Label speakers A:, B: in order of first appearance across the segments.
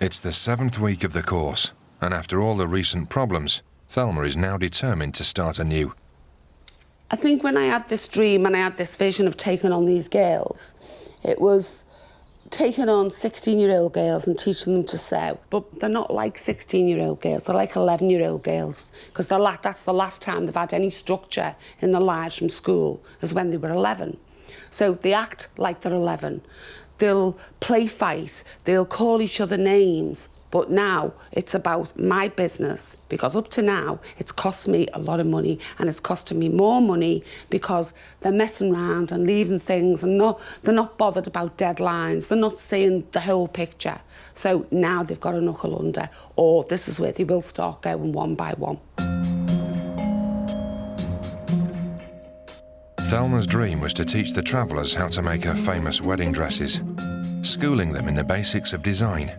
A: It's the 7th week of the course, and after all the recent problems, Thelma is now determined to start anew.
B: I think when I had this dream and I had this vision of taking on these girls, it was taking on 16-year-old girls and teaching them to sew. But they're not like 16-year-old girls, they're like 11-year-old girls, because that's the last time they've had any structure in their lives from school, is when they were 11. So they act like they're 11. They'll play fight, they'll call each other names. But now it's about my business, because up to now it's cost me a lot of money, and it's costing me more money because they're messing around and leaving things, and they're not bothered about deadlines, they're not seeing the whole picture. So now they've got to knuckle under, or this is where they will start going one by one.
A: Thelma's dream was to teach the travellers how to make her famous wedding dresses, schooling them in the basics of design,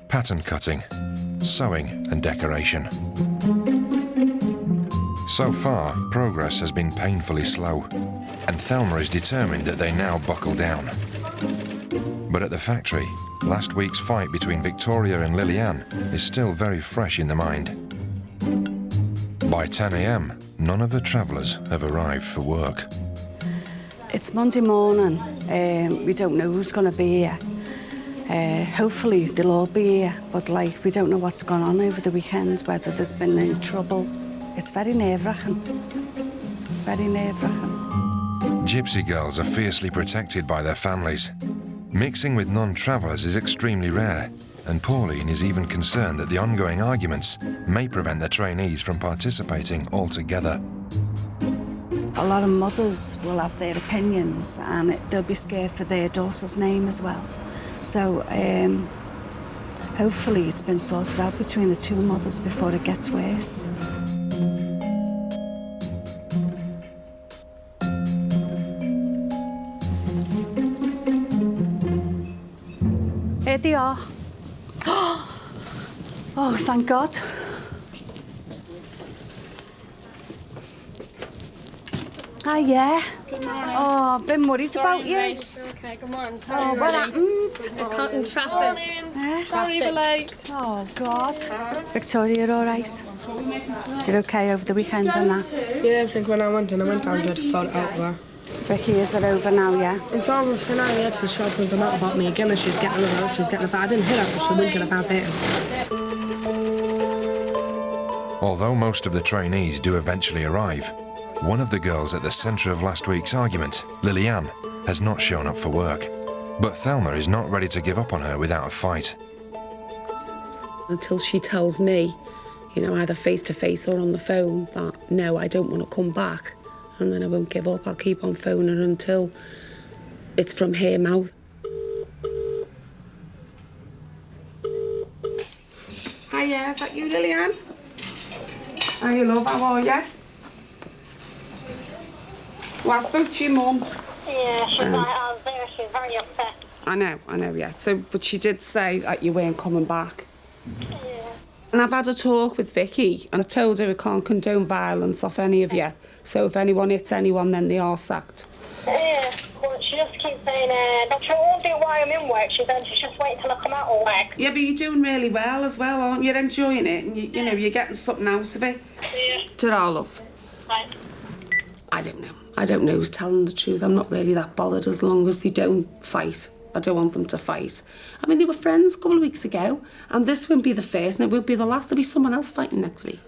A: pattern cutting, sewing and decoration. So far, progress has been painfully slow, and Thelma is determined that they now buckle down. But at the factory, last week's fight between Victoria and Lillian is still very fresh in the mind. By 10 a.m, none of the travellers have arrived for work.
C: It's Monday morning. We don't know who's going to be here. Hopefully they'll all be here, but we don't know what's gone on over the weekend, whether there's been any trouble. It's very nerve-wracking. Very nerve-wracking.
A: Gypsy girls are fiercely protected by their families. Mixing with non-travellers is extremely rare, and Pauline is even concerned that the ongoing arguments may prevent the trainees from participating altogether.
C: A lot of mothers will have their opinions, and they'll be scared for their daughter's name as well. So hopefully it's been sorted out between the two mothers before it gets worse. Here they are. Oh, thank God. Hi, yeah.
D: Good morning.
C: Oh, I've been worried about you.
D: Okay, good morning. Sorry,
C: Oh, what happened?
D: Caught in traffic. Sorry we're late.
C: Oh, God. Victoria, you're all right? You're okay over the weekend and that?
E: Yeah, I think when I went down there to sort it out with her.
C: Vicky, is it over now, yeah?
E: It's over for now, yeah, to the shop and not about me again, and she's getting with her, she's getting a bad. I didn't hit her, but she wouldn't get a bad bit.
A: Although most of the trainees do eventually arrive, one of the girls at the centre of last week's argument, Lillian, has not shown up for work. But Thelma is not ready to give up on her without a fight.
B: Until she tells me, either face-to-face or on the phone, that, no, I don't want to come back, and then I won't give up. I'll keep on phoning her until it's from her mouth. Hiya, is that you, Lillian? Hiya, love, how are you? Well, I spoke to your mum.
F: Yeah, she's not there. She's very upset.
B: I know, yeah. But she did say that you weren't coming back.
F: Yeah.
B: And I've had a talk with Vicky, and I told her we can't condone violence off any of you. So if anyone hits anyone, then they are sacked.
F: Yeah, but she just keeps saying, don't you all do it while I'm in work? She's just waiting till I come out of work.
B: Yeah, but you're doing really well as well, aren't you? You're enjoying it, and you're getting something out of it.
F: Yeah.
B: Ta-ra, love.
F: Right.
B: I don't know who's telling the truth. I'm not really that bothered as long as they don't fight. I don't want them to fight. I mean, they were friends a couple of weeks ago, and this won't be the first, and it won't be the last. There'll be someone else fighting next week.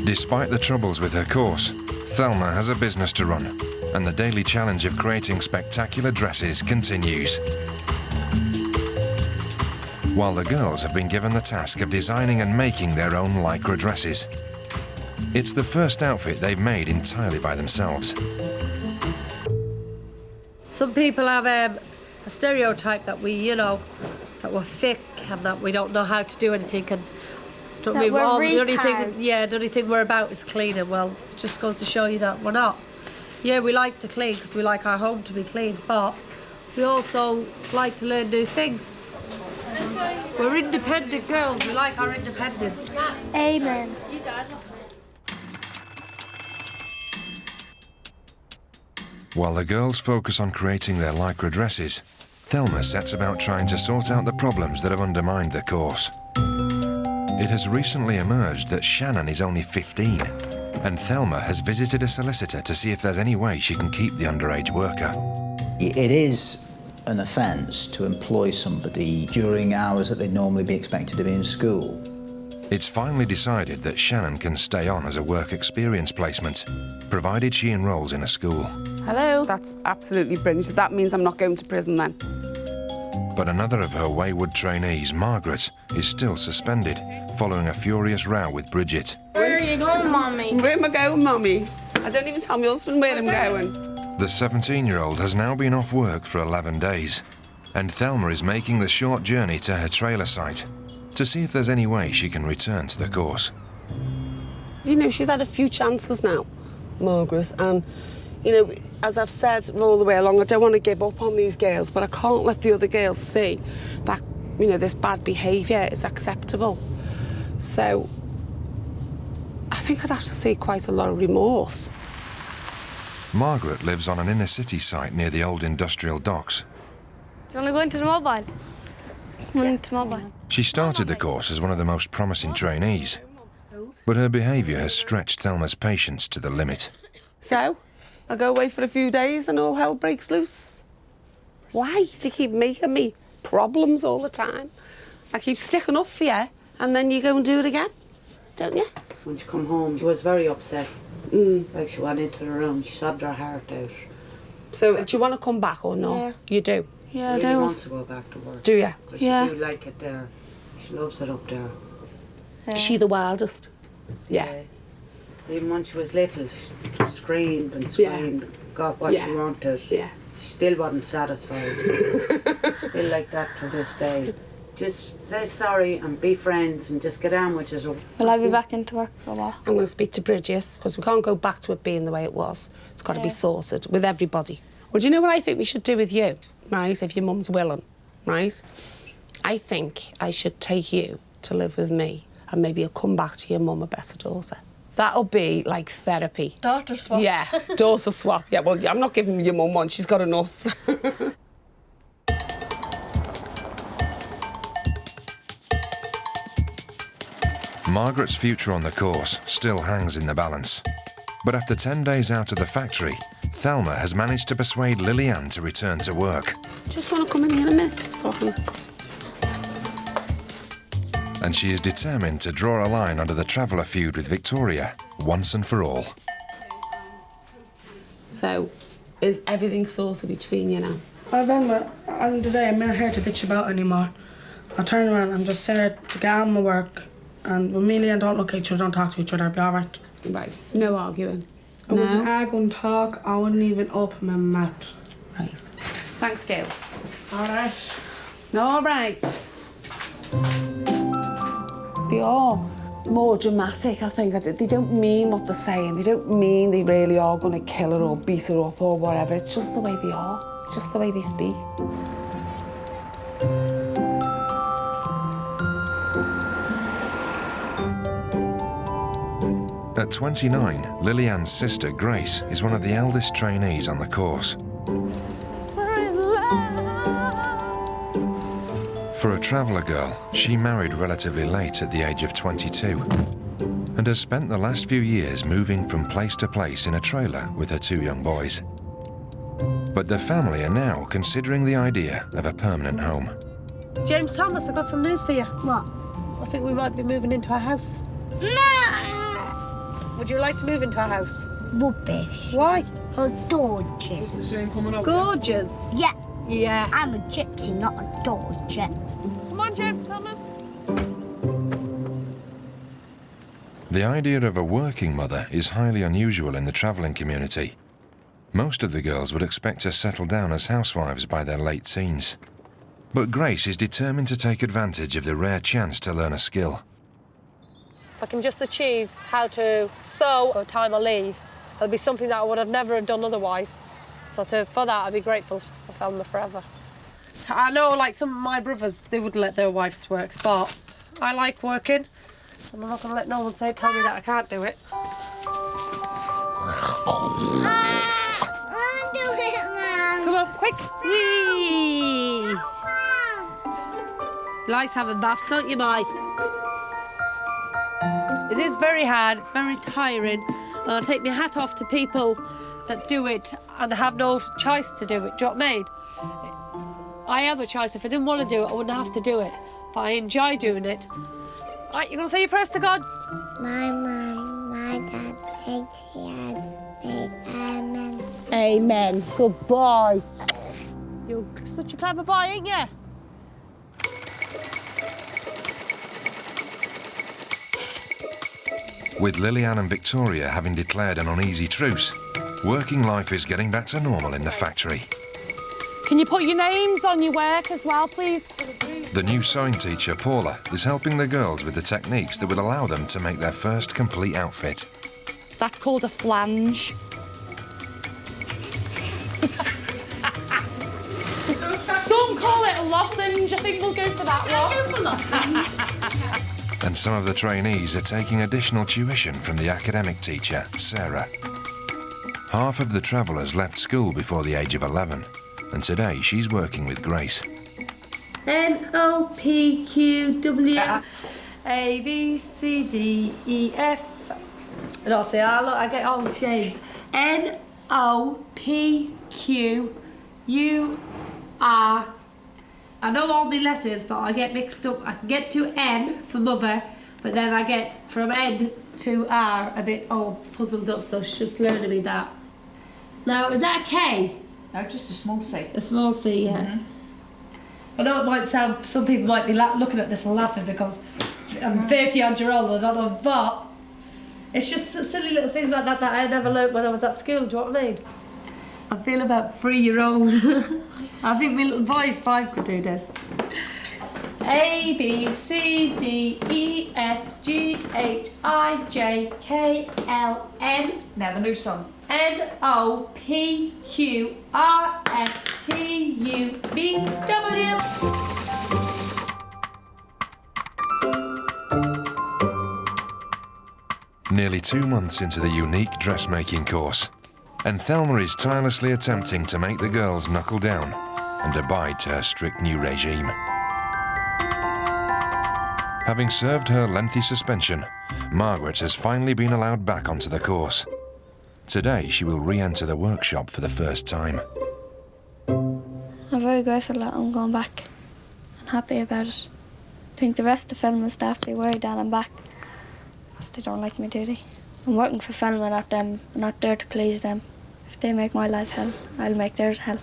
A: Despite the troubles with her course, Thelma has a business to run, and the daily challenge of creating spectacular dresses continues. While the girls have been given the task of designing and making their own lycra dresses. It's the first outfit they've made entirely by themselves.
G: Some people have a stereotype that that we're thick and that we don't know how to do anything, and the only thing we're about is cleaning. Well, it just goes to show you that we're not. Yeah, we like to clean because we like our home to be clean, but we also like to learn new things. We're independent girls. We like our independence.
D: Amen.
A: While the girls focus on creating their lycra dresses, Thelma sets about trying to sort out the problems that have undermined the course. It has recently emerged that Shannon is only 15, and Thelma has visited a solicitor to see if there's any way she can keep the underage worker.
H: It is an offence to employ somebody during hours that they'd normally be expected to be in school.
A: It's finally decided that Shannon can stay on as a work experience placement, provided she enrolls in a school.
B: Hello. That's absolutely brilliant. That means I'm not going to prison then.
A: But another of her wayward trainees, Margaret, is still suspended, following a furious row with Bridget.
D: Where are you going, Mummy?
B: Where am I going, Mummy? I don't even tell my husband where I'm going.
A: The 17-year-old has now been off work for 11 days, and Thelma is making the short journey to her trailer site to see if there's any way she can return to the course.
B: You know, she's had a few chances now, Margaret, and, you know, as I've said all the way along, I don't want to give up on these girls, but I can't let the other girls see that, you know, this bad behaviour is acceptable. So I think I'd have to see quite a lot of remorse.
A: Margaret lives on an inner-city site near the old industrial docks.
D: Do you want to go into the mobile? Come on into mobile.
A: She started the course as one of the most promising trainees, but her behaviour has stretched Thelma's patience to the limit.
B: So, I go away for a few days and all hell breaks loose. Why do you keep making me problems all the time? I keep sticking up for you, and then you go and do it again, don't you?
C: When she come home, she was very upset. Like she went into the room, she sobbed her heart out.
B: So, do you want to come back or not?
D: Yeah.
B: You do?
D: Yeah,
C: She
D: I
C: really
D: do.
C: wants to go back to work.
B: Do you?
C: Because
D: Yeah.
C: she do like it there. She loves it up there.
B: Is she the wildest? Yeah.
C: Even when she was little, she screamed and screamed, got what she wanted.
B: Yeah.
C: She still wasn't satisfied. Still like that to this day. Just say sorry and be friends and just get on with it.
D: Will I be back into work for a while?
B: I'm going to speak to Bridgets, because we can't go back to it being the way it was. It's got to be sorted with everybody. Well, do you know what I think we should do with you, right, if your mum's willing, right? I think I should take you to live with me, and maybe you'll come back to your mum a better daughter. That'll be like therapy.
D: Daughter swap.
B: Yeah, daughter swap. Yeah, well, I'm not giving your mum one. She's got enough.
A: Margaret's future on the course still hangs in the balance. But after 10 days out of the factory, Thelma has managed to persuade Lillian to return to work.
B: Just want to come in here a minute, so I can...
A: And she is determined to draw a line under the traveller feud with Victoria, once and for all.
B: So, is everything sorted between you now?
E: I remember on the day I'm not here to bitch about anymore. I'll turn around and just say to get on my work, and when me and Leanne don't look at each other, don't talk to each other, I'll be alright.
B: Right, no arguing.
E: I wouldn't argue and talk, I wouldn't even open my mouth.
B: Right. Thanks, girls.
E: Alright.
B: All right. They are more dramatic, I think. They don't mean what they're saying. They don't mean they really are going to kill her or beat her up or whatever. It's just the way they are. It's just the way they speak.
A: At 29, Lillian's sister, Grace, is one of the eldest trainees on the course. For a traveller girl, she married relatively late at the age of 22 and has spent the last few years moving from place to place in a trailer with her 2 young boys. But the family are now considering the idea of a permanent home.
G: James Thomas, I've got some news for you.
D: What?
G: I think we might be moving into our house. Would you like to move into our house?
D: Rubbish.
G: Why?
D: Or gorgeous.
G: Gorgeous.
D: Yeah,
G: Yeah.
D: I'm a gypsy, not a dodger.
G: Come on, James Thomas.
A: The idea of a working mother is highly unusual in the travelling community. Most of the girls would expect to settle down as housewives by their late teens. But Grace is determined to take advantage of the rare chance to learn a skill.
G: If I can just achieve how to sew or tie my leave, it'll be something that I would have never done otherwise. So for that, I'd be grateful for Thelma forever. I know, like some of my brothers, they would let their wives work, but I like working, and I'm not going to let no one tell me that I can't do it.
D: I'm
G: You like having baths, don't you, Mai? It is very hard, it's very tiring. And I take my hat off to people that do it and have no choice to do it. Do you know what I mean? I have a choice. If I didn't want to do it, I wouldn't have to do it. But I enjoy doing it. Right, you going to say your prayers to God?
I: My mum, my dad, Katie and me, amen.
B: Amen. Good boy.
G: You're such a clever boy, ain't you?
A: With Lillian and Victoria having declared an uneasy truce, working life is getting back to normal in the factory.
D: Can you put your names on your work as well, please?
A: The new sewing teacher, Paula, is helping the girls with the techniques that would allow them to make their first complete outfit.
D: That's called a flange. Some call it a lozenge. I think we'll go for that one.
A: And some of the trainees are taking additional tuition from the academic teacher, Sarah. Half of the travellers left school before the age of 11, and today she's working with Grace.
G: N-O-P-Q-W A-B-C-D-E-F. And I'll say, look, I get all the shame. N-O-P-Q-U-R. I know all my letters, but I get mixed up. I can get to N for mother, but then I get from N to R a bit all puzzled up, so she's just learning me that. Now, is that a K?
J: No, just a small C.
G: A small C, yeah. Mm-hmm. I know it might sound, some people might be looking at this and laughing because I'm 30-odd-year-old and I don't know, but it's just silly little things like that that I never learnt when I was at school, do you know what I mean? I feel about 3-year-old. I think my little boy's 5 could do this. A, B, C, D, E, F, G, H, I, J, K, L, N.
J: Now the new song.
G: N-O-P-Q-R-S-T-U-V-W.
A: Nearly 2 months into the unique dressmaking course, and Thelma is tirelessly attempting to make the girls knuckle down and abide to her strict new regime. Having served her lengthy suspension, Margaret has finally been allowed back onto the course. Today, she will re-enter the workshop for the first time.
I: I'm very grateful that I'm going back. I'm happy about it. I think the rest of the film and staff be worried that I'm back because they don't like me, do they? I'm working for film and not them. I'm not there to please them. If they make my life hell, I'll make theirs hell.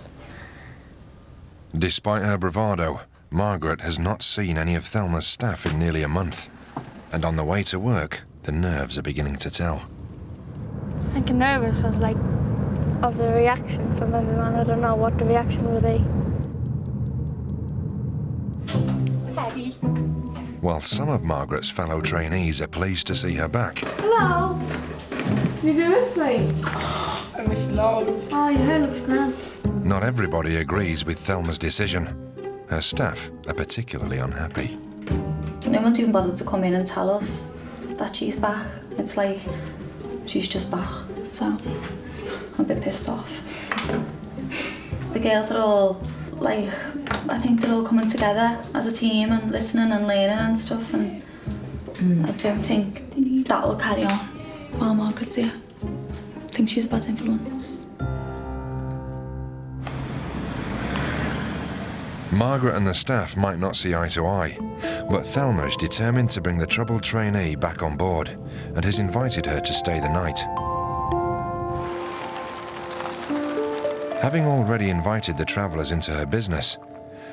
A: Despite her bravado, Margaret has not seen any of Thelma's staff in nearly a month. And on the way to work, the nerves are beginning to tell.
I: I'm nervous because, like, of the reaction from everyone. I don't know what the reaction will be.
A: While some of Margaret's fellow trainees are pleased to see her back,
G: Hello. You miss me?
E: I miss loads.
G: Oh, your hair looks grand.
A: not everybody agrees with Thelma's decision. Her staff are particularly unhappy.
K: No one's even bothered to come in and tell us that she's back. It's like, she's just back. So, I'm a bit pissed off. The girls are all, like, I think they're all coming together as a team and listening and learning and stuff, and I don't think that will carry on while Margaret's here. I think she's a bad influence.
A: Margaret and the staff might not see eye to eye, but Thelma is determined to bring the troubled trainee back on board and has invited her to stay the night. Having already invited the travellers into her business,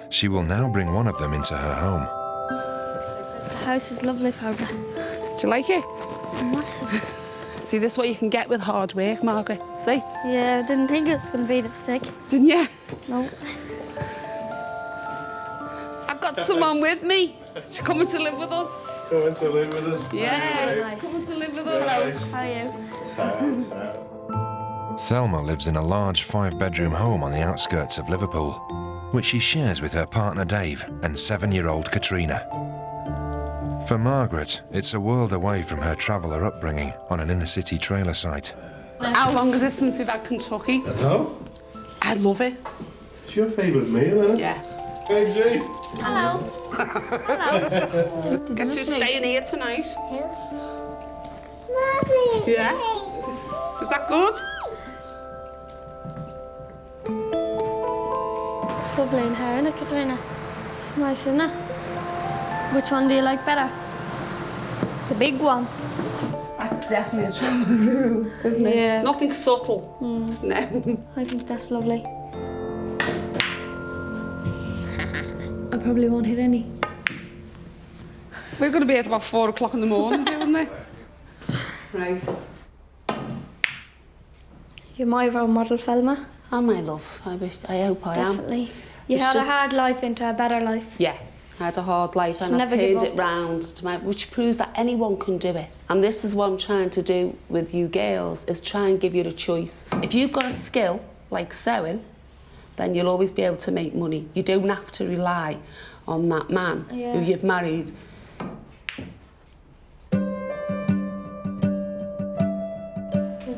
A: she will now bring one of them into her home.
I: The house is lovely, Barbara.
B: Do you like it?
I: It's massive.
B: See, this is what you can get with hard work, Margaret. See?
I: Yeah, I didn't think it was going to be this big.
B: Didn't you?
I: No.
B: I've got someone with me. She's coming to live with us.
L: Coming to live with us?
B: Yeah, she's coming to live with us.
I: How are you?
A: Thelma lives in a large 5-bedroom home on the outskirts of Liverpool, which she shares with her partner Dave and 7-year-old Katrina. For Margaret, it's a world away from her traveller upbringing on an inner-city trailer site.
B: How long is it since we've had Kentucky?
L: I know.
B: I love it.
L: It's your favourite meal, isn't it?
B: Yeah.
L: OMG.
I: Hello. Hello.
B: Guess who's staying here tonight?
I: Mommy.
B: Yeah? Is that good?
I: It's lovely in here, isn't it, Katrina? It's nice, isn't it? Which one do you like better? The big one.
B: That's definitely a travel room, isn't it?
I: Yeah.
B: Nothing subtle. No.
I: I think that's lovely. I probably won't hit any.
B: We're going to be at about 4 o'clock in the morning doing this. Right.
I: You're my role model, Thelma.
B: Oh, my love. I hope I am.
I: Definitely. You
B: It's
I: had a
B: just-
I: hard life into a better life.
B: Yeah. I had a hard life
I: Should
B: and I
I: never give
B: turned it
I: up.
B: round to which proves that anyone can do it. And this is what I'm trying to do with you girls, is try and give you the choice. If you've got a skill, like sewing, then you'll always be able to make money. You don't have to rely on that man who you've married.
I: In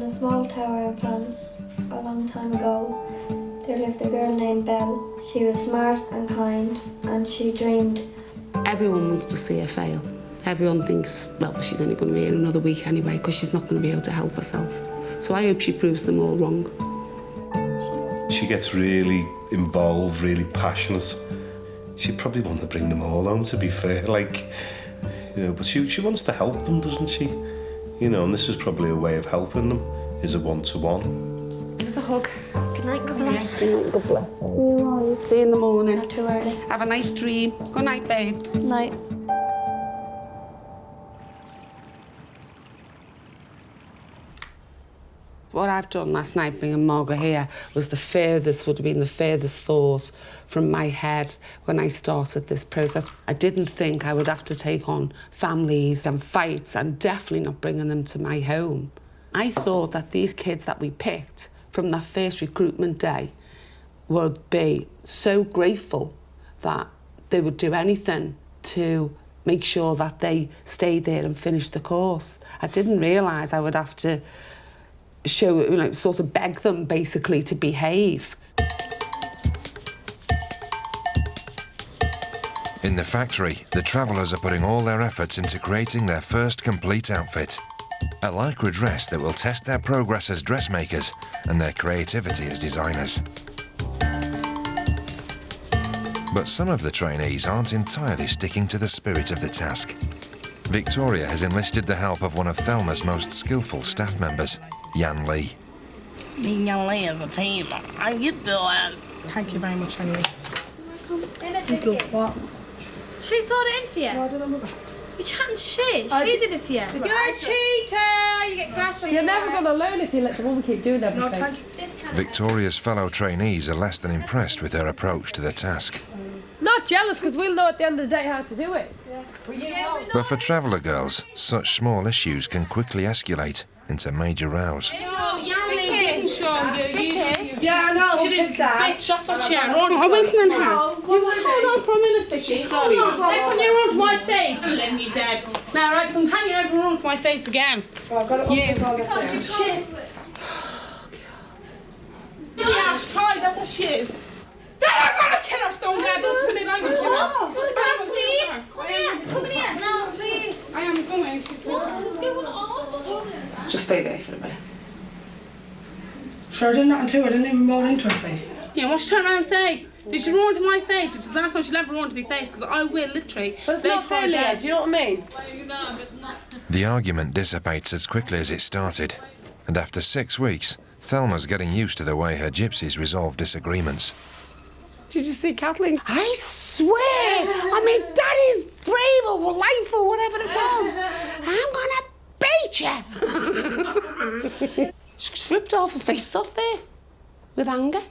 I: a small tower in France, a long time ago, there lived a girl named Belle. She was smart and kind, and she dreamed.
B: Everyone wants to see her fail. Everyone thinks, well, she's only going to be here another week anyway, because she's not going to be able to help herself. So I hope she proves them all wrong.
L: She gets really involved, really passionate. She'd probably want to bring them all home, to be fair, like, you know, but she wants to help them, doesn't she? You know, and this is probably a way of helping them, is a one-to-one.
B: Give us a hug.
I: Good night, God bless.
B: Good night, God bless. See you in the morning.
I: Not too early.
B: Have a nice dream. Good night, babe.
I: Good night.
B: What I've done last night, bringing Margaret here, was would have been the furthest thought from my head when I started this process. I didn't think I would have to take on families and fights, and definitely not bringing them to my home. I thought that these kids that we picked from that first recruitment day would be so grateful that they would do anything to make sure that they stayed there and finished the course. I didn't realise I would have to show, you know, sort of beg them basically to behave.
A: In the factory, the travellers are putting all their efforts into creating their first complete outfit. A lycra dress that will test their progress as dressmakers and their creativity as designers. But some of the trainees aren't entirely sticking to the spirit of the task. Victoria has enlisted the help of one of Thelma's most skillful staff members, Jan Lee.
M: Me and Jan Lee as a team. How you doing?
E: Thank you very much, anyway.
I: You
E: good, what?
I: She sorted it in for you?
E: No, I don't know.
I: You're chatting shit. She did it for you.
D: You're a cheater! You get grass on
G: You're never going to learn if you let the woman keep doing everything.
E: No, thank you.
A: Victoria's fellow trainees are less than impressed with her approach to the task.
G: Not jealous, because we'll know at the end of the day how to do it.
A: But for traveller girls, such small issues can quickly escalate into major rows.
D: Oh, Yanni didn't show you.
E: Yeah, I know.
D: She didn't, bitch, that's what she had.
E: I went in her.
D: Hold on for a minute, Fishy.
E: Sorry.
D: Hold on. Next time you run to my face, I'll let me dead. Now, right, so I'm hanging over and run to my face again.
E: Oh, I've got it up
D: You shit. Yeah, it's tried, that's what she is. Then I'm gonna kill her, stone guy. Don't put it on your Come here. No, please. I am going. What is going on?
B: Just stay there for a bit.
E: Sure, I did nothing to her. I didn't even roll into her face.
D: Yeah, what she turn around and say? Did she run to my face? Which is the last time she'll ever run to my face, because I will literally.
G: But it's not fair, Leah, do you know what I mean?
A: The argument dissipates as quickly as it started, and after 6 weeks, Thelma's getting used to the way her gypsies resolve disagreements.
B: Did you see Kathleen? I swear, I mean, Daddy's brave or life or whatever it was. I'm gonna beat you. She stripped half her face off there with anger.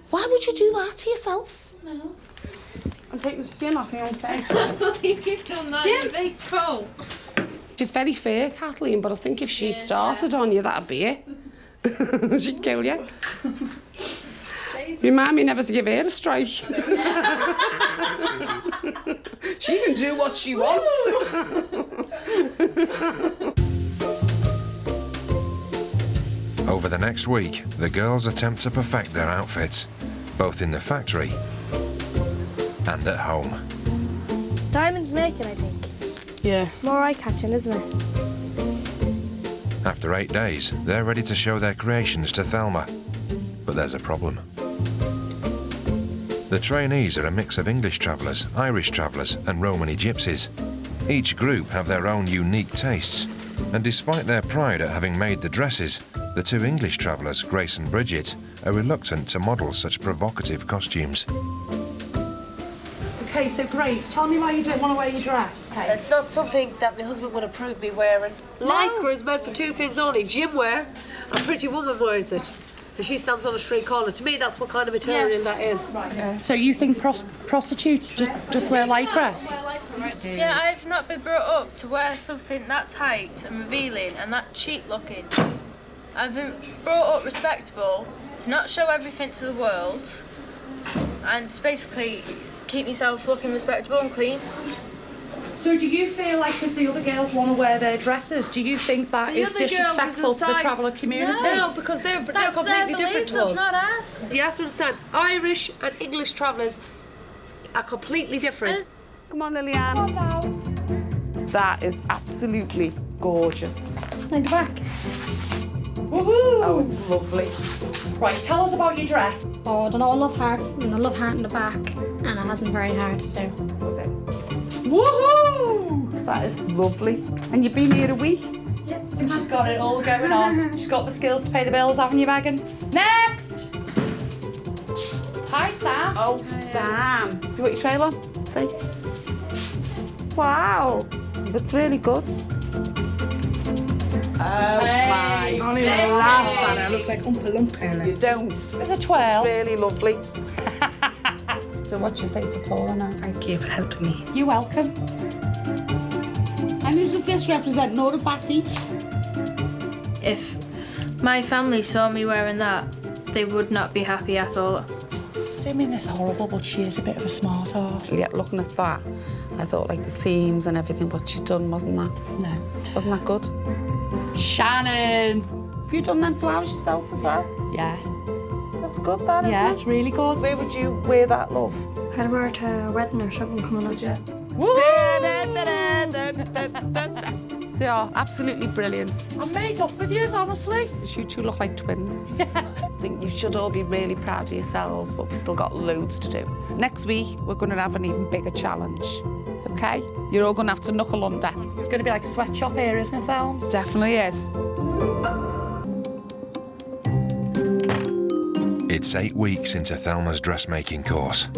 B: Why would you do that to yourself?
D: No. I'm taking the skin off my own face.
G: I believe you've done that. You're very cold.
B: She's very fair, Kathleen, but I think if she started on you, that'd be it. She'd kill you. Remind me never to give her a strike. She can do what she wants.
A: Over the next week, the girls attempt to perfect their outfits, both in the factory and at home.
I: Diamond's making, I think.
E: Yeah.
I: More eye-catching, isn't it?
A: After 8 days, they're ready to show their creations to Thelma. But there's a problem. The trainees are a mix of English travellers, Irish travellers and Romany gypsies. Each group have their own unique tastes, and despite their pride at having made the dresses, the two English travellers, Grace and Bridget, are reluctant to model such provocative costumes.
N: Okay, so Grace, tell me why you don't want to wear your dress. Okay.
G: It's not something that my husband would approve me wearing. Lycra is meant for two things only, gym wear and Pretty Woman wears it. And she stands on a street corner. To me, that's what kind of material that is.
N: Right. So you think prostitutes just wear lycra?
O: Yeah, I've not been brought up to wear something that tight and revealing and that cheap looking. I've been brought up respectable, to not show everything to the world, and to basically keep myself looking respectable and clean.
N: So do you feel like, because the other girls want to wear their dresses, do you think that is disrespectful to the traveller community?
G: No, because they're completely different to us.
O: That's not us.
G: You have to understand, Irish and English travellers are completely different.
B: Come on, Lillian. That is absolutely gorgeous.
I: Like the back.
N: Woohoo!
B: Oh, it's lovely.
N: Right, tell us about your dress.
P: Oh, I don't know, I love hearts, and I love heart in the back, and it hasn't very hard to do.
B: Was it?
N: Woohoo!
B: That is lovely. And you've been here a week?
N: Yep. And she's got it all going on. She's got the skills to pay the bills, haven't you, Megan? Next! Hi, Sam.
B: Oh, Sam. Have you got your trail on? Let's see. Wow. That's really good. Oh, my.
E: I don't even laugh at it. I look like Oompa Loompa in it.
B: You don't.
N: It's a twirl.
B: It's really lovely. So what do you say to Paula now?
E: Thank you for helping me.
N: You're welcome.
P: And who does this represent? Nora Bassey?
O: If my family saw me wearing that, they would not be happy at all.
N: I don't mean this horrible, but she is a bit of a smart arse.
B: Yeah, looking at that, I thought like the seams and everything what she'd done, wasn't that?
N: No.
B: Wasn't that good?
N: Shannon.
B: Have you done them flowers yourself as well?
N: Yeah.
B: That's good, that, isn't
N: Yeah,
B: it?
N: it's really good.
B: Where would you wear that, love?
P: I'd wear it to a wedding or something coming up.
B: They are absolutely brilliant.
N: I'm made up with yous, honestly.
B: You two look like twins. I think you should all be really proud of yourselves, but we've still got loads to do. Next week, we're going to have an even bigger challenge, OK? You're all going to have to knuckle under.
N: It's going to be like a sweatshop here, isn't it, Thelma?
B: It definitely is.
A: It's 8 weeks into Thelma's dressmaking course.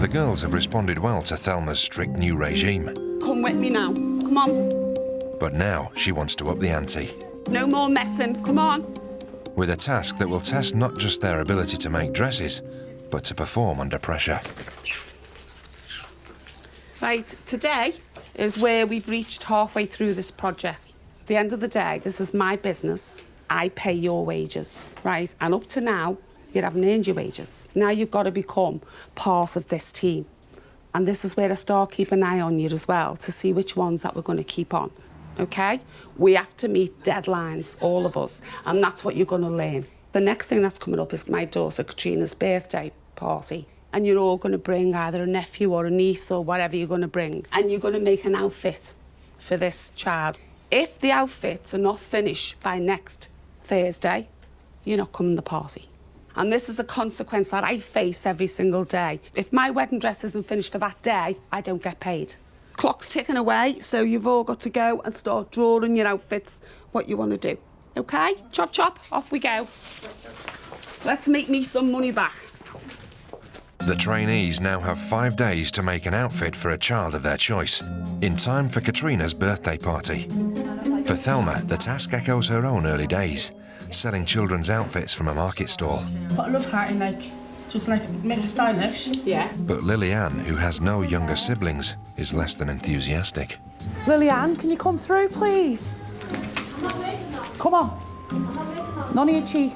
A: The girls have responded well to Thelma's strict new regime.
B: Come with me now. Come on.
A: But now she wants to up the ante.
B: No more messing. Come on.
A: With a task that will test not just their ability to make dresses, but to perform under pressure.
B: Right, today is where we've reached halfway through this project. At the end of the day, this is my business. I pay your wages, right? And up to now, you haven't earned your wages. Now you've got to become part of this team. And this is where I start keeping an eye on you as well, to see which ones that we're going to keep on, OK? We have to meet deadlines, all of us, and that's what you're going to learn. The next thing that's coming up is my daughter Katrina's birthday party. And you're all going to bring either a nephew or a niece or whatever you're going to bring. And you're going to make an outfit for this child. If the outfits are not finished by next Thursday, you're not coming to the party. And this is a consequence that I face every single day. If my wedding dress isn't finished for that day, I don't get paid. Clock's ticking away, so you've all got to go and start drawing your outfits, what you want to do. OK? Chop, chop, off we go. Let's make me some money back.
A: The trainees now have 5 days to make an outfit for a child of their choice, in time for Katrina's birthday party. For Thelma, the task echoes her own early days, selling children's outfits from a market stall.
E: But I love heart in, like, just like make it stylish.
B: Yeah.
A: But Lillian, who has no younger siblings, is less than enthusiastic.
N: Lillian, can you come through, please? Come on. None of your cheek.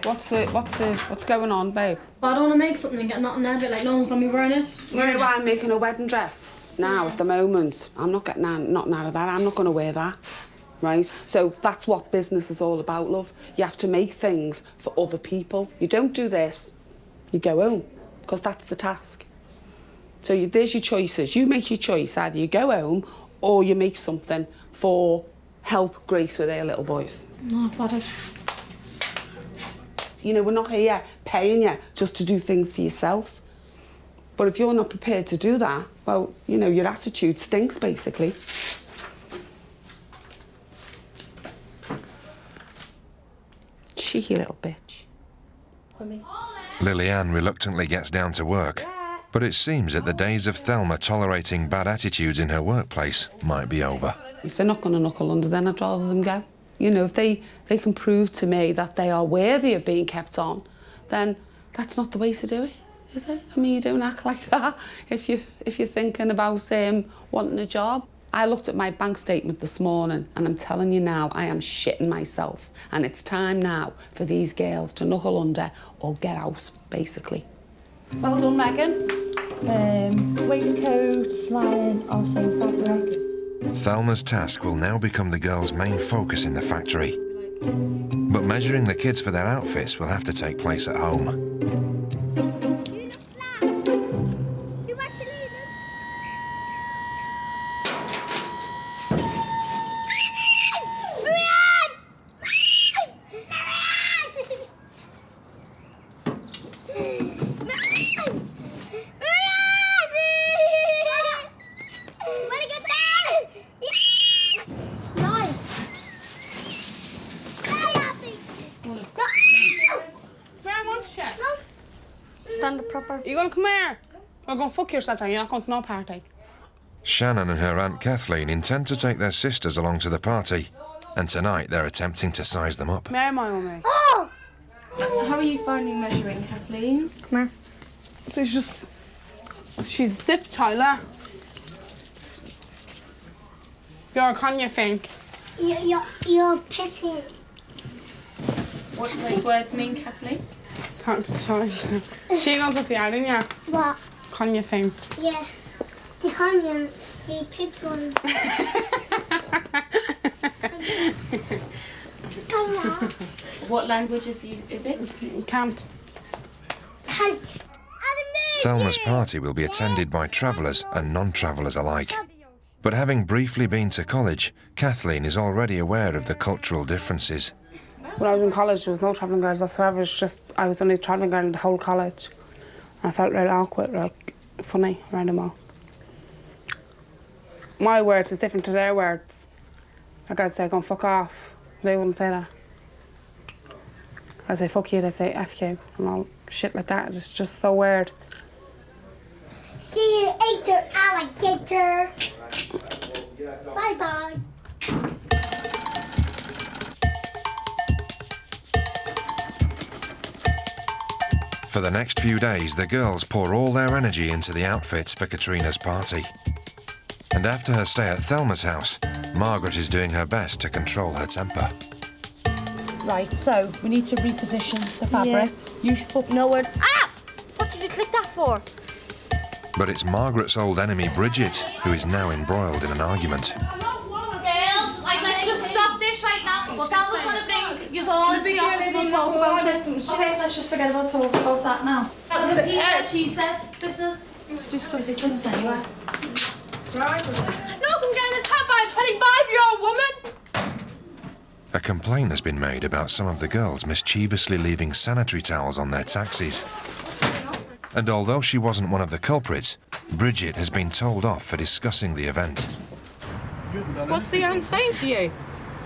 B: What's going on, babe?
P: But I don't want to make something and get nothing out of it, like no one's going to be wearing it.
B: You know why I'm making a wedding dress now at the moment? I'm not getting nothing out of that. I'm not going to wear that, right? So that's what business is all about, love. You have to make things for other people. You don't do this, you go home. because that's the task. So there's your choices. You make your choice. Either you go home or you make something for help Grace with her little boys.
P: No, what
B: You know, we're not here paying you just to do things for yourself. But if you're not prepared to do that, well, you know, your attitude stinks, basically. Cheeky little bitch.
A: Lillian reluctantly gets down to work, but it seems that the days of Thelma tolerating bad attitudes in her workplace might be over.
B: If they're not going to knuckle under, then I'd rather them go. You know, if they can prove to me that they are worthy of being kept on, then that's not the way to do it, is it? I mean, you don't act like that if you're thinking about wanting a job. I looked at my bank statement this morning, and I'm telling you now, I am shitting myself. And it's time now for these girls to knuckle under or get out, basically.
N: Well done, Megan. Waistcoat, line, or same fabric.
A: Thelma's task will now become the girls' main focus in the factory. But measuring the kids for their outfits will have to take place at home.
P: Stand up proper.
E: You gonna come here? You're gonna fuck yourself then, you're not going to no party.
A: Shannon and her Aunt Kathleen intend to take their sisters along to the party, and tonight they're attempting to size them up.
E: Mary, my mummy.
P: Oh!
N: How are you finding measuring, Kathleen?
P: Come here.
E: She's stiff, Tyler. You're can you think?
P: You're pissing.
N: What do those words mean, Kathleen?
E: Can't decide. She knows what they are, didn't you?
P: What?
E: Can you think?
P: Yeah. The canyons, the pig ones. Come on.
N: What language is it?
E: Can't.
P: Can't.
A: Thelma's party will be attended by travellers and non-travellers alike. But having briefly been to college, Kathleen is already aware of the cultural differences.
E: When I was in college, there was no travelling girls whatsoever. It was just, I was the only travelling girl in the whole college. And I felt really awkward, like, funny around them all. My words is different to their words. Like I'd say, go and fuck off. They wouldn't say that. I'd say, fuck you, they'd say, F you, and all shit like that. It's just so weird.
P: See you later, alligator. Bye-bye.
A: For the next few days, the girls pour all their energy into the outfits for Katrina's party. And after her stay at Thelma's house, Margaret is doing her best to control her temper.
N: Right, so we need to reposition the fabric.
I: Yeah.
N: You should fuck
I: No word. Ah! What did you click that for?
A: But it's Margaret's old enemy, Bridget, who is now embroiled in an argument.
D: Girls, like, let's just stop this right now. Thelma's gonna bring you all into the office and we'll talk about it.
N: Okay, let's just forget about that now.
D: That was the she said business.
N: Let's discuss business anyway.
D: No, I'm getting attacked by a 25-year-old woman.
A: A complaint has been made about some of the girls mischievously leaving sanitary towels on their taxis. And although she wasn't one of the culprits, Bridget has been told off for discussing the event.
D: What's the aunt saying to you?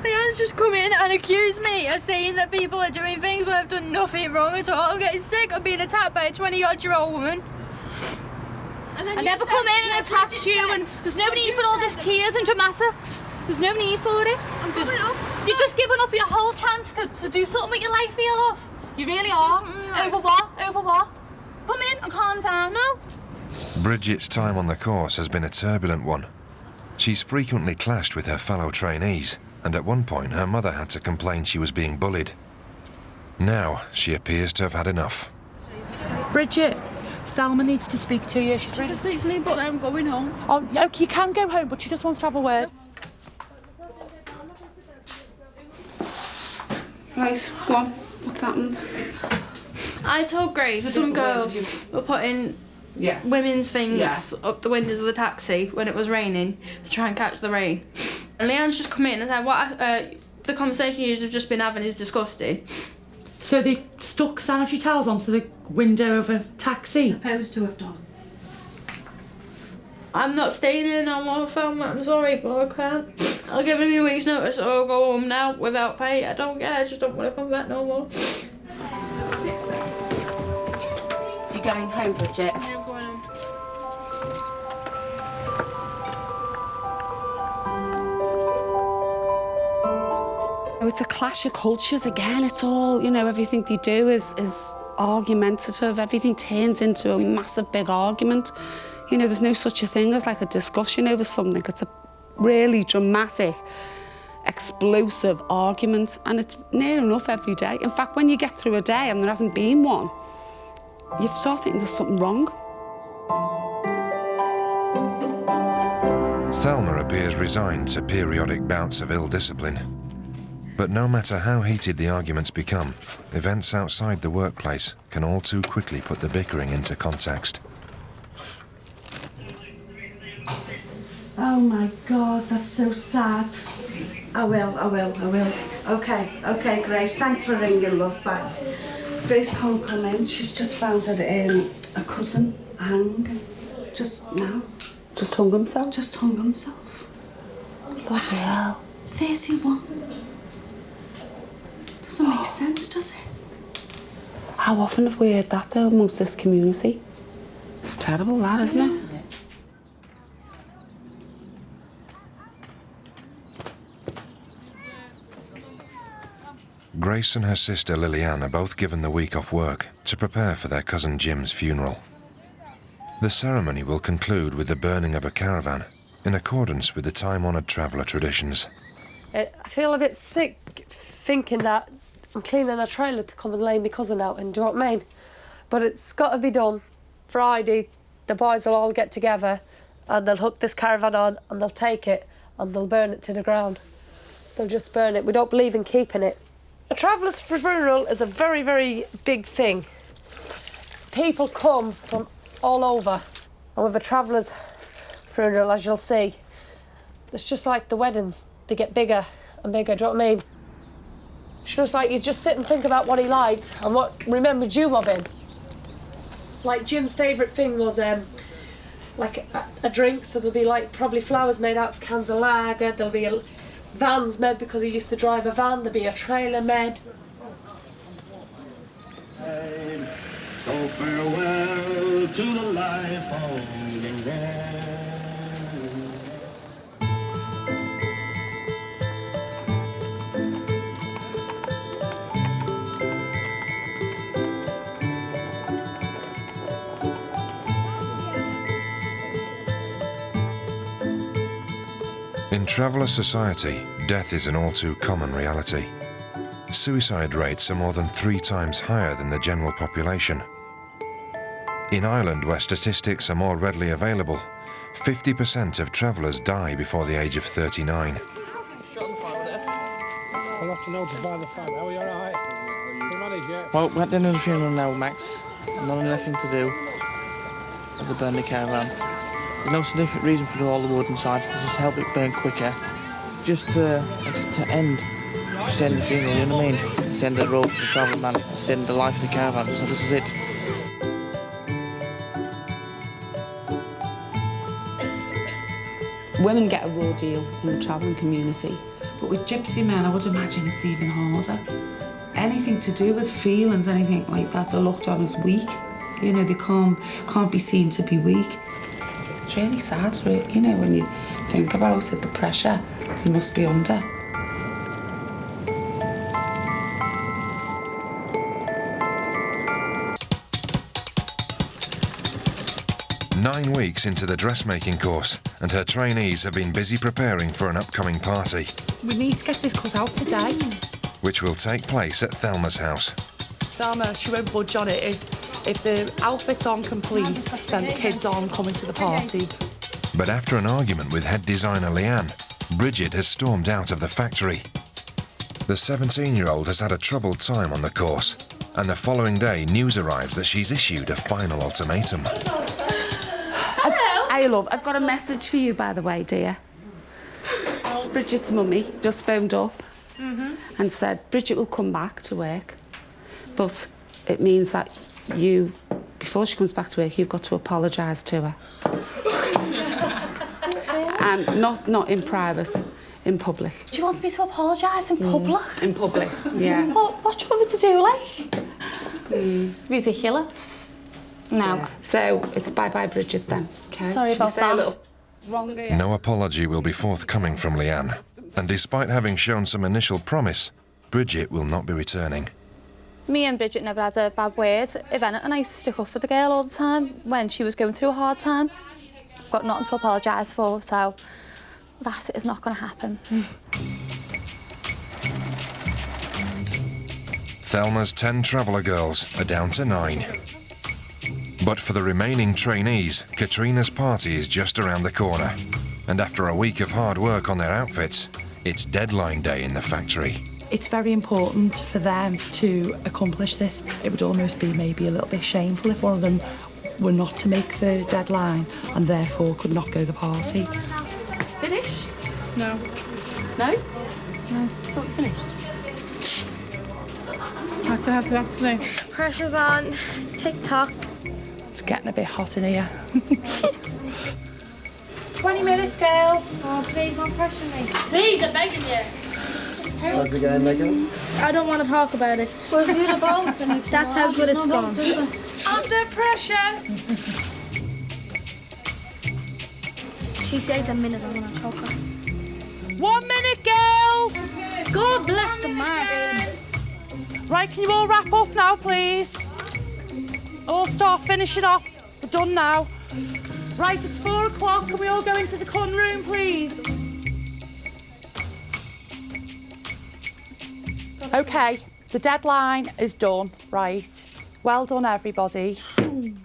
Q: The aunt's just come in and accused me of saying that people are doing things when I've done nothing wrong at all. I'm getting sick of being attacked by a 20-odd-year-old woman.
D: I never come in and attacked you, and there's no need for all this tears and dramatics. There's no need for it. You're just giving up your whole chance to do something with your life, feel off. You really are. Over what? Over what? Come in and calm down, no?
A: Bridget's time on the course has been a turbulent one. She's frequently clashed with her fellow trainees, and at one point her mother had to complain she was being bullied. Now she appears to have had enough.
N: Bridget, Thelma needs to speak to you. She
Q: She speaks to me, but I'm going home.
N: Oh, yeah, you can go home, but she just wants to have a word.
B: Right, go on. What's happened?
Q: I told Grace some girls were putting women's things up the windows of the taxi when it was raining to try and catch the rain. And Leanne's just come in and said, "What the conversation you've just been having is disgusting."
N: So they stuck sanitary towels onto the window of a taxi?
C: Supposed to have done.
Q: I'm not staying here no more, Thelma. I'm sorry, but I can't. I'll give him a week's notice or I'll go home now without pay. I don't care, I just don't want to come back no more.
B: So you're going home, Bridget?
Q: Yeah, I'm going home.
B: It's a clash of cultures again. It's all, you know, everything they do is argumentative. Everything turns into a massive big argument. You know, there's no such a thing as like a discussion over something. It's a really dramatic, explosive argument, and it's near enough every day. In fact, when you get through a day and there hasn't been one, you start thinking there's something wrong.
A: Thelma appears resigned to periodic bouts of ill discipline. But no matter how heated the arguments become, events outside the workplace can all too quickly put the bickering into context.
C: Oh my God, that's so sad. I will. Okay, Grace, thanks for ringing, love, back. Grace can't come in. She's just found her a cousin hanging just now.
B: Just hung himself?
C: Just hung himself.
B: Bloody hell.
C: 31. Doesn't make sense, does it?
B: How often have we heard that, though, amongst this community? It's terrible, that, isn't it?
A: Grace and her sister Lillian are both given the week off work to prepare for their cousin Jim's funeral. The ceremony will conclude with the burning of a caravan, in accordance with the time-honoured traveller traditions.
G: I feel a bit sick thinking that I'm cleaning a trailer to come and lay my cousin out in, do you know what I mean? But it's got to be done. Friday, the boys will all get together and they'll hook this caravan on and they'll take it and they'll burn it to the ground. They'll just burn it. We don't believe in keeping it. A traveller's funeral is a very, very big thing. People come from all over. And with a traveller's funeral, as you'll see, it's just like the weddings. They get bigger and bigger, do you know what I mean? It's just like you just sit and think about what he liked and what remembered you of him. Like Jim's favourite thing was like a drink, so there'll be like probably flowers made out of cans of lager, there'll be vans made because he used to drive a van, there'll be a trailer made.
R: So farewell to the life on the road.
A: In traveller society, death is an all too common reality. Suicide rates are more than 3 times higher than the general population. In Ireland, where statistics are more readily available, 50% of travellers die before the age of 39.
S: I'll have to notify the family. Are we all right? We managed yet?
T: Well, we're at the end of the funeral now, Max. And not nothing to do as they burn the caravan. There's no significant reason for all the wood inside. It's just to help it burn quicker. Just to end the funeral, you know what I mean? It's the end of the road for the travel man. It's the end of the life of the caravan. So this is it.
B: Women get a raw deal in the travelling community, but with gypsy men, I would imagine it's even harder. Anything to do with feelings, anything like that, they're looked on as weak. You know, they can't be seen to be weak. It's really sad, you know, when you think about it, the pressure they must be under.
A: Nine weeks into the dressmaking course, and her trainees have been busy preparing for an upcoming party,
N: We need to get this cut out today.
A: which will take place at Thelma's house.
N: Thelma, she won't budge on it. If the outfits aren't complete, then the kids aren't coming to the party.
A: But after an argument with head designer Leanne, Bridget has stormed out of the factory. The 17-year-old has had a troubled time on the course, And the following day, news arrives that she's issued a final ultimatum.
B: Hello. Hey, love, I've got a message for you, by the way, dear. Bridget's mummy just phoned up and said Bridget will come back to work, but it means that you, before she comes back to work, you've got to apologise to her. And not in private, in public.
N: She wants me to apologise in public?
B: In public, yeah.
N: What do you want me to do, like? Ridiculous. No.
B: Yeah. So it's bye-bye Bridget then, okay?
N: Sorry about that.
A: No apology will be forthcoming from Leanne, and despite having shown some initial promise, Bridget will not be returning.
Q: Me and Bridget never had a bad word. If anything, I used to stick up for the girl all the time when she was going through a hard time. Got nothing to apologise for, so that is not going to happen.
A: Thelma's 10 traveller girls are down to 9. But for the remaining trainees, Katrina's party is just around the corner. And after a week of hard work on their outfits, it's deadline day in the factory.
J: It's very important for them to accomplish this. It would almost be maybe a little bit shameful if one of them were not to make the deadline and therefore could not go to the party.
N: Finished?
E: No.
N: No? No. Thought you finished.
E: I still have to do.
I: Pressure's on. Tick-tock.
J: It's getting a bit hot in here.
N: 20 minutes, girls.
I: Oh, please, don't pressure me.
O: Please, I'm begging you.
S: How's it going, Megan?
I: I don't want to talk about it. That's how good it's gone.
O: Under pressure.
I: She says a minute, I'm going to choke her.
N: 1 minute, girls.
I: God bless the man.
N: Right, can you all wrap up now, please? All start finishing off. We're done now. Right, it's 4 o'clock. Can we all go into the con room, please? Okay, the deadline is done, right? Well done, everybody.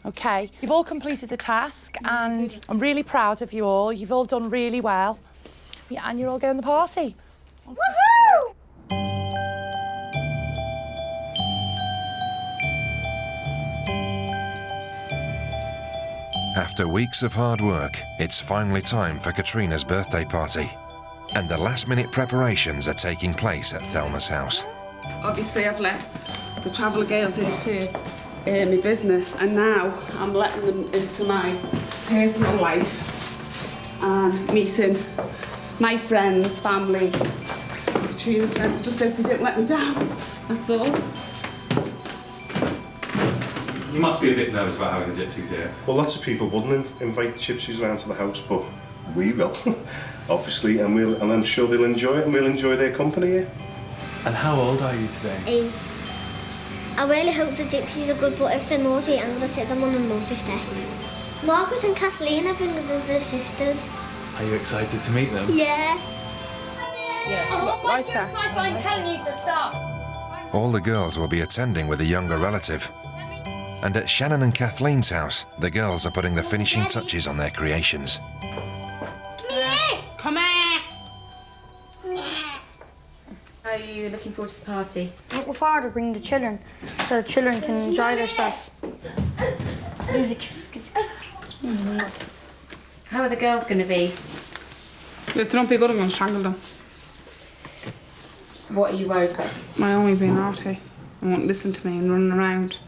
N: Okay, you've all completed the task and I'm really proud of you all. You've all done really well. Yeah, and you're all going to the party. Woohoo!
A: After weeks of hard work, it's finally time for Katrina's birthday party. And the last-minute preparations are taking place at Thelma's house.
B: Obviously, I've let the traveller girls into my business, and now I'm letting them into my personal life and meeting my friends, family, Katrina's friends. I just hope they don't let me down. That's all.
L: You must be a bit nervous about having the Gypsies here. Well, lots of people wouldn't invite the Gypsies around to the house, but we will, obviously, and I'm sure they'll enjoy it, and we'll enjoy their company here.
T: And how old are you today?
I: 8. I really hope the Gypsies are good, but if they're naughty, I'm going to sit them on a naughty step. Margaret and Kathleen, I think they're sisters.
T: Are you excited to meet them?
I: Yeah.
O: Oh my God, I can't need to stop.
A: All the girls will be attending with a younger relative. And at Shannon and Kathleen's house, the girls are putting the finishing touches on their creations.
O: Come here.
N: Are you looking forward to the party?
I: Look far to bring the children, so the children can enjoy themselves.
N: How are the girls going to be?
E: If they don't be good, I'm going to strangle them.
N: What are you worried about?
E: My only being naughty. They won't listen to me and running around.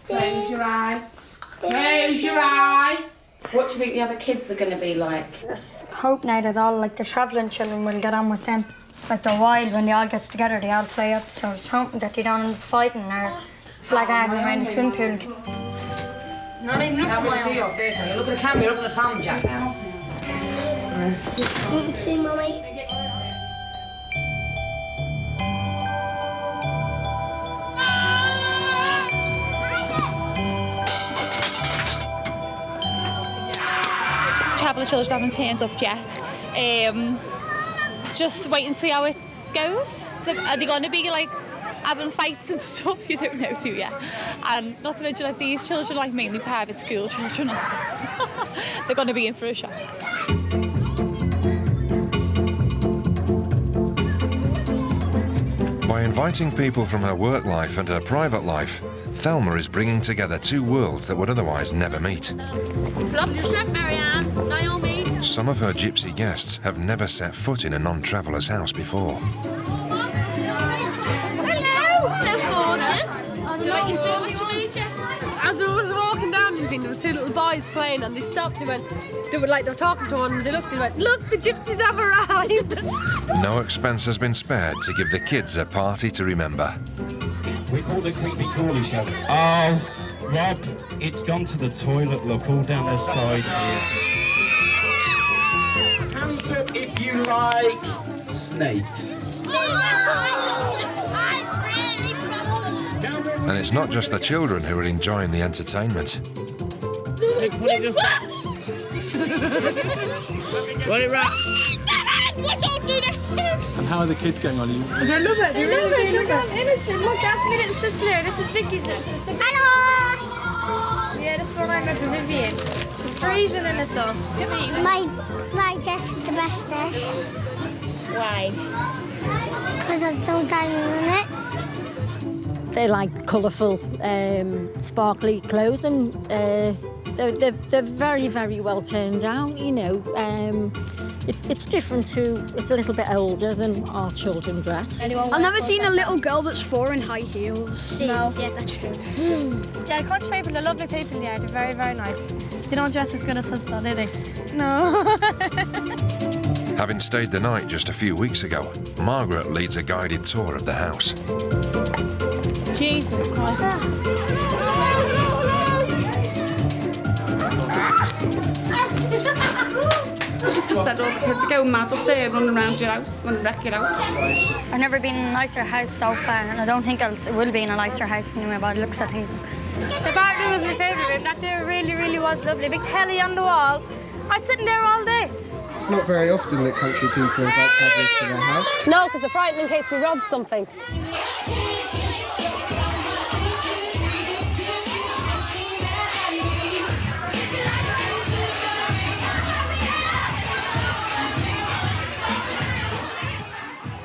N: Close your eye. Close your eye. What do you think the other kids are going to be like?
I: Just hope now that all like the travelling children will get on with them. Like they're wild when they all get together, they all play up. So it's hoping that they don't end up fighting or like arguing around the swim pool.
N: Not even look at your face. You look at the camera, you look at the Tom Jack house.
I: See, Mummy.
Q: Traveller children haven't turned up yet. Just wait and see how it goes. So are they going to be like having fights and stuff? You don't know, do you? And not to mention like these children, like mainly private school children, they're going to be in for a shock.
A: By By inviting people from her work life and her private life, Thelma is bringing together two worlds that would otherwise never meet.
U: Love your step, Marianne. Naomi.
A: Some of her gypsy guests have never set foot in a non-traveller's house before.
U: Hello, gorgeous. Do you like your suit? As I was walking down and there was two little boys playing and they stopped, they were talking to one and they looked and went, look, the gypsies have arrived.
A: No expense has been spared to give the kids a party to remember.
R: We called it Creepy Crawly Show. Oh, Rob, it's gone to the toilet, look, all down the side here. Hands up if you like snakes.
A: And it's not just the children who are enjoying the entertainment.
T: Let it wrap.
U: What, don't do that!
S: And how are the kids going on?
Q: I love it. They love it. Look how innocent. Look, that's my little sister there. This is Vicky's little sister. Hello! Yeah, this is what I met for Vivian. She's freezing in it though.
V: My dress is the bestest.
U: Why?
V: Because I don't diamond on it.
W: They like colourful, sparkly clothes, and they're very, very well turned out. You know, it's different to. It's a little bit older than our children dress.
P: I've never seen a little girl that's 4 in high heels.
V: No. Yeah, that's true.
U: Yeah, country people, they're lovely people, yeah, they're very, very nice. They don't dress as good as us though, do they? No.
A: Having stayed the night just a few weeks ago, Margaret leads a guided tour of the house.
U: Jesus Christ.
B: She's just said all the kids are going mad up there, running around your house, going to wreck your house.
P: I've never been in a nicer house so far, and I don't think it will be in a nicer house anyway by the looks of things.
U: The back room was my favourite room. That there really, really was lovely. Big telly on the wall. I'd sit in there all day.
X: It's not very often that country people invite travellers to their house.
U: No, because they're frightened in case we rob something.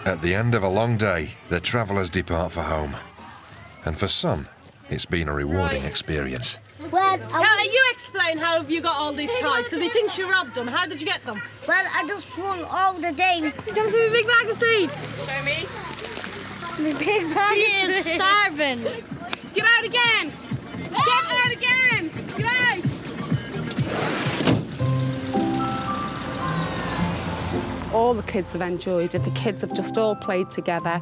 A: At the end of a long day, the travellers depart for home. And for some, it's been a rewarding experience.
U: Well, you explain how you got all these ties, because he thinks you robbed them. How did you get them?
V: Well, I just won all the day.
U: You jumped through a big bag of seeds. Show me.
V: The big bag
U: She is starving. Get out again. Get out again. Get out.
B: All the kids have enjoyed it. The kids have just all played together.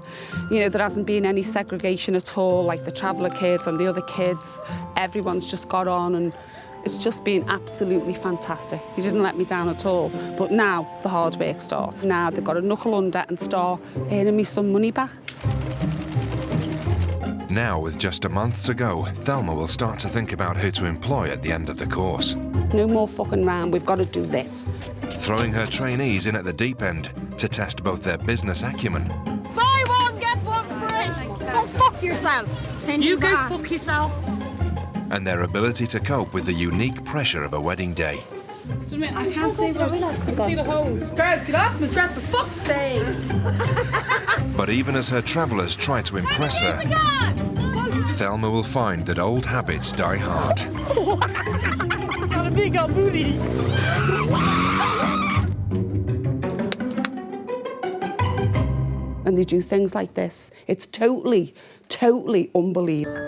B: You know, there hasn't been any segregation at all, like the traveller kids and the other kids. Everyone's just got on and it's just been absolutely fantastic. He didn't let me down at all. But now the hard work starts. Now they've got to knuckle under and start earning me some money back.
A: Now, with just a month to go, Thelma will start to think about who to employ at the end of the course.
B: No more fucking round, we've got to do this.
A: Throwing her trainees in at the deep end to test both their business acumen
U: Buy one, get one free. Go fuck yourself. You go fuck yourself.
A: and their ability to cope with the unique pressure of a wedding day.
Q: I can't see the hole. Guys, get off my dress for fuck's sake.
A: But even as her travellers try to impress her, Thelma will find that old habits die hard.
U: Got a big old booty.
B: And they do things like this. It's totally, totally unbelievable.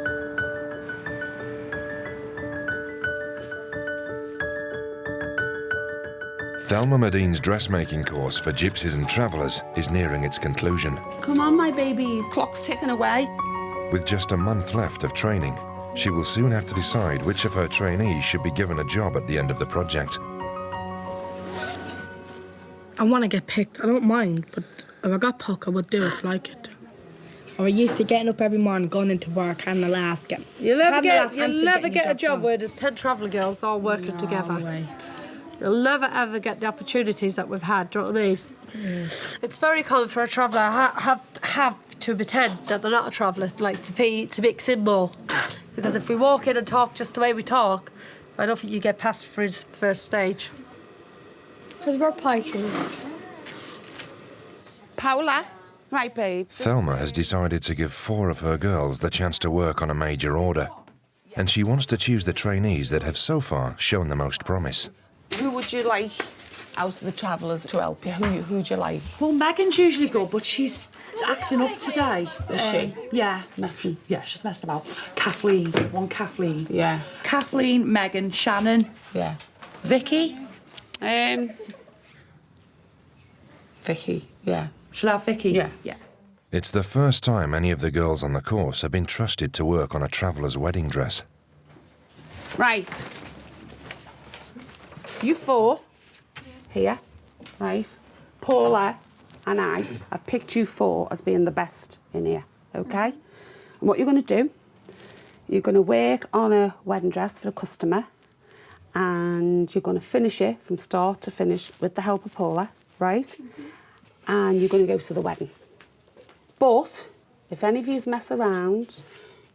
A: Thelma Madine's dressmaking course for gypsies and travellers is nearing its conclusion.
B: Come on, my babies. Clock's ticking away.
A: With just a month left of training, she will soon have to decide which of her trainees should be given a job at the end of the project.
Y: I want to get picked. I don't mind, but if I got picked, I would do it like it. I was used to getting up every morning, going into work, having a laugh.
G: You'll never get a job where there's 10 traveller girls all working together.
Y: Way.
G: You'll never ever get the opportunities that we've had, do you know what I mean? It's very common for a traveller have to pretend that they're not a traveller, like to mix in more. Because if we walk in and talk just the way we talk, I don't think you get past first stage.
P: Because we're pikers.
B: Paula, Right, babe.
A: Thelma has decided to give 4 of her girls the chance to work on a major order, and she wants to choose the trainees that have so far shown the most promise.
B: Who would you like out of the travellers to help you? Who'd you like?
N: Well, Megan's usually good, but she's acting up today.
B: Is she?
N: Yeah.
B: Messing?
N: Yeah, she's messing about. Kathleen. Kathleen.
B: Yeah.
N: Kathleen, Megan, Shannon.
B: Yeah.
N: Vicky.
B: Vicky, yeah.
N: Shall I have Vicky?
B: Yeah.
N: Yeah.
A: It's the first time any of the girls on the course have been trusted to work on a traveller's wedding dress.
B: Right. You 4 here, right? Paula and I have picked you 4 as being the best in here, okay? And what you're going to do, you're going to work on a wedding dress for a customer, and you're going to finish it from start to finish with the help of Paula, right? And you're going to go to the wedding. But if any of you mess around,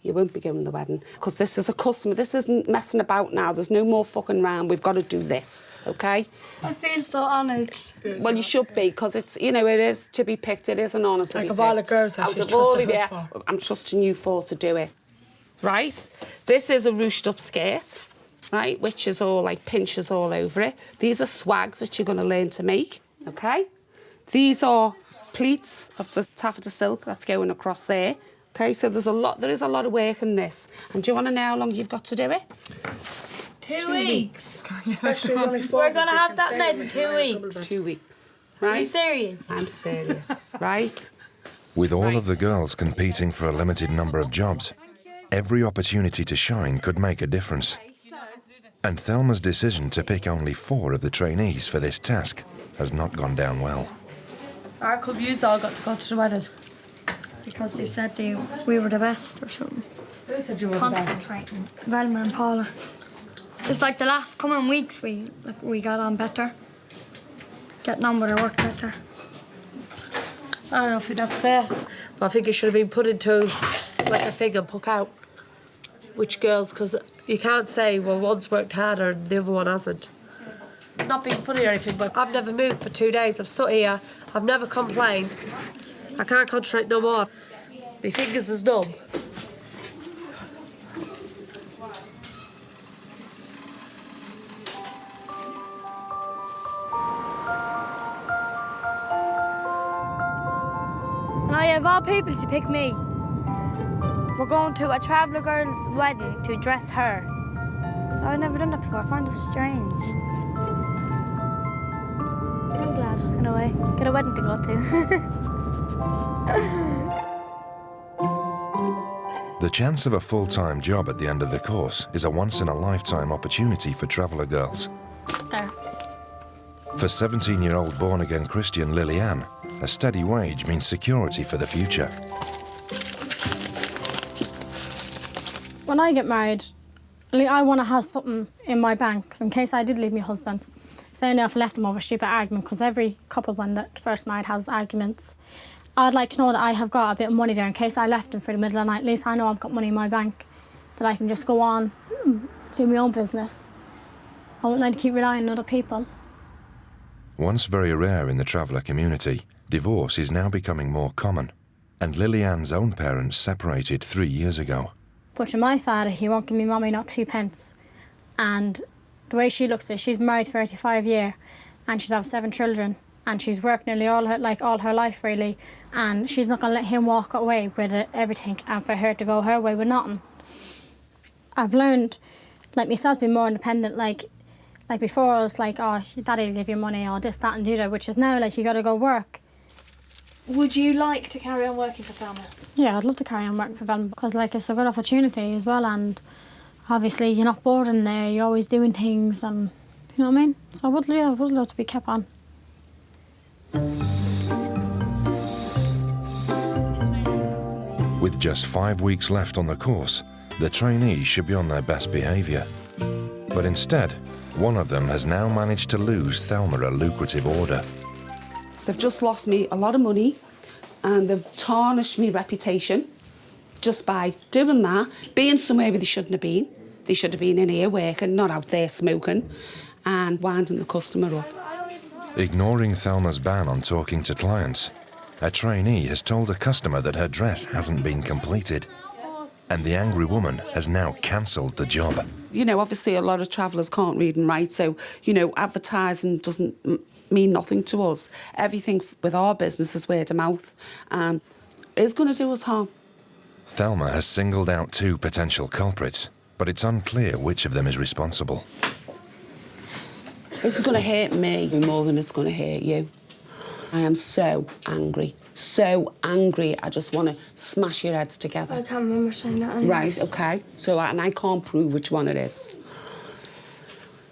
B: you won't be going to the wedding, because this is a customer. This isn't messing about now. There's no more fucking round. We've got to do this, okay?
V: I feel so honoured.
B: Well, you should be, because it's, you know, it is to be picked. It is an honour to be
Y: Like
B: picked.
Y: of all the girls that
B: Out
Y: she's
B: of all
Y: trusted
B: of
Y: us
B: you,
Y: for.
B: I'm trusting you 4 to do it. Right? This is a ruched up skirt, right, which is all like pinches all over it. These are swags, which you're going to learn to make, okay? These are pleats of the taffeta silk that's going across there. Okay, so there is a lot of work in this. And do you want to know how long you've got to do it?
V: 2 weeks.
Q: We're going to have that made in 2 weeks.
B: 2 weeks, right?
V: Are you serious?
B: I'm serious, right?
A: With all of the girls competing for a limited number of jobs, every opportunity to shine could make a difference. And Thelma's decision to pick only 4 of the trainees for this task has not gone down well.
P: Our club yous all got to go to the wedding. Because they said we were the best or something.
N: Who said you were the best?
P: Concentrating. Velma and Paula. It's like the last coming weeks we got on better. Getting on with our work better.
G: I don't think that's fair. But I think it should have been put into like a thing and put out which girls, because you can't say, well, one's worked harder and the other one hasn't. Not being funny or anything, but I've never moved for 2 days. I've sat here, I've never complained. I can't concentrate no more. My fingers is numb.
V: And I have all people to pick me. We're going to a traveller girl's wedding to dress her. I've never done that before. I find it strange. I'm glad, in a way. Get a wedding to go to.
A: The chance of a full-time job at the end of the course is a once-in-a-lifetime opportunity for traveller girls.
V: There.
A: For 17-year-old born-again Christian Lillian, a steady wage means security for the future.
D: When I get married, I want to have something in my bank in case I did leave my husband. So I know if I left him over a stupid argument, because every couple when they're first married has arguments. I'd like to know that I have got a bit of money there in case I left him for the middle of the night. At least I know I've got money in my bank that I can just go on, do my own business. I wouldn't like to keep relying on other people.
A: Once very rare in the traveller community, divorce is now becoming more common, and Lillian's own parents separated 3 years ago.
D: But to my father, he won't give me mommy not 2 pence. And the way she looks at it, she's married 35 years and she's had 7 children. And she's worked nearly all her life, really. And she's not going to let him walk away with everything and for her to go her way with nothing. I've learned, like myself, be more independent. Like before, I was like, oh, your daddy will give you money or this, that and do that, which is now like, you got to go work.
N: Would you like to carry on working for Thelma?
D: Yeah, I'd love to carry on working for Thelma because like it's a good opportunity as well, and obviously you're not bored in there, you're always doing things, and you know what I mean? So I would love to be kept on.
A: With just 5 weeks left on the course, the trainees should be on their best behaviour. But instead, one of them has now managed to lose Thelma a lucrative order.
B: They've just lost me a lot of money and they've tarnished my reputation just by doing that, being somewhere where they shouldn't have been. They should have been in here working, not out there smoking and winding the customer up.
A: Ignoring Thelma's ban on talking to clients, a trainee has told a customer that her dress hasn't been completed, and the angry woman has now cancelled the job.
B: You know, obviously a lot of travellers can't read and write, so, you know, advertising doesn't mean nothing to us. Everything with our business is word of mouth. It's going to do us harm.
A: Thelma has singled out 2 potential culprits, but it's unclear which of them is responsible.
B: This is going to hurt me more than it's going to hurt you. I am so angry. So angry, I just want to smash your heads together.
I: I can't remember saying that anyways.
B: Right, OK. So, and I can't prove which one it is.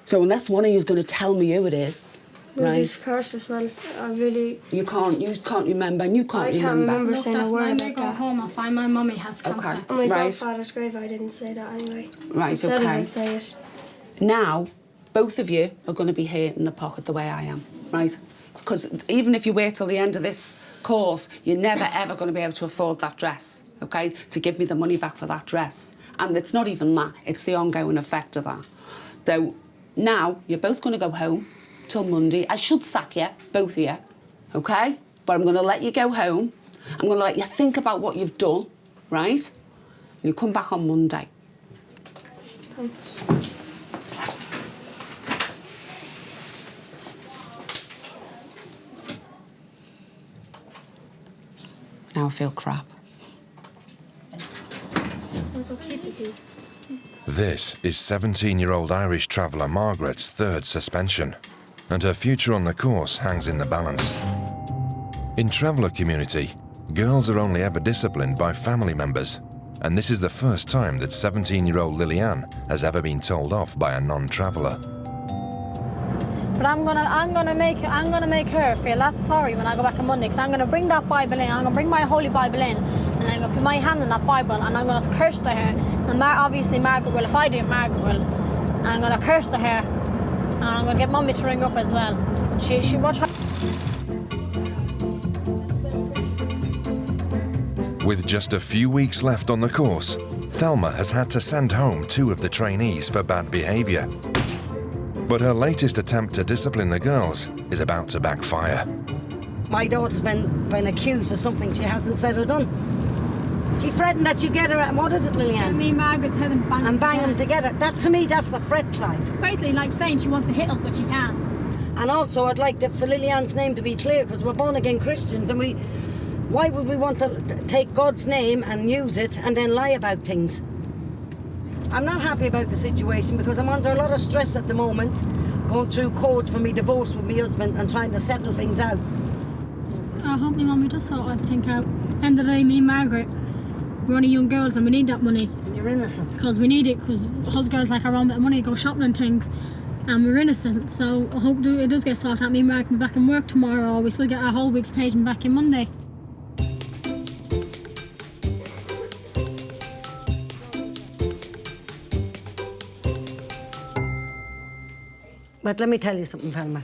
B: So unless one of you is going to tell me who it is,
I: right? Just cursed as well. I really...
B: You can't remember, and you can't remember.
I: I can't remember saying a word
D: I go home, I'll find my mummy has cancer.
B: Okay,
I: on my
B: right.
I: godfather's grave, I didn't say that anyway.
B: Right,
I: I said
B: OK.
I: I would say it.
B: Now, both of you are going to be hurt in the pocket the way I am, right? Because even if you wait till the end of this course, you're never, ever going to be able to afford that dress, OK? To give me the money back for that dress. And it's not even that, it's the ongoing effect of that. So now, you're both going to go home till Monday. I should sack you, both of you, OK? But I'm going to let you go home. I'm going to let you think about what you've done, right? You come back on Monday. Now I feel crap.
A: This is 17-year-old Irish traveller Margaret's 3rd suspension, and her future on the course hangs in the balance. In traveller community, girls are only ever disciplined by family members, and this is the first time that 17-year-old Lillian has ever been told off by a non-traveller.
D: But I'm gonna make her feel that sorry when I go back on Monday, because I'm gonna bring that Bible in, I'm gonna bring my Holy Bible in, and I'm gonna put my hand on that Bible, and I'm gonna curse to her. And obviously Margaret will, if I do it, Margaret will. And I'm gonna curse to her, and I'm gonna get Mummy to ring up as well. And she watch her.
A: With just a few weeks left on the course, Thelma has had to send home 2 of the trainees for bad behaviour. But her latest attempt to discipline the girls is about to backfire.
C: My daughter's been accused of something she hasn't said or done. She threatened that she'd get her at, what is it, Lillian?
D: Me and Margaret's head and
C: bang them together. That, to me, that's a threat, Clive.
D: Basically like saying she wants to hit us, but she can't.
C: And also, I'd like for Lillian's name to be clear, because we're born-again Christians, and why would we want to take God's name and use it and then lie about things? I'm not happy about the situation because I'm under a lot of stress at the moment, going through courts for me divorce with my husband and trying to settle things out.
D: I hope my mummy does sort everything out. End of the day, me and Margaret, we're only young girls and we need that money.
C: And you're innocent.
D: Because we need it, because us girls like our own bit of money to go shopping and things, and we're innocent. So I hope it does get sorted out. Me and Margaret can be back in work tomorrow, or we still get our whole week's pay and back in Monday.
C: But let me tell you something, Thelma.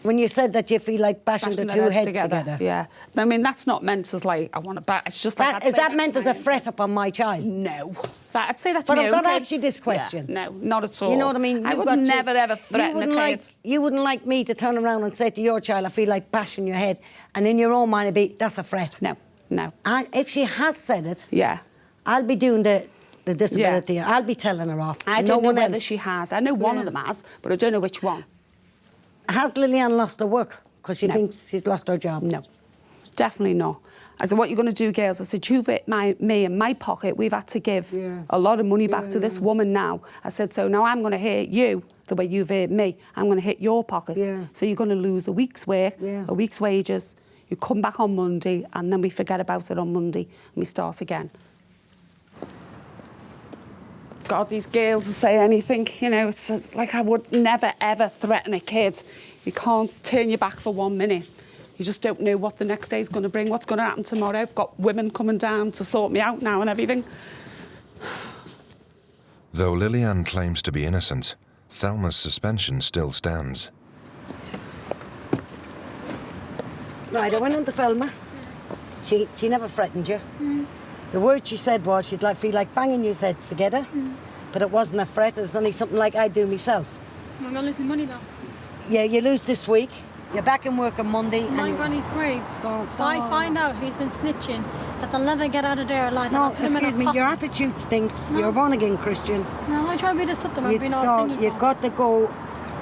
C: When you said that you feel like bashing the 2 heads together.
B: Yeah. I mean, that's not meant as like, I want to bash. It's just like...
C: Is that meant as a threat upon my child?
B: No. I'd say that's
C: but
B: my
C: I've
B: own
C: got to
B: kids.
C: ask you this question.
B: Yeah. No, not at all.
C: You know what I mean?
B: I would never, ever threaten a kid.
C: You wouldn't like me to turn around and say to your child, I feel like bashing your head, and in your own mind, it'd be, that's a threat.
B: No, no.
C: And if she has said it,
B: yeah,
C: I'll be doing the disability. Yeah. I'll be telling her off.
B: I don't know whether she has. I know one of them has, but I don't know which one.
C: Has Lillian lost her work because she thinks she's lost her job?
B: No, definitely not. I said, what you're going to do, girls? I said, you've hit me in my pocket. We've had to give a lot of money back to this woman now. I said, so now I'm going to hit you the way you've hit me. I'm going to hit your pockets. Yeah. So you're going to lose a week's work, a week's wages. You come back on Monday, and then we forget about it on Monday, and we start again. God, these girls will say anything, you know, it's like I would never, ever threaten a kid. You can't turn your back for 1 minute. You just don't know what the next day's going to bring, what's going to happen tomorrow. I've got women coming down to sort me out now and everything.
A: Though Lillian claims to be innocent, Thelma's suspension still stands.
C: Right, I went on to Thelma. She never threatened you. The word she said was she'd feel like banging your heads together, but it wasn't a threat. It was only something like I do myself.
D: I'm going to lose my money now.
C: Yeah, you lose this week, You're back in work on Monday.
D: My granny's grave. If I find out who's been snitching, that they'll never get out of there alive.
C: No, excuse me, your attitude stinks.
D: No.
C: You're a born-again Christian.
D: No, I try to be the something. I'm being all thingy.
C: You've got to go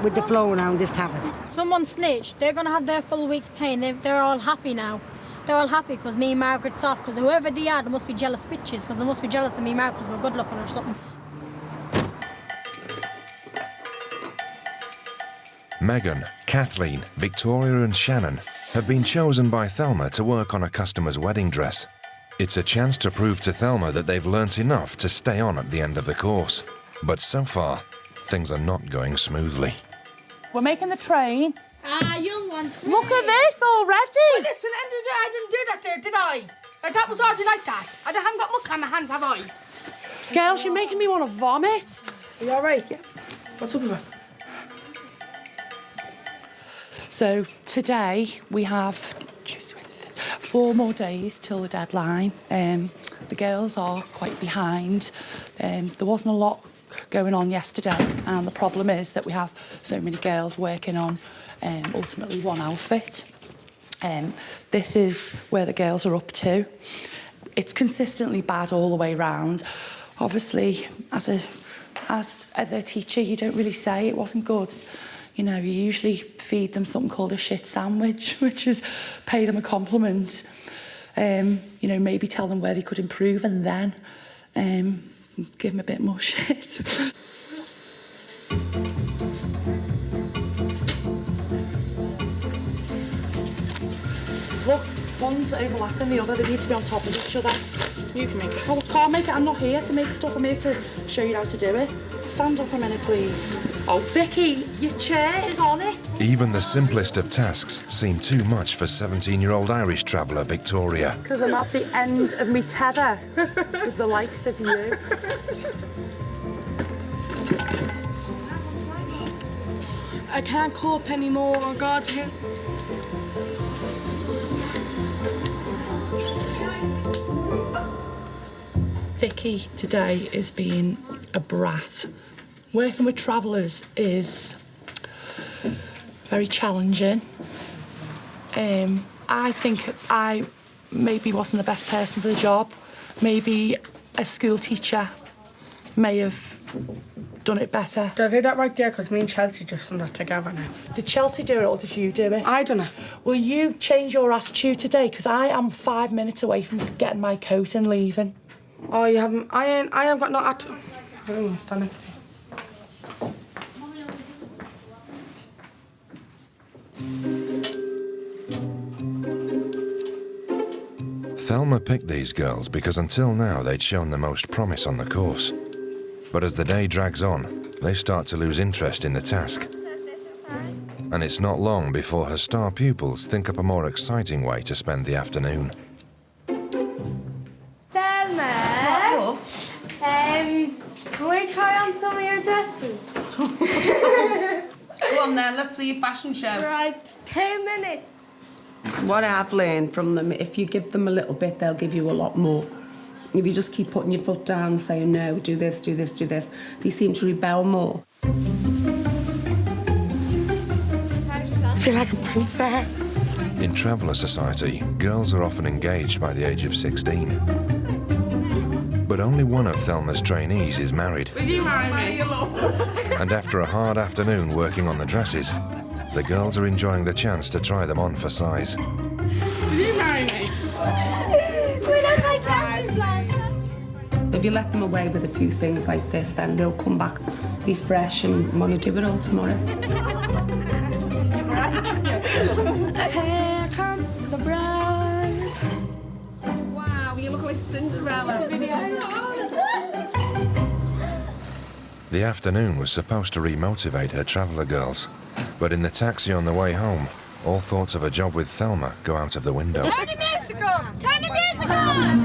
C: with the flow now and just have it.
D: Someone snitched. They're going to have their full week's pay, and they're all happy now. They're all happy because me and Margaret's off, because whoever they are, they must be jealous bitches, because they must be jealous of me and Margaret because we're good looking or something.
A: Megan, Kathleen, Victoria and Shannon have been chosen by Thelma to work on a customer's wedding dress. It's a chance to prove to Thelma that they've learnt enough to stay on at the end of the course. But so far, things are not going smoothly.
N: We're making the train.
V: Young one.
N: Look at this already.
Y: Well, listen, I didn't do that there, did I? That was already like that. I haven't got muck on my hands, have I?
N: Girls, you're making me want to vomit.
Y: Are you all right? Yeah. What's up with it?
N: So today we have 4 more days till the deadline. The girls are quite behind. There wasn't a lot going on yesterday, and the problem is that we have so many girls working on ultimately one outfit. This is where the girls are up to. It's consistently bad all the way round. Obviously, as a teacher, you don't really say it wasn't good. You know, you usually feed them something called a shit sandwich, which is pay them a compliment. You know, maybe tell them where they could improve, and then give them a bit more shit. Look, one's overlapping the other. They need to be on top of each other. You can make it. Well, I can't make it. I'm not here to make stuff. I'm here to show you how to do it. Stand up a minute, please. Oh, Vicky, your chair is on it.
A: Even the simplest of tasks seem too much for 17-year-old Irish traveller Victoria.
N: Because I'm at the end of me tether with the likes of you.
Y: I can't cope anymore, oh God.
N: Vicky today is being a brat. Working with travellers is very challenging. I think I maybe wasn't the best person for the job. Maybe a school teacher may have done it better.
Y: Did I do that right there? Because me and Chelsea just done that together now.
N: Did Chelsea do it or did you do it?
Y: I done it.
N: Will you change your attitude today? Because I am 5 minutes away from getting my coat and leaving.
Y: Oh, you haven't... I have got no attitude. I don't want to stand next to you.
A: Thelma picked these girls because until now they'd shown the most promise on the course. But as the day drags on, they start to lose interest in the task. And it's not long before her star pupils think up a more exciting way to spend the afternoon.
V: Thelma, can we try on some of your dresses?
B: Go on then, let's see your fashion show.
V: Right, 2 minutes.
B: What I have learned from them, if you give them a little bit, they'll give you a lot more. If you just keep putting your foot down and saying, no, do this, do this, do this, they seem to rebel more.
Y: I feel like a princess.
A: In Traveller Society, girls are often engaged by the age of 16. But only one of Thelma's trainees is married.
Y: Will you marry me?
A: And after a hard afternoon working on the dresses, the girls are enjoying the chance to try them on for size.
Y: Will you marry me?
B: If you let them away with a few things like this, then they'll come back, be fresh and want to do it all tomorrow.
Y: Here comes the bride.
U: Wow, you look like Cinderella.
A: The afternoon was supposed to re-motivate her traveller girls, but in the taxi on the way home, all thoughts of a job with Thelma go out of the window.
V: Turn the music on! Turn the music on!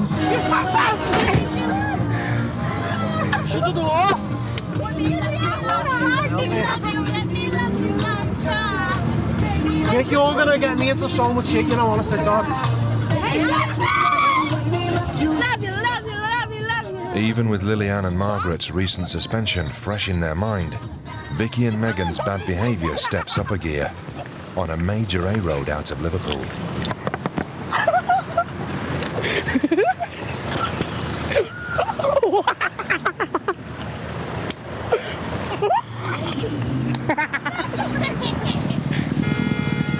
Y: You're fantastic! Shut the door! Nick, you're gonna get me into so much shit, you know, honest to God.
V: Love you, love you, love you, love you.
A: Even with Lillian and Margaret's recent suspension fresh in their mind, Vicky and Megan's bad behaviour steps up a gear on a major A road out of Liverpool.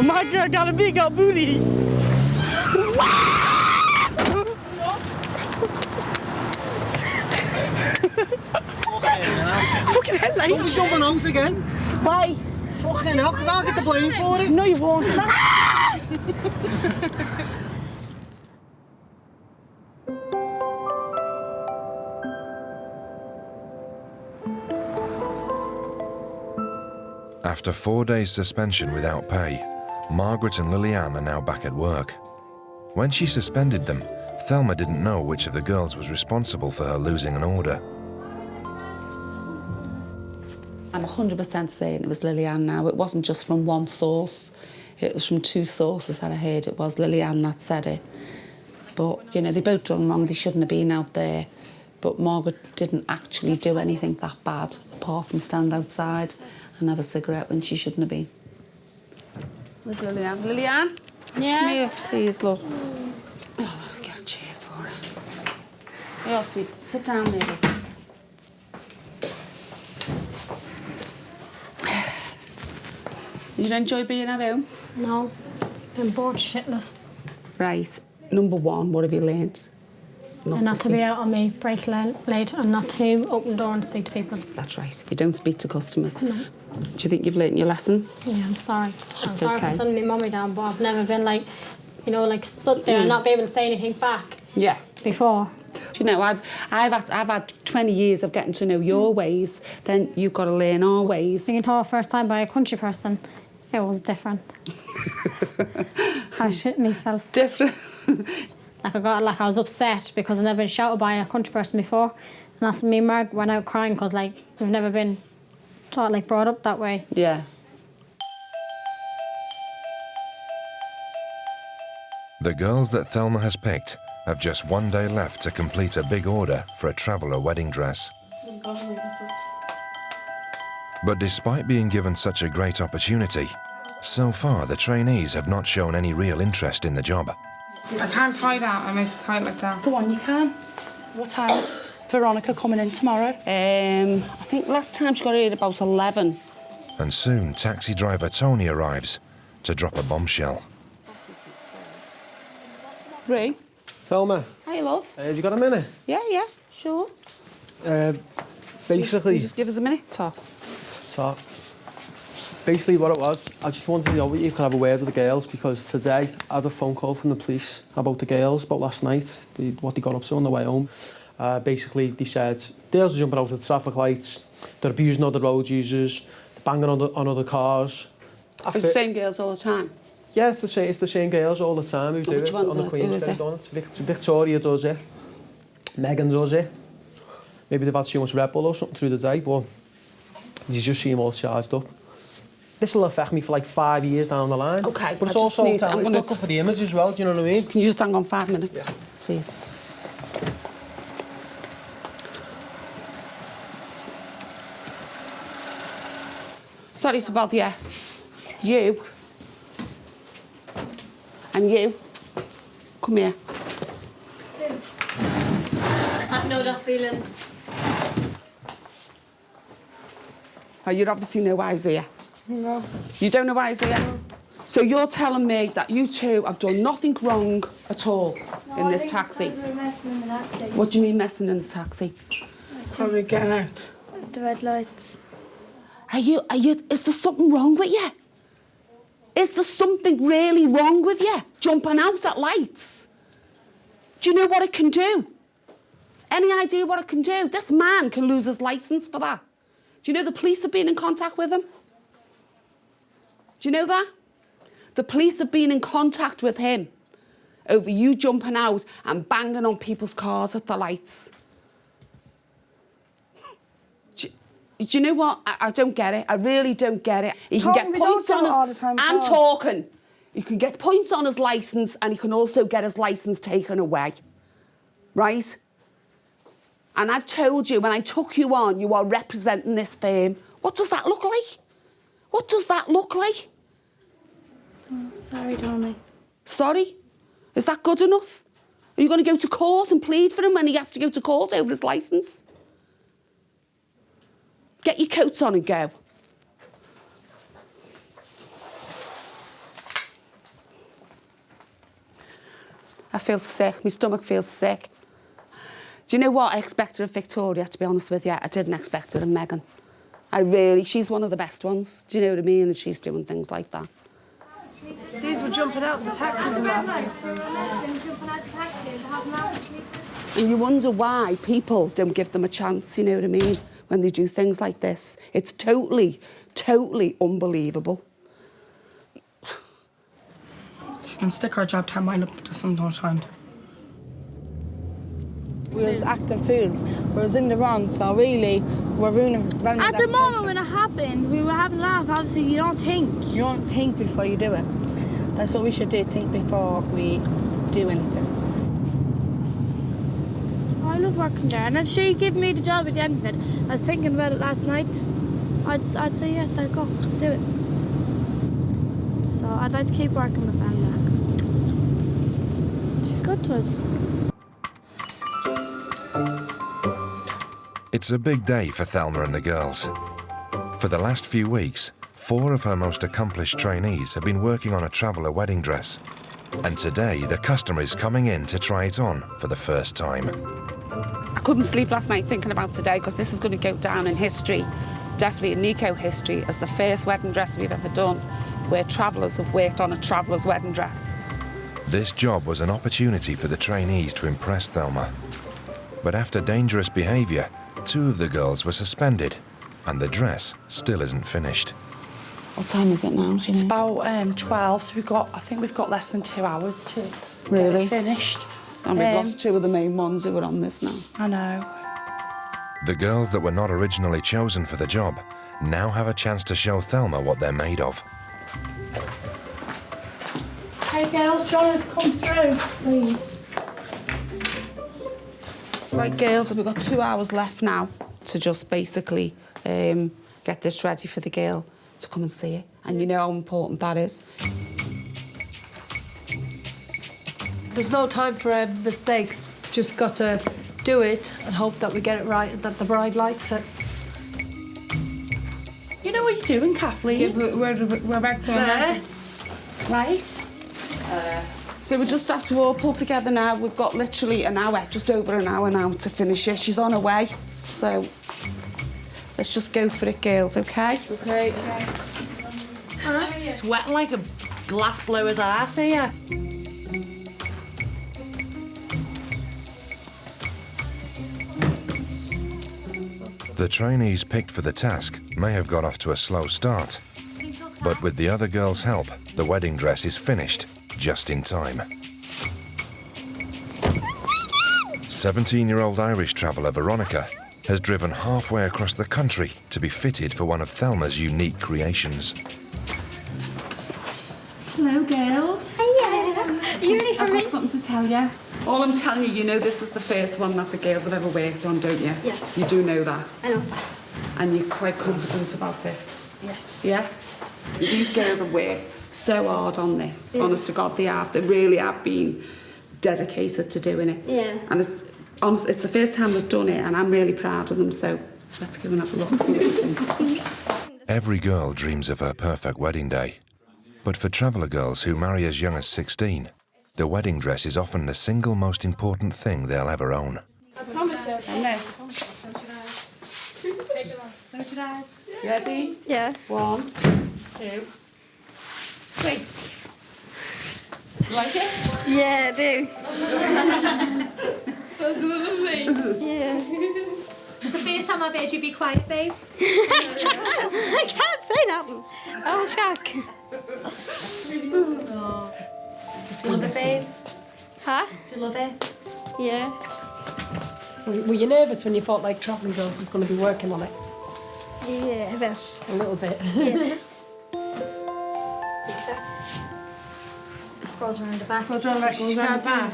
Y: My girl got a big old booty. Fucking hell, mate.
F: Don't be jumping out again.
Y: Why?
F: Fucking hell, because I'll get the blame for it.
Y: No, you won't.
A: After 4 days suspension without pay, Margaret and Lillian are now back at work. When she suspended them, Thelma didn't know which of the girls was responsible for her losing an order.
B: I'm 100% saying it was Lillian now. It wasn't just from one source. It was from 2 sources that I heard it was Lillian that said it. But, you know, they both done wrong. They shouldn't have been out there. But Margaret didn't actually do anything that bad, apart from stand outside and have a cigarette when she shouldn't have been. Where's Lillian? Lillian?
D: Yeah?
B: Come here, please, look. Oh, let's get a chair for her. Here, sweet. Sit down there, look. You don't enjoy being at home?
D: No. I'm bored shitless.
B: Right. Number 1, what have you learned?
D: Not to be out on my break late and not to open the door and speak to people.
B: That's right. You don't speak to customers.
D: No.
B: Do you think you've learnt your lesson?
D: Yeah, I'm sorry. I'm
B: It's
D: sorry
B: okay.
D: for sending my mummy down, but I've never been like, you know, like sit there and not be able to say anything back.
B: Yeah.
D: Before.
B: Do you know, I've had 20 years of getting to know your ways, then you've got to learn our ways.
D: Being told first time by a country person, it was different. I shit myself.
B: Different?
D: I was upset because I'd never been shouted by a country person before. And that's me and Mark went out crying because, like, we've never been taught, like, brought up that way.
B: Yeah.
A: The girls that Thelma has picked have just 1 day left to complete a big order for a traveller wedding dress. But despite being given such a great opportunity, so far the trainees have not shown any real interest in the job.
E: I can't tie that. I make it tight like that.
N: Go on, you can. What time's Veronica coming in tomorrow?
B: I think last time she got here about 11.
A: And soon taxi driver Tony arrives to drop a bombshell.
B: Ray?
F: Thelma.
B: Hey, love.
F: Have you got a minute?
B: Yeah, sure.
F: Basically...
B: Just give us a minute, talk.
F: Basically what it was, I just wanted to know if you could have a word with the girls because today I had a phone call from the police about the girls, about last night, what they got up to on the way home. Basically, they said girls are jumping out at the traffic lights, they're abusing other road users, they're banging on other cars.
B: It's the same girls all the time?
F: Yeah, it's the same girls all the time who do it on the Queen's Day. Victoria does it, Megan does it. Maybe they've had too much Red Bull or something through the day, but you just see them all charged up. This will affect me for like 5 years down the line.
B: OK,
F: but it's also it's looking for the image as well, do you know what I mean?
B: Can you just hang on 5 minutes, please? Sorry to bother you. You. And you. Come here.
D: I know that feeling.
B: Oh, you obviously know why I was here.
Y: No.
B: You don't know why I was here? No. So you're telling me that you two have done nothing wrong at all in this taxi?
I: We're messing in the taxi.
B: What do you mean messing in the taxi?
Y: How are we getting out?
I: The red lights.
B: Is there something wrong with you? Is there something really wrong with you? Jumping out at lights? Do you know what it can do? Any idea what it can do? This man can lose his licence for that. Do you know the police have been in contact with him? Do you know that? The police have been in contact with him over you jumping out and banging on people's cars at the lights. Do you know what? I don't get it. I really don't get it. He can get points on his... I'm talking. He can get points on his licence and he can also get his licence taken away. Right? And I've told you, when I took you on, you are representing this firm. What does that look like? What does that look like?
V: Oh, sorry, Tommy.
B: Sorry? Is that good enough? Are you going to go to court and plead for him when he has to go to court over his licence? Get your coats on and go. I feel sick. My stomach feels sick. Do you know what I expected of Victoria, to be honest with you? I didn't expect it of Megan. She's one of the best ones. Do you know what I mean? And she's doing things like that.
U: These were jumping out of the taxis and that.
B: And you wonder why people don't give them a chance, you know what I mean, when they do things like this. It's totally, totally unbelievable.
Y: She can stick her job 10 miles up to sun don't shine. We was acting fools. We was in the wrong, so really, we're ruining Velma's
V: At the moment when it happened, we were having a laugh. Obviously, you don't think.
Y: You don't think before you do it. That's what we should do, think before we do anything.
V: Oh, I love working there. And if she gave me the job at the end of it, I was thinking about it last night, I'd say yes, I'd go, do it. So I'd like to keep working with Velma. She's good to us.
A: It's a big day for Thelma and the girls. For the last few weeks, 4 of her most accomplished trainees have been working on a traveller wedding dress. And today, the customer is coming in to try it on for the first time.
B: I couldn't sleep last night thinking about today because this is going to go down in history, definitely in Nico history, as the first wedding dress we've ever done where travellers have worked on a traveller's wedding dress.
A: This job was an opportunity for the trainees to impress Thelma. But after dangerous behaviour, 2 of the girls were suspended, and the dress still isn't finished.
B: What time is it now?
N: It's about 12, so I think we've got less than 2 hours to
B: really?
N: get it finished.
B: And we've lost 2 of the main ones who were on this now.
N: I know.
A: The girls that were not originally chosen for the job now have a chance to show Thelma what they're made of.
D: Hey girls, do you want to come through, please?
B: Right, girls, we've got 2 hours left now to just basically get this ready for the girl to come and see it. And you know how important that is.
U: There's no time for mistakes. Just got to do it and hope that we get it right and that the bride likes it.
N: You know what you're doing, Kathleen?
U: Yeah, we're back to
N: there. Right.
B: So we just have to all pull together now. We've got literally an hour, just over an hour now to finish it. She's on her way, so let's just go for it, girls, okay?
U: Okay.
N: Sweating like a glass blower's arse here.
A: The trainees picked for the task may have got off to a slow start, but with the other girls' help, the wedding dress is finished just in time. 17-year-old Irish traveller Veronica has driven halfway across the country to be fitted for one of Thelma's unique creations.
B: Hello, girls.
V: Hiya. You ready for
B: I've
V: me?
B: got something to tell you. All I'm telling you, you know this is the first one that the girls have ever worked on, don't you?
V: Yes.
B: You do know that?
V: I know, sir.
B: And you're quite confident about this?
V: Yes.
B: Yeah? These girls have worked so hard on this. Yeah. Honest to God, they have. They really have been dedicated to doing it.
V: Yeah.
B: And it's the first time they've done it, and I'm really proud of them, so let's give them a look.
A: Every girl dreams of her perfect wedding day. But for traveller girls who marry as young as 16, the wedding dress is often the single most important thing they'll ever own.
U: I promise you. I know.
B: Close your eyes. Ready?
V: Yeah.
B: 1, 2, 3. Do you like it?
V: Yeah, I do.
U: That's lovely.
V: Yeah.
U: It's the first time I've heard you be quiet, babe.
V: I can't say nothing. Oh, shock.
U: Oh. Do you love it, babe?
V: Huh?
U: Do you love it?
V: Yeah.
U: Were you nervous when you thought like Travelling Girls was going to be working on it?
V: Yeah, a bit.
U: A little bit.
V: Yeah.
U: Close around the back. Close around the back. Close around the back.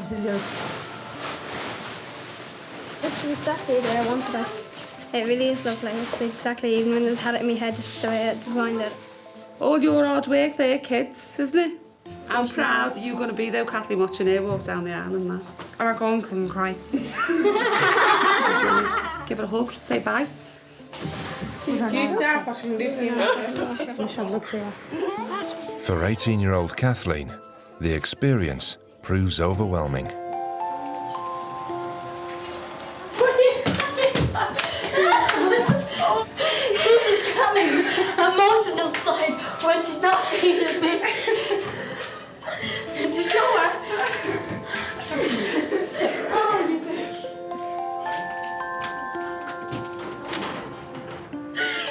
V: This is exactly the way I wanted it. It really is lovely. It's exactly, even when I had it in my head, it's the way I designed it.
B: All your hard work there, kids, isn't it? How proud are you going to be, though, Kathleen, watching her walk down the aisle and that?
E: I'm not going because I'm going to cry.
B: Give her a hug, say bye.
E: You start watching this.
A: For 18-year-old Kathleen, the experience proves overwhelming.
V: This is Callie's emotional side when she's not feeling a bit. To show her. Oh, you bitch.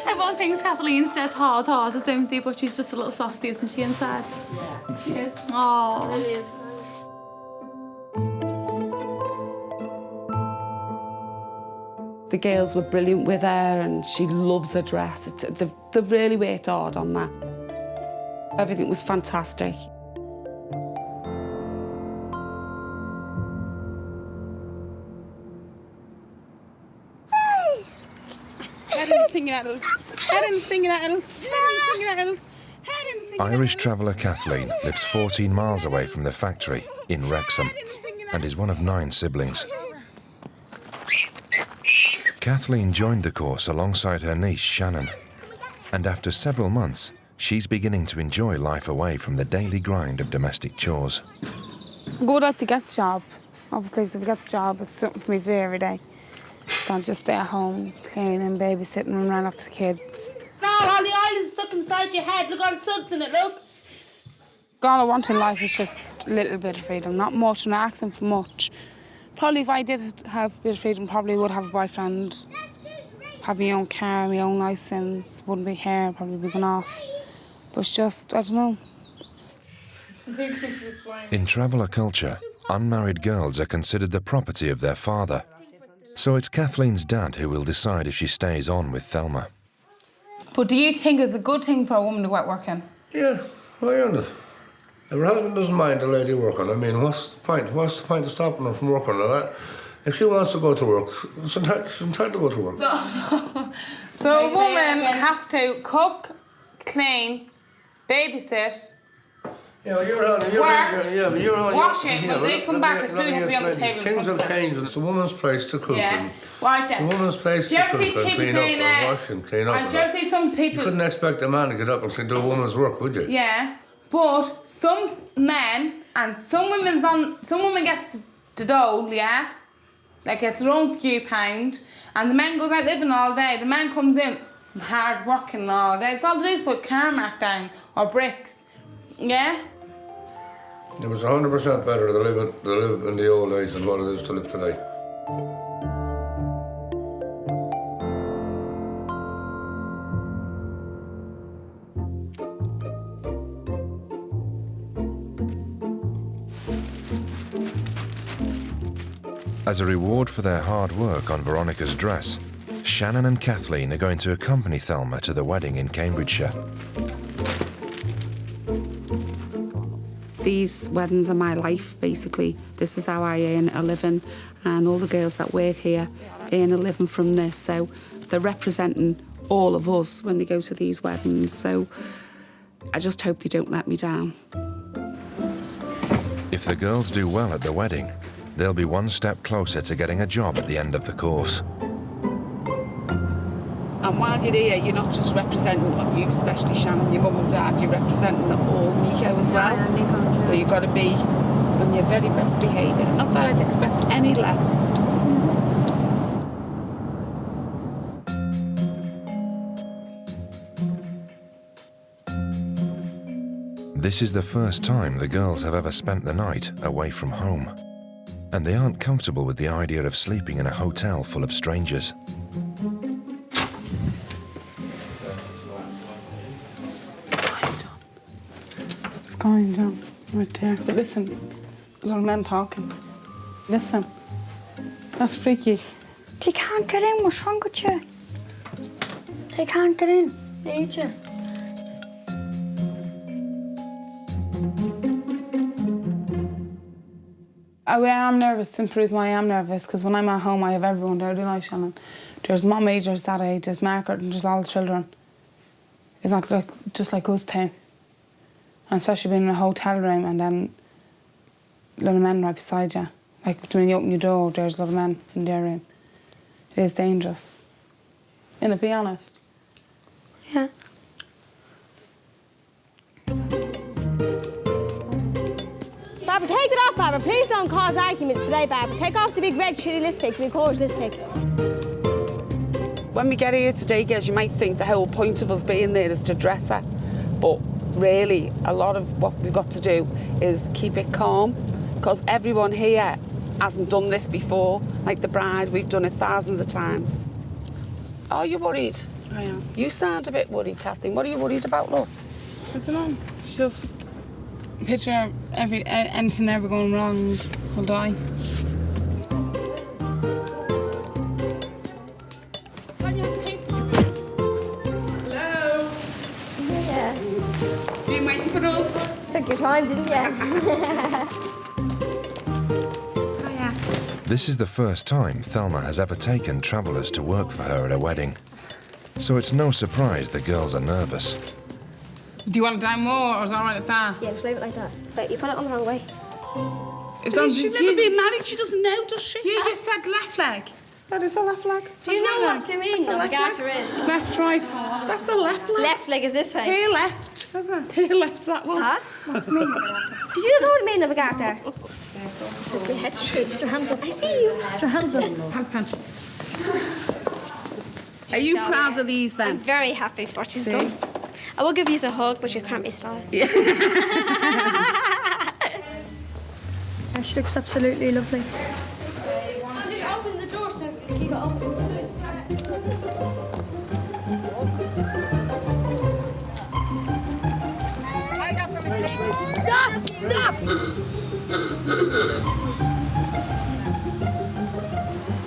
Q: Everyone thinks Kathleen's dead hard, it's empty, but she's just a little softie, isn't she, inside? Yeah. She is. Oh.
B: The girls were brilliant with her and she loves her dress. They've really worked hard on that. Everything was fantastic.
A: Irish traveller Kathleen lives 14 miles away from the factory in Wrexham and is one of 9 siblings. Kathleen joined the course alongside her niece Shannon, and after several months, she's beginning to enjoy life away from the daily grind of domestic chores.
E: I'm good at to get the job. Obviously, if I get the job, it's something for me to do every day. Don't just stay at home, cleaning, babysitting, and run after the kids.
U: No, all the oil is stuck inside your head. Look, all the suds in it, look.
E: All I want in life is just a little bit of freedom, not much, and not asking for much. Probably if I did have a bit of freedom, probably would have a boyfriend, have my own car, my own licence, wouldn't be here, probably be going off. But it's just, I don't know.
A: In traveller culture, unmarried girls are considered the property of their father. So it's Kathleen's dad who will decide if she stays on with Thelma.
E: But do you think it's a good thing for a woman to go out working?
S: Yeah, why not? If her husband doesn't mind the lady working, I mean, what's the point? What's the point of stopping her from working? If she wants to go to work, she's entitled to go to work.
E: So a woman have to cook, clean, babysit, washing. When they come back, the food has to be on the table.
S: Things have changed. It's a woman's place to cook.
E: Yeah, right then.
S: It's a woman's place to cook and clean up and wash and clean up.
E: Do you ever see some people?
S: You couldn't expect a man to get up and do a woman's work, would you?
E: Yeah, but some men and some women gets the dole, yeah, like gets their own few pound, and the man goes out living all day. The man comes in hard working all day. It's all they do is put Carmack down or bricks, yeah.
S: It was 100% better to live in the old days than what it is to live today.
A: As a reward for their hard work on Veronica's dress, Shannon and Kathleen are going to accompany Thelma to the wedding in Cambridgeshire.
B: These weddings are my life, basically. This is how I earn a living, and all the girls that work here earn a living from this. So they're representing all of us when they go to these weddings. So I just hope they don't let me down.
A: If the girls do well at the wedding, they'll be one step closer to getting a job at the end of the course.
B: And while you're here, you're not just representing you, especially Shannon, your mum and dad, you're representing all Nico as well.
V: Yeah, Nico.
B: So you've got to be on your very best behaviour. Not that I'd expect any less.
A: This is the first time the girls have ever spent the night away from home. And they aren't comfortable with the idea of sleeping in a hotel full of strangers.
E: It's going down right there. But listen, little men talking. Listen, that's freaky.
V: They can't get in. What's wrong with you? They can't get in. Ain't you?
E: I am nervous, simply reason why I am nervous, because when I'm at home I have everyone there, don't I, Shannon? There's Mummy, there's Daddy, there's Margaret, and there's all the children. It's not like, just like us two. And especially being in a hotel room and then little men right beside you. Like when you open your door, there's little men in their room. It is dangerous. And to be honest.
V: Yeah.
U: Barbara, take it off, Barbara. Please don't cause arguments today, Barbara. Take off the big red shitty list pick, the big orange list pick.
B: When we get here today, girls, you might think the whole point of us being there is to dress her. But really, a lot of what we've got to do is keep it calm, because everyone here hasn't done this before. Like the bride, we've done it thousands of times. Are you worried?
E: I am.
B: You sound a bit worried, Kathleen. What are you worried about, love?
E: I don't know. It's just picture anything ever going wrong, I'll die.
B: Hello.
U: Yeah.
B: Been waiting for us?
U: Took your time, didn't you?
A: This is the first time Thelma has ever taken travellers to work for her at a wedding. So it's no surprise the girls are nervous.
E: Do you want it down more, or is it all right at that?
U: Yeah, just leave it like that. Wait, you put it on the wrong way.
B: She's never been married, she doesn't know, does she?
E: You just said left leg.
B: That is a left leg.
U: Do you know what the meaning of a garter is?
E: Left, right.
B: That's a left leg.
U: Left leg is this way.
B: Here left. Here left, that one.
U: Huh? Did you not know the meaning of a garter? Put your head straight. Put your hands up. I see you. Put your hands up.
B: Are you proud of these then?
U: I'm very happy for what she's done. I will give you a hug, but you can't be style.
V: Yeah, she looks absolutely lovely.
U: Just open the door so we can keep it open. I got something, please. Stop! Stop!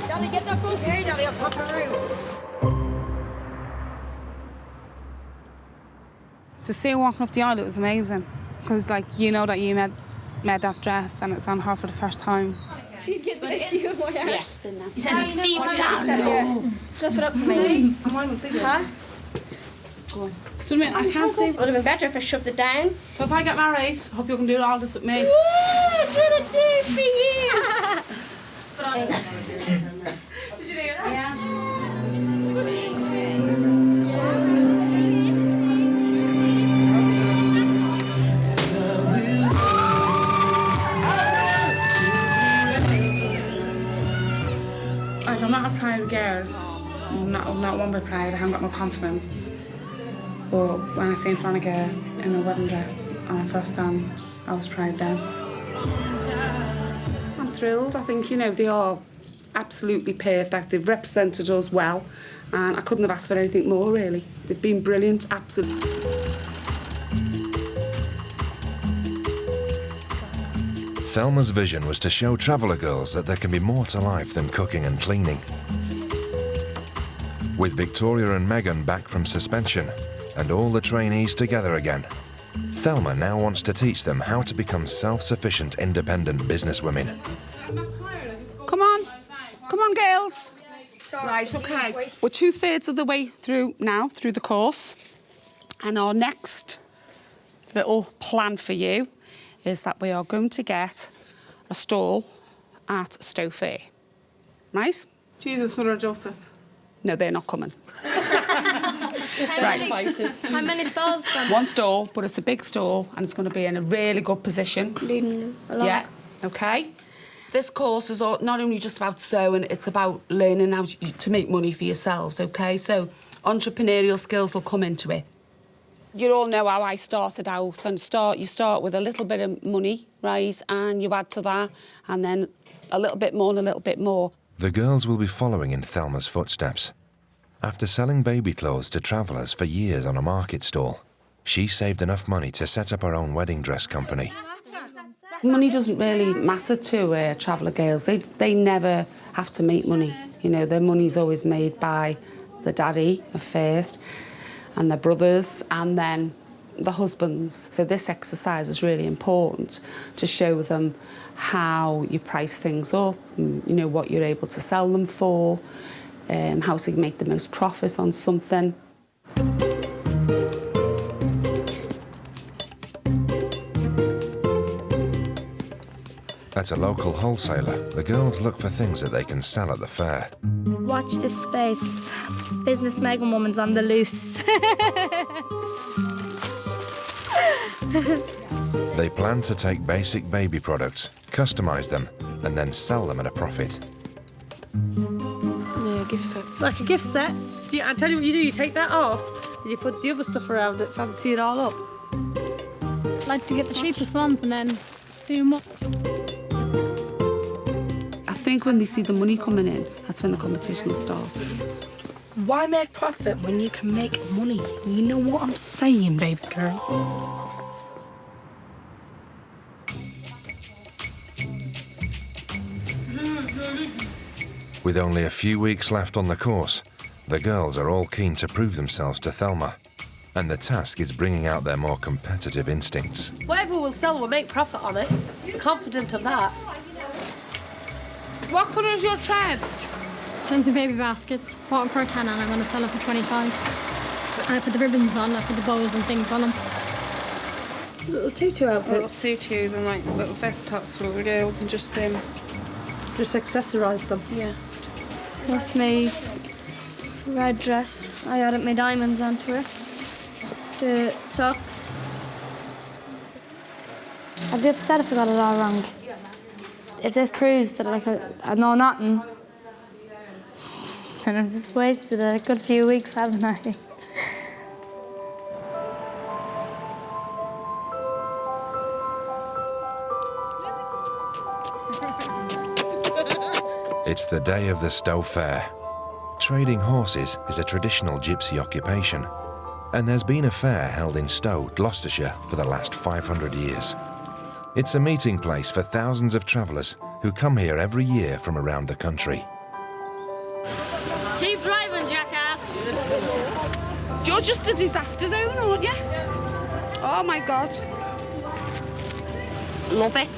U: Daddy, get that book here, Daddy. I'll pop her room.
E: To see her walking up the aisle, it was amazing. Because, like, you know that you made that dress and it's on her for the first time.
U: She's getting the best view of my hair.
E: Yes.
U: You said it's deep down. Fluff it up for me. Huh?
E: Go on. Do you know what I mean? I can't see.
U: It would have been better if I shoved it down.
E: So if I get married, I hope you can do all this with me.
U: What did it do for you?
E: Did you hear that? Yeah. I'm not a proud girl. I'm not one bit proud. I haven't got no confidence. But when I seen Flanagan in a wedding dress on my first dance, I was proud then.
B: I'm thrilled. I think, you know, they are absolutely perfect. They've represented us well, and I couldn't have asked for anything more, really. They've been brilliant, absolutely.
A: Thelma's vision was to show traveller girls that there can be more to life than cooking and cleaning. With Victoria and Megan back from suspension and all the trainees together again, Thelma now wants to teach them how to become self-sufficient, independent businesswomen.
B: Come on, girls. Right, okay. We're 2/3 of the way through now, through the course. And our next little plan for you is that we are going to get a stall at Stowe Fair. Right?
E: Jesus, Mother of Joseph.
B: No, they're not coming.
U: How many stalls?
B: One stall, but it's a big stall and it's going to be in a really good position.
U: Leading along.
B: Yeah, okay. This course is not only just about sewing, it's about learning how to make money for yourselves, okay? So entrepreneurial skills will come into it. You all know how I started out, and you start with a little bit of money, right, and you add to that, and then a little bit more and a little bit more.
A: The girls will be following in Thelma's footsteps. After selling baby clothes to travellers for years on a market stall, she saved enough money to set up her own wedding dress company.
B: Money doesn't really matter to traveller girls. They never have to make money. You know, their money's always made by the daddy at first, and their brothers, and then the husbands. So this exercise is really important to show them how you price things up, and, you know, what you're able to sell them for, how to make the most profits on something.
A: At a local wholesaler, the girls look for things that they can sell at the fair.
V: Watch this space. Business mega woman's on the loose.
A: They plan to take basic baby products, customise them, and then sell them at a profit.
Q: Yeah, gift sets.
G: Like a gift set. I tell you what you do, you take that off and you put the other stuff around it, fancy it all up.
D: Like to get the cheapest ones and then do them up.
B: I think when they see the money coming in, that's when the competition will start.
Y: Why make profit when you can make money? You know what I'm saying, baby girl?
A: With only a few weeks left on the course, the girls are all keen to prove themselves to Thelma, and the task is bringing out their more competitive instincts.
G: Whatever we'll sell, we'll make profit on it. Confident of that.
E: What colour is your trays?
D: Those are baby baskets. Bought them for a £10 and I'm going to sell them for 25. I put the ribbons on, I put the bows and things on them.
G: Little tutu outfits.
Q: Little tutus and like little vest tops for little girls and just
G: accessorise them.
Q: Yeah.
V: That's my red dress. I added my diamonds onto it. The socks. I'd be upset if I got it all wrong. If this proves that I know nothing, then I've just wasted a good few weeks, haven't I?
A: It's the day of the Stow Fair. Trading horses is a traditional gypsy occupation, and there's been a fair held in Stow, Gloucestershire, for the last 500 years. It's a meeting place for thousands of travellers who come here every year from around the country.
U: Keep driving, jackass.
B: You're just a disaster zone, aren't you? Oh my God. Love it.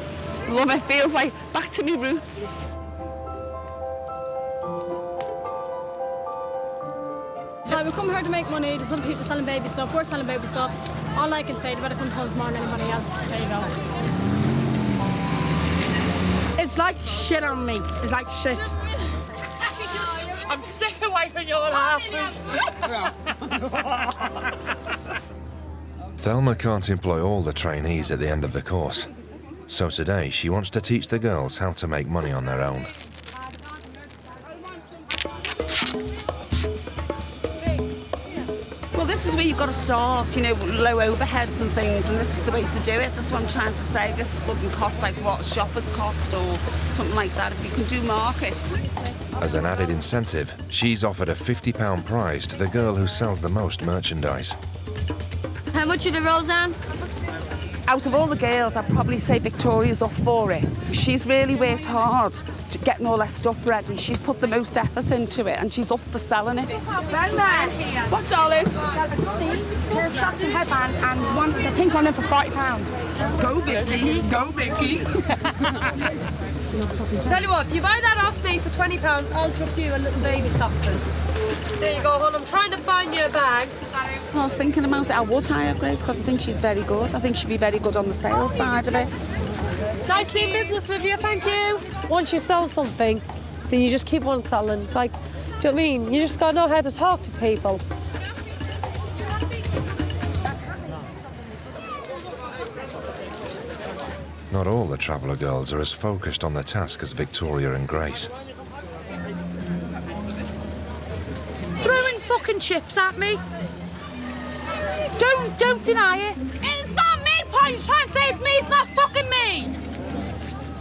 B: Love it. Feels like back to my roots.
D: Like, we come here to make money. There's some people selling baby stuff. We're selling baby stuff. All I can say, they better come to us more than anybody else. There you go.
Y: It's like shit on me. It's like shit.
U: I'm sick of wiping your asses.
A: Thelma can't employ all the trainees at the end of the course, so today she wants to teach the girls how to make money on their own.
B: Well, this is where you've got to start, you know, low overheads and things, and this is the way to do it. That's what I'm trying to say. This wouldn't cost like what a shop would cost or something like that if you can do markets.
A: As an added incentive, she's offered a £50 prize to the girl who sells the most merchandise.
U: How much are the Roseanne?
B: Out of all the girls, I'd probably say Victoria's up for it. She's really worked hard to getting all her stuff ready. She's put the most effort into it and she's up for selling it. What, darling?
Y: There's a Captain headband and one, the pink one in for £40.
B: Go, Vicky. Go, Vicky.
G: Tell you what, if you buy that off me for £20, I'll chuck you a little baby something. There you go, hon. I'm trying to find you a bag.
B: I was thinking about it. I would hire Grace because I think she's very good. I think she'd be very good on the sales side of it.
G: Nice doing business with you, thank you. Once you sell something, then you just keep on selling. It's like, do you know what I mean? You just got to know how to talk to people.
A: Not all the traveller girls are as focused on the task as Victoria and Grace.
U: Throwing fucking chips at me. Don't deny it. It's not me, Paul. You're trying to say it's me. It's not fucking me.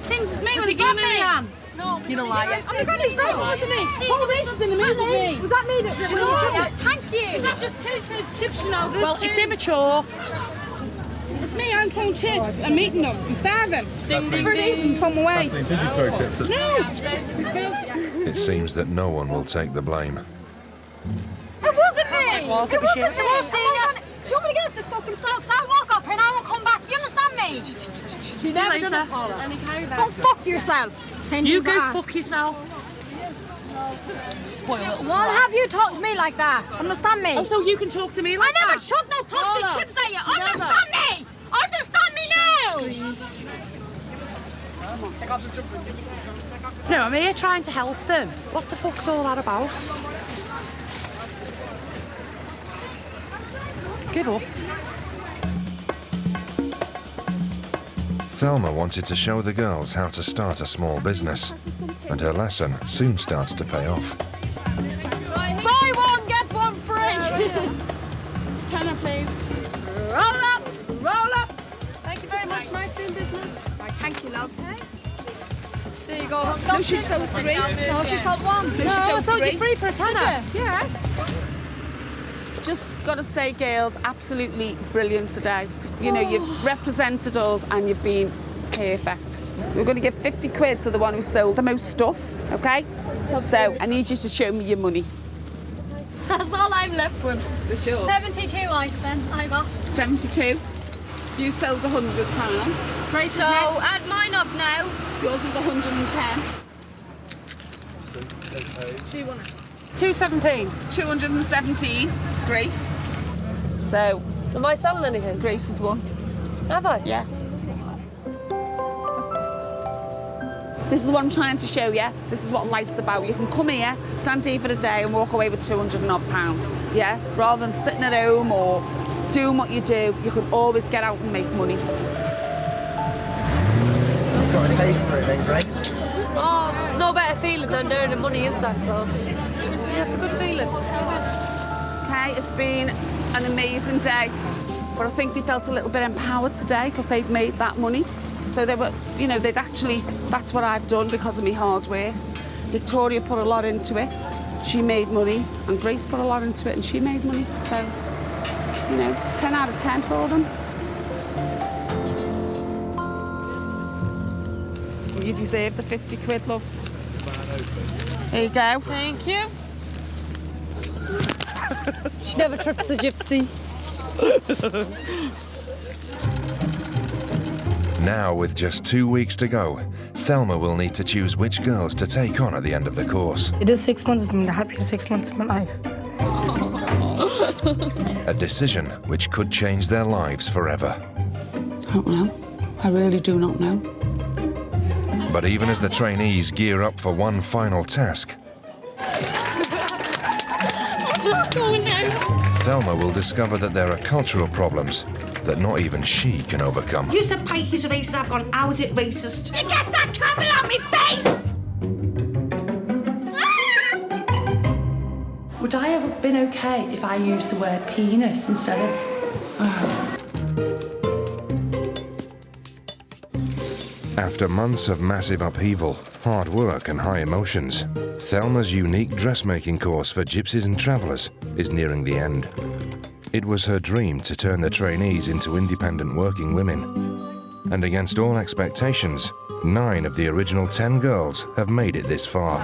U: Things it's me. It's not me. No,
G: you don't like it.
U: Oh my God, it's great. It wasn't me. Motivation's in the mood with me. Was that me that no, thank you. It's not just those chips, you know. Well, it's immature. It's me. I'm throwing chips. I'm eating them. I'm starving. For eating, throw them away.
H: Did you throw chips?
U: No.
A: It seems that no one will take the blame.
U: It wasn't me.
G: It wasn't me.
U: It wasn't me.
V: you want me to get off this fucking slope? Because I'll walk up here and I won't come back. You understand me?
G: She's never done it, Paula.
V: Go fuck yourself.
G: You go fuck yourself. Spoil little
V: Why
G: brat.
V: have you talked to me like that? Understand me?
G: Oh, so you can talk to me like
V: I never
G: that?
V: chuck no
G: Paula,
V: plastic chips at you.
G: together.
V: Understand me? Understand me now?
N: No, I'm here trying to help them. What the fuck's all that about? Give up.
A: Thelma wanted to show the girls how to start a small business, and her lesson soon starts to pay off.
V: Buy one, get one free.
E: Tenner, please.
V: Roll up, roll up. Thank you very much. Nice doing business. Right, thank you, love. There you go. No, she sold three. No, she sold one.
B: No,
V: I thought you free for a
B: tenner.
V: Yeah.
B: Just got to say, girls, absolutely brilliant today. You know, you've represented us and you've been perfect. We're going to give 50 quid to the one who sold the most stuff, okay? So I need you to show me your money.
V: That's all I'm left with.
B: Is this yours?
V: 72 I spent. I got.
B: 72. You sold £100.
V: Right, so add mine up now.
B: Yours is 110.
G: 217.
B: 217. Grace. So.
G: Am I selling anything?
B: Grace is one.
G: Have I?
B: Yeah. This is what I'm trying to show you. This is what life's about. You can come here, stand here for a day and walk away with £200 and odd, yeah? Rather than sitting at home or doing what you do, you can always get out and make money.
H: You've got a taste for it then, Grace?
G: Oh, there's no better feeling than earning money, is there? So, yeah, it's a good feeling.
B: Okay, it's been an amazing day. But I think they felt a little bit empowered today because they'd made that money. So they were, you know, they'd actually, that's what I've done because of my hard work. Victoria put a lot into it. She made money. And Grace put a lot into it and she made money. So, you know, 10 out of 10 for them. You deserve the 50 quid, love. There you go.
E: Thank you.
G: She never trips a gypsy.
A: Now, with just 2 weeks to go, Thelma will need to choose which girls to take on at the end of the course.
Y: It is 6 months. It's been the happiest 6 months of my life.
A: A decision which could change their lives forever.
B: I don't know. I really do not know.
A: But even as the trainees gear up for one final task, Thelma will discover that there are cultural problems that not even she can overcome.
J: You said Pike is racist. I've gone, how is it racist? You get that camera on me face!
N: Would I have been okay if I used the word penis instead of...
A: After months of massive upheaval, hard work and high emotions, Thelma's unique dressmaking course for gypsies and travellers is nearing the end. It was her dream to turn the trainees into independent working women. And against all expectations, 9 of the original 10 girls have made it this far.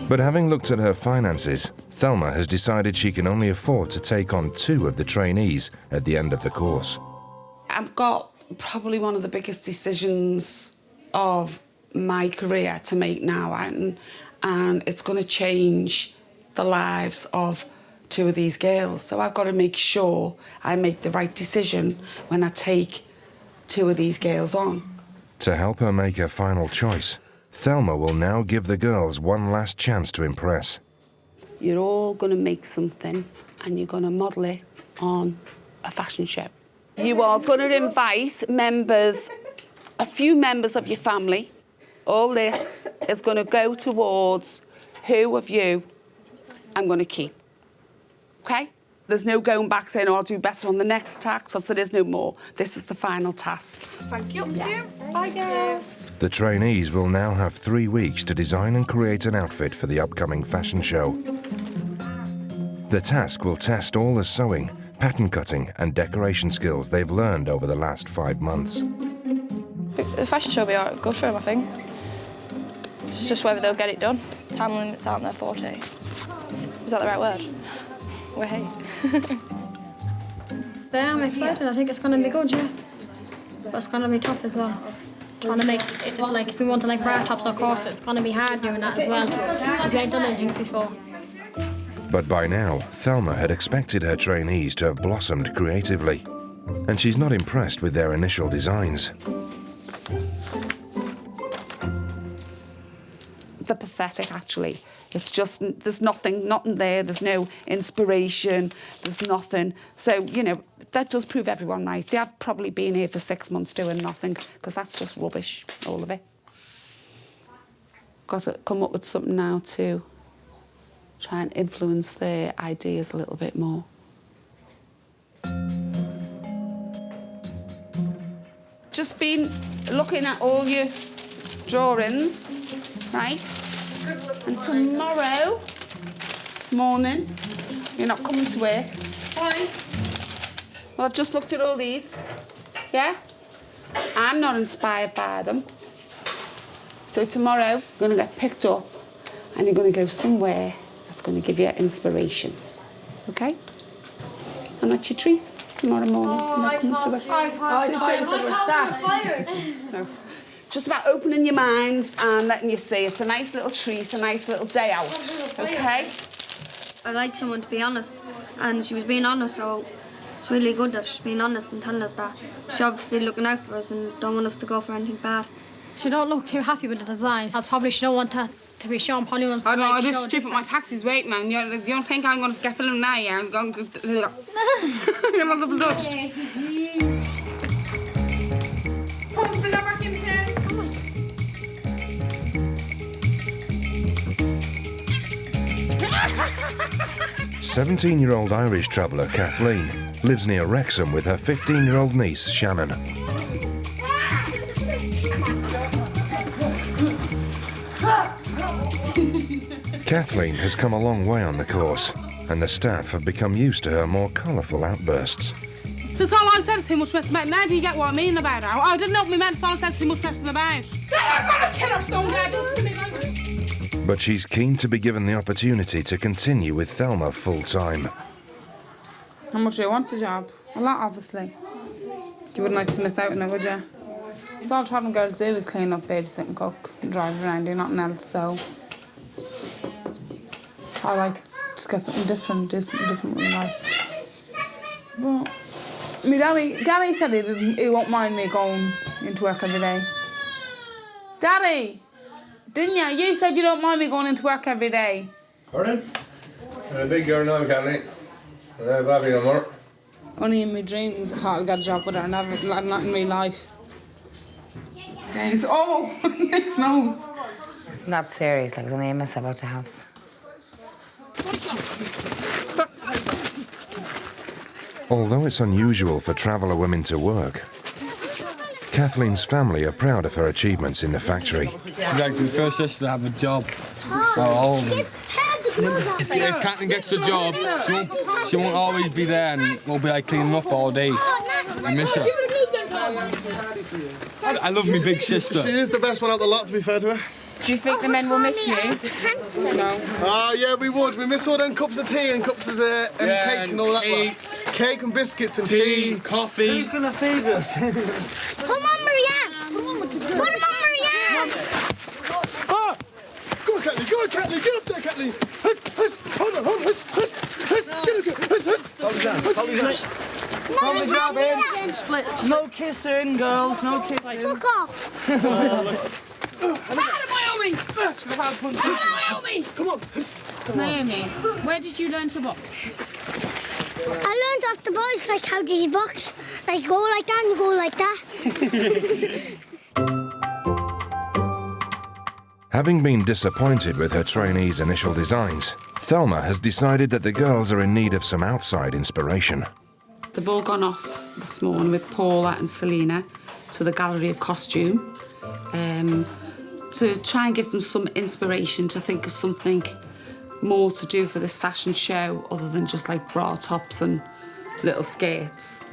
A: But having looked at her finances, Thelma has decided she can only afford to take on 2 of the trainees at the end of the course.
B: I've got probably one of the biggest decisions of my career to make now, and it's going to change the lives of 2 of these girls. So I've got to make sure I make the right decision when I take 2 of these girls on.
A: To help her make her final choice, Thelma will now give the girls one last chance to impress.
B: You're all going to make something and you're going to model it on a fashion show. You are going to invite members, a few members of your family. All this is going to go towards who of you I'm going to keep. OK? There's no going back saying, oh, I'll do better on the next task, because there is no more. This is the final task.
V: Thank you.
B: Yeah.
V: Bye, girls.
A: The trainees will now have 3 weeks to design and create an outfit for the upcoming fashion show. The task will test all the sewing, pattern cutting and decoration skills they've learned over the last 5 months.
K: The fashion show will be good for them, I think. It's just whether they'll get it done. Time limits aren't their forte. Is that the right word? Way.
D: Yeah, I'm excited. I think it's going to be good, yeah. But it's going to be tough as well. Trying to make it, like, if we want to, like, bra tops, of course, it's going to be hard doing that as well. Because we ain't done anything before.
A: But by now, Thelma had expected her trainees to have blossomed creatively, and she's not impressed with their initial designs.
B: They're pathetic, actually. It's just, there's nothing there, there's no inspiration, there's nothing. So, you know, that does prove everyone right. They have probably been here for 6 months doing nothing, because that's just rubbish, all of it. Got to come up with something now to try and influence their ideas a little bit more. Just been looking at all your drawings, right? And tomorrow morning, you're not coming to work. Why? Well, I've just looked at all these, yeah? I'm not inspired by them. So tomorrow, you're going to get picked up and you're going to go somewhere that's going to give you inspiration, OK? And that's your treat tomorrow morning.
U: Oh, I thought
B: No. Just about opening your minds and letting you see. It's a nice little treat, a nice little day out, OK?
I: I like someone to be honest, and she was being honest, so it's really good that she's being honest and telling us that. She's obviously looking out for us and don't want us to go for anything bad.
D: She don't look too happy with the designs. That's probably she don't want that to be shown. Probably wants to,
E: I know,
D: like,
E: I just
D: show
E: strip at my taxi's weight, man. You don't think I'm going to get film now, yeah? I'm going to... You're not double Dutch. Come back in here.
A: 17-year-old Irish traveller Kathleen lives near Wrexham with her 15-year-old niece Shannon. Kathleen has come a long way on the course, and the staff have become used to her more colourful outbursts.
E: That's all I said is too much messing about. Now do you get what I mean about her? I didn't know what me meant. That's all I said is too much messing about. I'm gonna kill her, Stonehead.
A: But she's keen to be given the opportunity to continue with Thelma full-time.
E: How much do you want the job? A lot, obviously. You wouldn't like to miss out on it, would you? It's all trying girls do is clean up, babysit and cook and drive around, do nothing else, so... I like to get something different, do something different with my life. But... my Daddy said he won't mind me going into work every day. Daddy! Didn't you? You said you don't mind me going into work every day.
S: Pardon? You're a big girl now, Kelly. I don't have Abby no more.
E: Only in my dreams I thought I'd get a job with her, never, not in real life. Thanks. Oh, Nick's nose.
L: It's not serious, like, it's only a mess about the house.
A: Although it's unusual for traveller women to work, Kathleen's family are proud of her achievements in the factory.
M: She's like the first sister to have a job. Well, all of them. If Kathleen gets a job, she won't always be there and won't be like cleaning up all day. I miss her. I love my big sister.
O: She is the best one out the lot, to be fair to her.
E: Do you think the men will miss you? No.
O: Yeah, we would. We miss all them cups of tea and cups of cake and all that lot. Cake and biscuits and tea.
M: Coffee.
O: Who's going to feed us?
U: Come on, Marianne! Come on, Marianne!
O: Go on, Kathleen, get up there, Kathleen! Hold on, get up there!
U: Come on, job in.
O: Split. No kissing, girls, no kissing.
U: Fuck off!
O: Come on.
E: Naomi, where did you learn to box?
U: I learned off the boys, like, how do you box? Like, go like that and go like that.
A: Having been disappointed with her trainees' initial designs, Thelma has decided that the girls are in need of some outside inspiration.
B: They've all gone off this morning with Paula and Selena to the Gallery of Costume to try and give them some inspiration to think of something more to do for this fashion show other than just like bra tops and little skirts.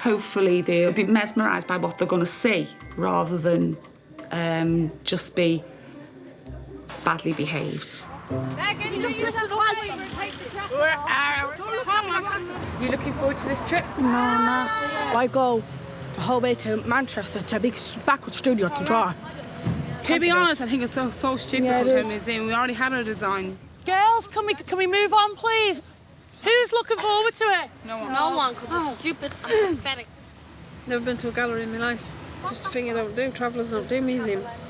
B: Hopefully they'll be mesmerised by what they're going to see rather than just be badly behaved.
E: You looking forward to this trip?
V: No.
Y: I go the whole way to Manchester to a big backward studio to draw.
E: To be honest, I think it's so stupid
Y: Yeah, it
E: to a
Y: is.
E: museum. We already had our design.
N: Girls, can we move on, please? Who's looking forward to it?
E: No one.
U: No one, because it's stupid and pathetic. Never been to a gallery in my life. Just a thing I don't do. Travellers don't do museums.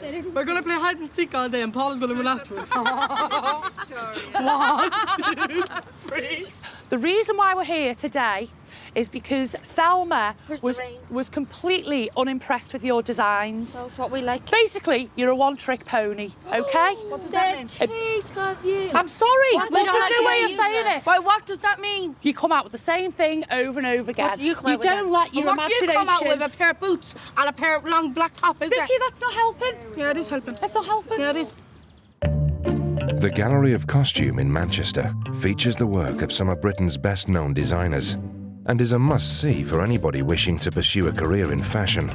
Y: We're going to play hide and seek all day and Paula's going to win afterwards. 1, 2, 3.
N: The reason why we're here today is because Thelma was completely unimpressed with your designs.
V: That's what we like.
N: Basically, you're a one-trick pony, okay?
V: What does that mean? Cheek of you.
N: I'm sorry,
V: What?
N: there's
V: We don't like
N: no
V: the
N: way
V: way
N: of
V: you
N: saying
V: use
N: it.
Y: Wait, what does that mean?
N: You come out with the same thing over and over again.
V: What do you come out with
N: don't
V: then?
N: let your
Y: And what do you
N: imagination...
Y: come out with? A pair of boots and a pair of long black top, is
N: Vicky,
Y: it?
N: that's not helping.
Y: Yeah, it is helping.
N: That's not helping.
Y: Yeah, it is.
A: The Gallery of Costume in Manchester features the work of some of Britain's best-known designers and is a must-see for anybody wishing to pursue a career in fashion.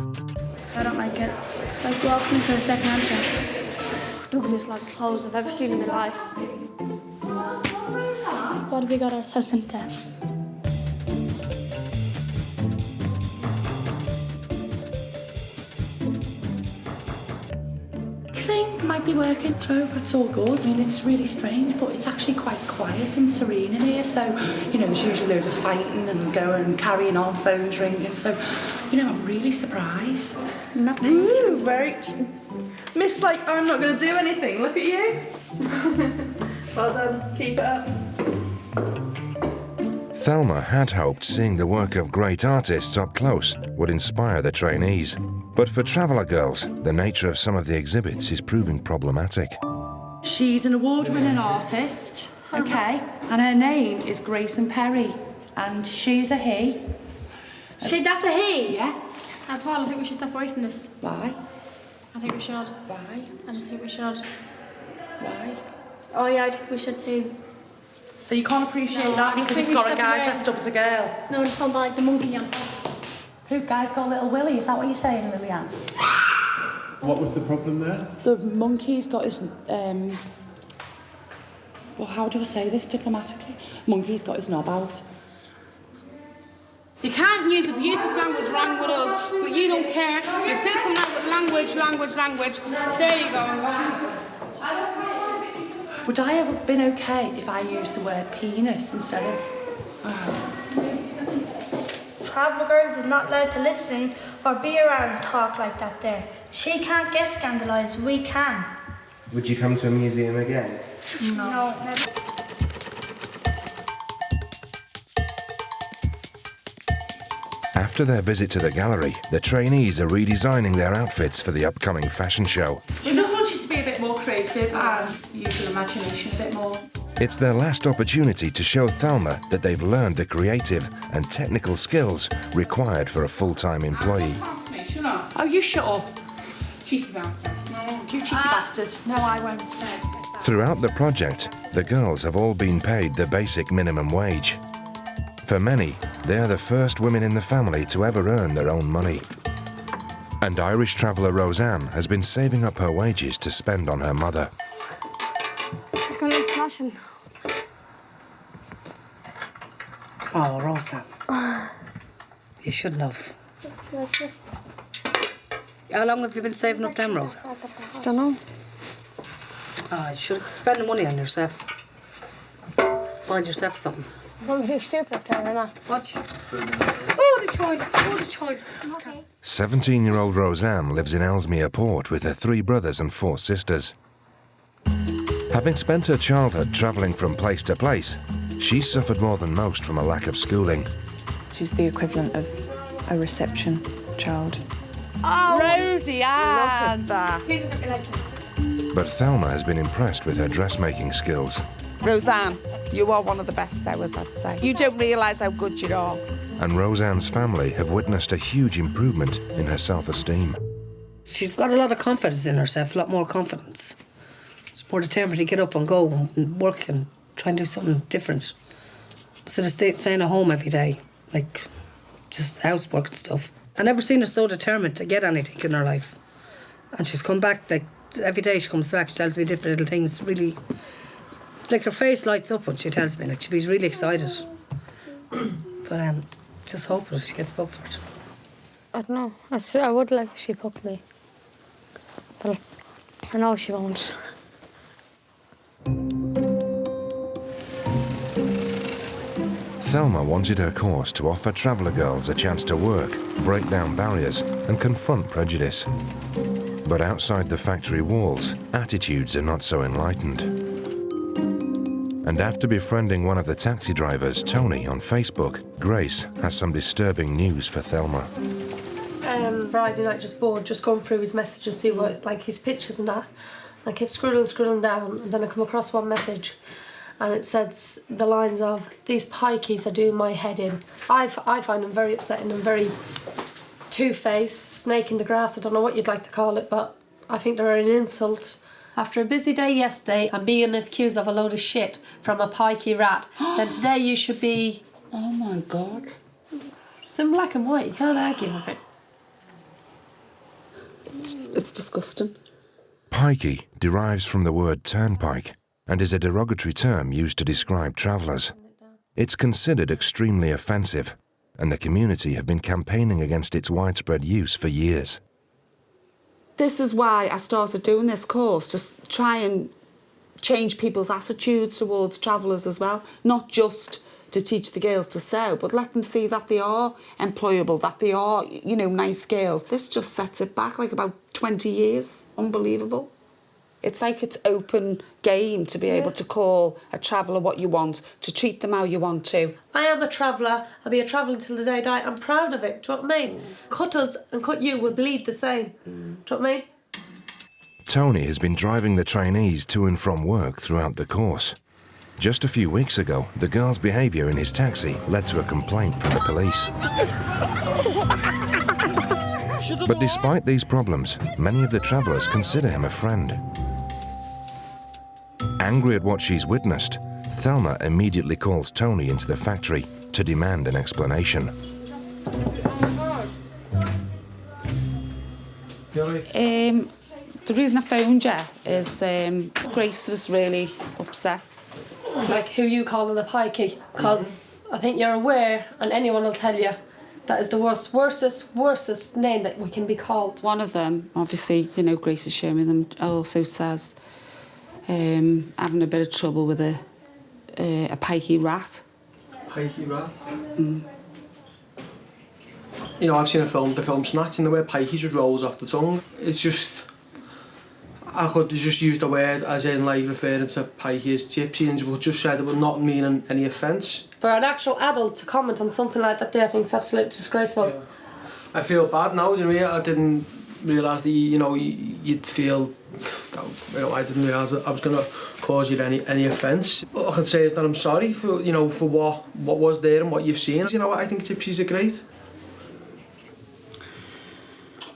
V: I don't like it. It's like walking into a second-hand shop. Ugliest lot of clothes I've ever seen in my life. What have we got ourselves into?
N: I think it might be working, so it's all good. I mean, it's really strange, but it's actually quite quiet and serene in here. So, you know, there's usually loads of fighting and going, carrying on, phones ringing. So, you know, I'm really surprised.
V: Nothing.
U: Ooh, very... Miss, like, I'm not going to do anything. Look at you. Well done. Keep it up.
A: Thelma had hoped seeing the work of great artists up close would inspire the trainees. But for traveller girls, the nature of some of the exhibits is proving problematic.
N: She's an award-winning artist, okay, and her name is Grayson Perry, and she's a he.
V: That's a he?
N: Yeah.
V: Paul, I think we should step away from this.
N: Why?
V: I think we should.
N: Why?
V: I just think we should.
N: Why?
V: Oh yeah, I think we should too.
N: So you can't appreciate
V: No,
N: that
V: I just
N: because
V: think
N: it's
V: we
N: got a
V: step
N: guy
V: away.
N: dressed up as a girl?
V: No, I just don't like the monkey on top.
N: Who, guy's got a little willy? Is that what you're saying, Lillian?
P: What was the problem there?
N: The monkey's got his, well, how do I say this diplomatically? Monkey's got his knob out.
E: You can't use abusive language wrong with us, but you don't care. You're still coming out with language. There you go.
N: Would I have been okay if I used the word penis instead of...
V: Travel Girls is not allowed to listen or be around talk like that there. She can't get scandalised, we can.
H: Would you come to a museum again?
V: No, never.
A: After their visit to the gallery, the trainees are redesigning their outfits for the upcoming fashion show.
N: We just want you to be a bit more creative and use your imagination a bit more.
A: It's their last opportunity to show Thelma that they've learned the creative and technical skills required for a full-time employee.
N: Oh, you shut up.
E: Cheeky bastard.
N: You cheeky bastard. No, I won't.
A: Throughout the project, the girls have all been paid the basic minimum wage. For many, they are the first women in the family to ever earn their own money. And Irish traveller Roseanne has been saving up her wages to spend on her mother.
L: Oh, Rosa. You shouldn't have. How long have you been saving up them, Rosa?
V: Don't know.
L: Oh, you should spend the money on yourself. Buy yourself something.
V: I'm too stupid up there, or not?
L: Watch. Oh, the child.
V: Okay.
A: 17-year-old Roseanne lives in Ellesmere Port with her 3 brothers and 4 sisters. Having spent her childhood travelling from place to place, she suffered more than most from a lack of schooling.
K: She's the equivalent of a reception child.
N: Oh, Rosie Ann!
K: Look at that.
A: But Thelma has been impressed with her dressmaking skills.
B: Roseanne, you are one of the best sewers, I'd say. You don't realise how good you are.
A: And Roseanne's family have witnessed a huge improvement in her self-esteem.
L: She's got a lot of confidence in herself, a lot more confidence. She's more determined to get up and go and work and try and do something different. Instead of staying at home every day, like just housework and stuff. I never seen her so determined to get anything in her life. And she's come back like every day she comes back, she tells me different little things, really, like her face lights up when she tells me, like she's really excited. But just hoping she gets booked for it.
U: I don't know. I would like if she booked me. But I know she won't.
A: Thelma wanted her course to offer traveller girls a chance to work, break down barriers and confront prejudice. But outside the factory walls, attitudes are not so enlightened. And after befriending one of the taxi drivers, Tony, on Facebook, Grace has some disturbing news for Thelma.
G: Friday night, just bored, just going through his messages, see what, like his pictures and that. I kept scrolling down, and then I come across one message, and it says the lines of, "These pikeys are doing my head in." I find them very upsetting and very two-faced, snake in the grass. I don't know what you'd like to call it, but I think they're an insult. After a busy day yesterday and being accused of a load of shit from a pikey rat, then today you should be...
B: Oh my God.
G: It's in black and white, you can't argue with it.
B: It's disgusting.
A: Pikey derives from the word turnpike and is a derogatory term used to describe travellers. It's considered extremely offensive, and the community have been campaigning against its widespread use for years.
B: This is why I started doing this course, to try and change people's attitudes towards travellers as well, not just to teach the girls to sew, but let them see that they are employable, that they are, you know, nice girls. This just sets it back like about 20 years. Unbelievable. It's like it's open game to be able to call a traveller what you want, to treat them how you want to.
G: I am a traveller. I'll be a traveller until the day I die. I'm proud of it. Do you know what I mean? Cut us and cut you will bleed the same. Do you know what I mean?
A: Tony has been driving the trainees to and from work throughout the course. Just a few weeks ago, the girl's behaviour in his taxi led to a complaint from the police. But despite these problems, many of the travellers consider him a friend. Angry at what she's witnessed, Thelma immediately calls Tony into the factory to demand an explanation.
B: The reason I phoned you is Grace was really upset.
G: Like who you calling a pikey? Because I think you're aware, and anyone will tell you, that is the worstest name that we can be called.
B: One of them, obviously, you know, Grace is showing me them, also says having a bit of trouble with a pikey rat.
F: Pikey rat? You know, I've seen the film Snatch, and the word pikey just rolls off the tongue. It's just... I could just use the word as in, like, referring to pikey as gypsy, and just said it would not mean any offence.
G: For an actual adult to comment on something like that, I think it's absolutely disgraceful.
F: Yeah. I feel bad now, you know, I didn't realise that, you know, you'd feel... You know, I didn't realise that I was going to cause you any offence. All I can say is that I'm sorry for, you know, for what was there and what you've seen. You know, I think gypsies are great.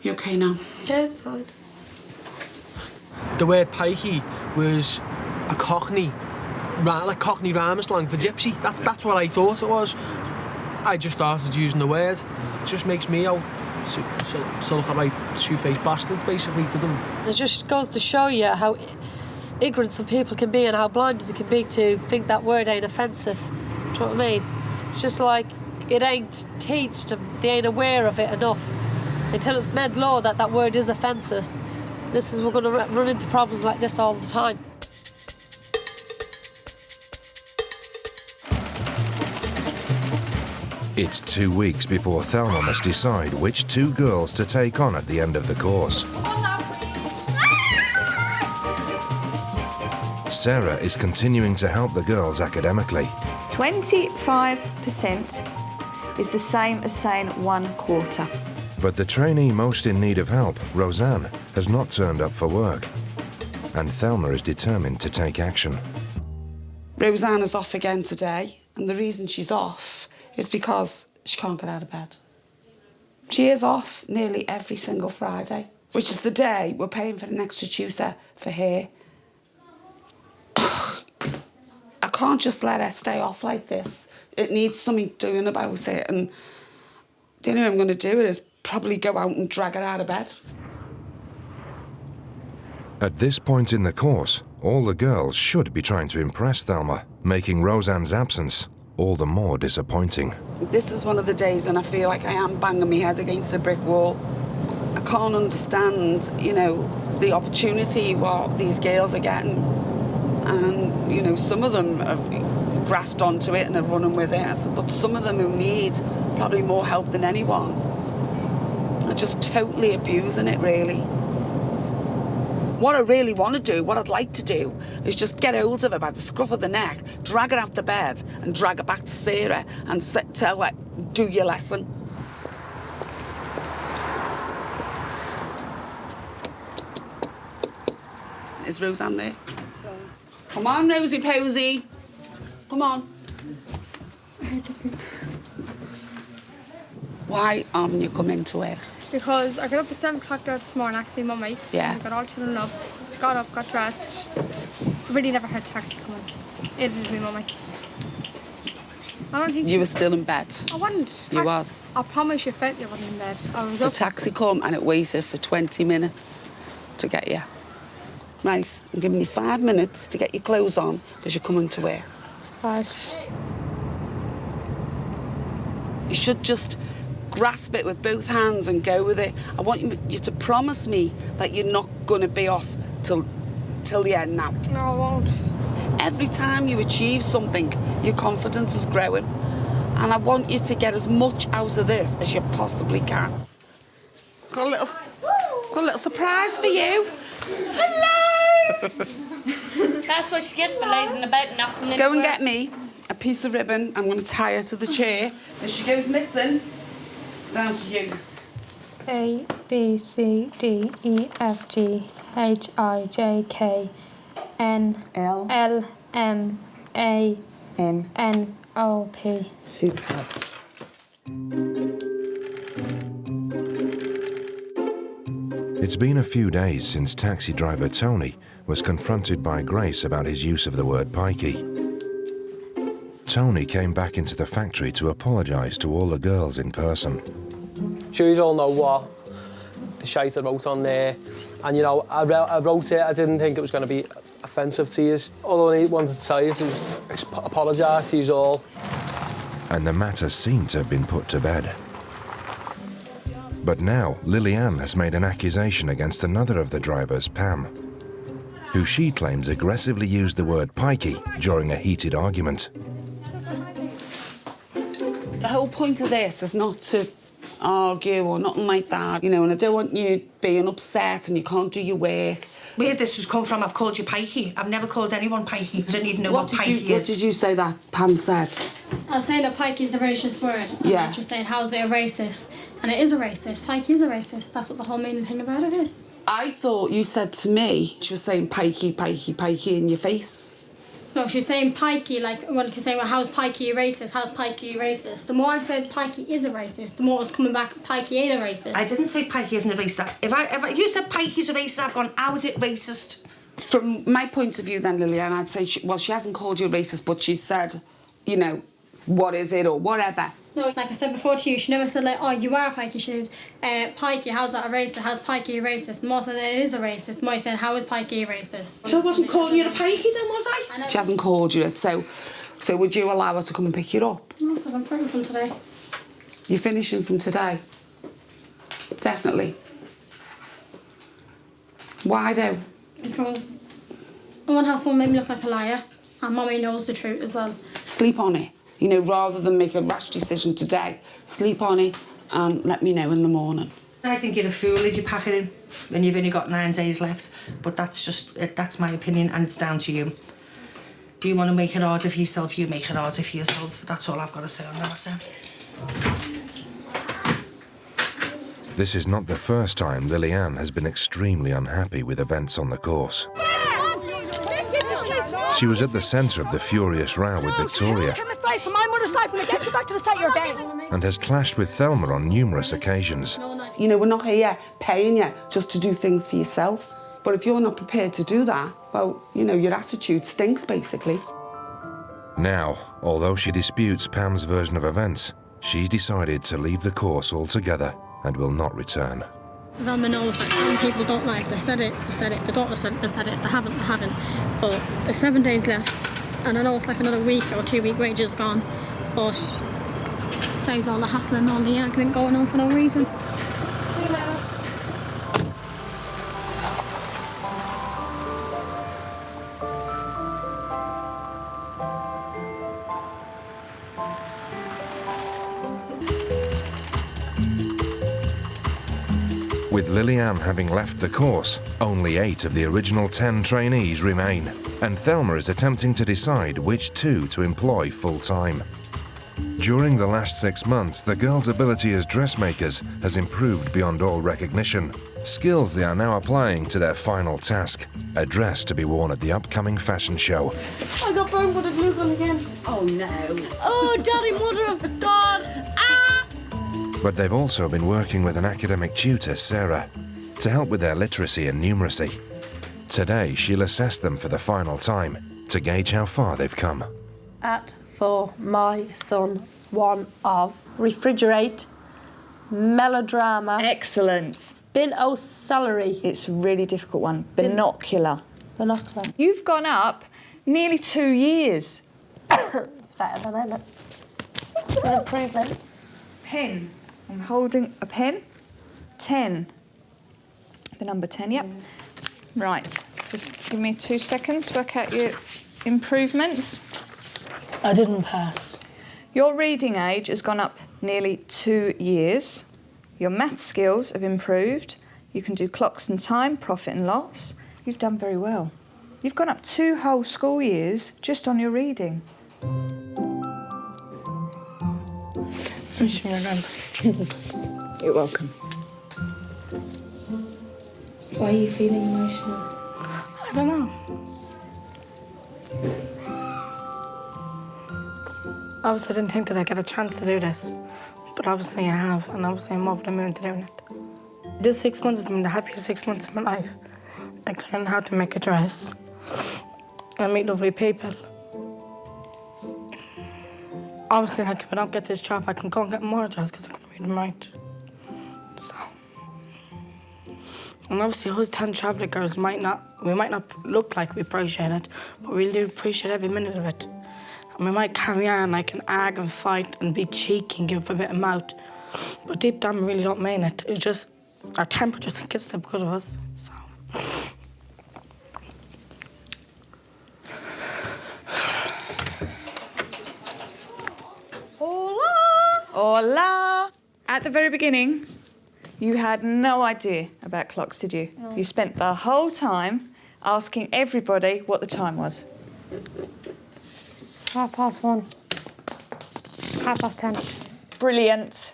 B: You okay now?
G: Yeah, fine.
F: The word pikey was a Cockney rhyming slang for gypsy. That's what I thought it was. I just started using the word. It just makes me out so look at my two-faced bastards, basically, to them.
G: It just goes to show you how ignorant some people can be and how blinded they can be to think that word ain't offensive. Do you know what I mean? It's just like it ain't teached them. They ain't aware of it enough until it's made law that word is offensive. We're going to run into problems like this all the time.
A: It's 2 weeks before Thelma must decide which two girls to take on at the end of the course. Sarah is continuing to help the girls academically.
K: 25% is the same as saying 1/4.
A: But the trainee most in need of help, Roseanne, has not turned up for work. And Thelma is determined to take action.
B: Roseanne is off again today, and the reason she's off is because she can't get out of bed. She is off nearly every single Friday, which is the day we're paying for an extra tutor for her. I can't just let her stay off like this. It needs something doing about it, and the only way I'm going to do it is probably go out and drag her out of bed.
A: At this point in the course, all the girls should be trying to impress Thelma, making Roseanne's absence all the more disappointing.
B: This is one of the days when I feel like I am banging my head against a brick wall. I can't understand, you know, the opportunity what these girls are getting. And, you know, some of them have grasped onto it and are running with it, but some of them who need probably more help than anyone are just totally abusing it, really. What I really want to do, what I'd like to do, is just get hold of her by the scruff of the neck, drag her out the bed and drag her back to Sarah and tell her, do your lesson. Is Roseanne there? Come on, Rosie Posy. Come on. Why haven't you come into work?
V: Because I got up at 7 o'clock there this morning, asked me mummy.
B: Yeah.
V: I got all chilling up, got up, got dressed. Really never had a taxi coming. It did me mummy. I don't think
B: You were still in bed.
V: I wasn't.
B: You was.
V: I promise you felt you wasn't in bed. I was
B: The
V: up.
B: taxi come and it waited for 20 minutes to get you. Right, I'm giving you 5 minutes to get your clothes on because you're coming to work.
V: Right.
B: You should just grasp it with both hands and go with it. I want you to promise me that you're not going to be off till the end now.
V: No, I won't.
B: Every time you achieve something, your confidence is growing. And I want you to get as much out of this as you possibly can. Got a little surprise for you. Hello!
U: That's what she gets for lazing about and not coming in.
B: Go and get me a piece of ribbon. I'm going to tie her to the chair. If she goes missing, it's down to you.
V: A, B, C, D, E, F, G, H, I, J, K, N, L, M, A, N, O, P.
K: Superb.
A: It's been a few days since taxi driver Tony was confronted by Grace about his use of the word pikey. Tony came back into the factory to apologise to all the girls in person.
F: You all know what the shite I wrote on there, and you know, I wrote it, I didn't think it was going to be offensive to you. All I wanted to tell you is apologise to you all.
A: And the matter seemed to have been put to bed. But now, Lillian has made an accusation against another of the drivers, Pam, who she claims aggressively used the word pikey during a heated argument.
B: The whole point of this is not to argue or nothing like that, you know, and I don't want you being upset and you can't do your work.
J: Where this has come from, I've called you pikey. I've never called anyone pikey. I don't even know what pikey is.
B: What did you say that Pam said?
D: I was saying that pikey is a racist word.
B: Yeah.
D: And she was saying, how's it a racist? And it is a racist. Pikey is a racist. That's what the whole meaning thing about it is.
B: I thought you said to me, she was saying pikey, pikey, pikey in your face.
D: No, she's saying pikey, like, when you say, well, how's pikey a racist? How's pikey a racist? The more I said pikey is a racist, the more it was coming back, pikey ain't a racist.
J: I didn't say pikey isn't a racist. If you said pikey's a racist, I've gone, how is it racist?
B: From my point of view then, Lillian, I'd say, she hasn't called you a racist, but she said, you know, what is it or whatever.
D: No, like I said before to you, she never said, like, oh, you are pikey. She said, pikey, how's that a racist? How's pikey a racist? The more said it is a racist, the more said, how is pikey a racist?
J: So I wasn't calling you a pikey then, was I?
B: She hasn't called you it, so would you allow her to come and pick you up?
D: No, because I'm pregnant from today.
B: You're finishing from today? Definitely. Why though?
D: Because I want to have someone make me look like a liar, and Mummy knows the truth as well.
B: Sleep on it. You know, rather than make a rash decision today, sleep on it and let me know in the morning.
J: I think you're a fool if you pack it in when you've only got 9 days left. But that's my opinion, and it's down to you. Do you want to make it harder for yourself? You make it harder for yourself. That's all I've got to say on that.
A: This is not the first time Lillian has been extremely unhappy with events on the course. She was at the centre of the furious row with Victoria and has clashed with Thelma on numerous occasions.
B: You know, we're not here paying you just to do things for yourself. But if you're not prepared to do that, well, you know, your attitude stinks, basically.
A: Now, although she disputes Pam's version of events, she's decided to leave the course altogether and will not return.
D: Thelma knows that some people don't like. They said it. They said it. If they don't, they said it. If they haven't, they haven't. But there's 7 days left, and I know it's like another week or 2 week wages gone, but it saves all the hassle and all the argument going on for no reason.
A: With Lillian having left the course, only 8 of the original 10 trainees remain, and Thelma is attempting to decide which 2 to employ full-time. During the last 6 months, the girls' ability as dressmakers has improved beyond all recognition, skills they are now applying to their final task, a dress to be worn at the upcoming fashion show.
U: I got burned with a glue gun again.
G: Oh no.
U: Oh, Daddy, Mother of God.
A: But they've also been working with an academic tutor, Sarah, to help with their literacy and numeracy. Today, she'll assess them for the final time to gauge how far they've come.
C: At for my son, 1 of refrigerate, melodrama.
K: Excellent.
C: Bin o celery.
K: It's a really difficult one. Binocular.
C: Binocular.
K: You've gone up nearly 2 years.
C: It's better than that. It's an improvement.
K: Pen. I'm holding a pen. 10. The number 10, yep. Right, just give me 2 seconds, work out your improvements.
Y: I didn't pass.
K: Your reading age has gone up nearly 2 years. Your math skills have improved. You can do clocks and time, profit and loss. You've done very well. You've gone up 2 whole school years just on your reading. You're welcome.
V: Why are you feeling emotional?
Y: I don't know. Obviously, I didn't think that I'd get a chance to do this, but obviously I have, and obviously I'm over the moon to doing it. This 6 months has been the happiest 6 months of my life. I learned how to make a dress. I meet lovely people. Obviously, like, if I don't get this job, I can go and get more jobs because I can read and write. So, and obviously, us 10 travelling girls we might not look like we appreciate it, but we do appreciate every minute of it. And we might carry on like an ag and fight and be cheeky and give a bit of mouth, but deep down we really don't mean it. It's just our temper just gets there because of us. So.
K: Hola! At the very beginning, you had no idea about clocks, did you? No. You spent the whole time asking everybody what the time was.
D: 1:30. 10:30.
K: Brilliant.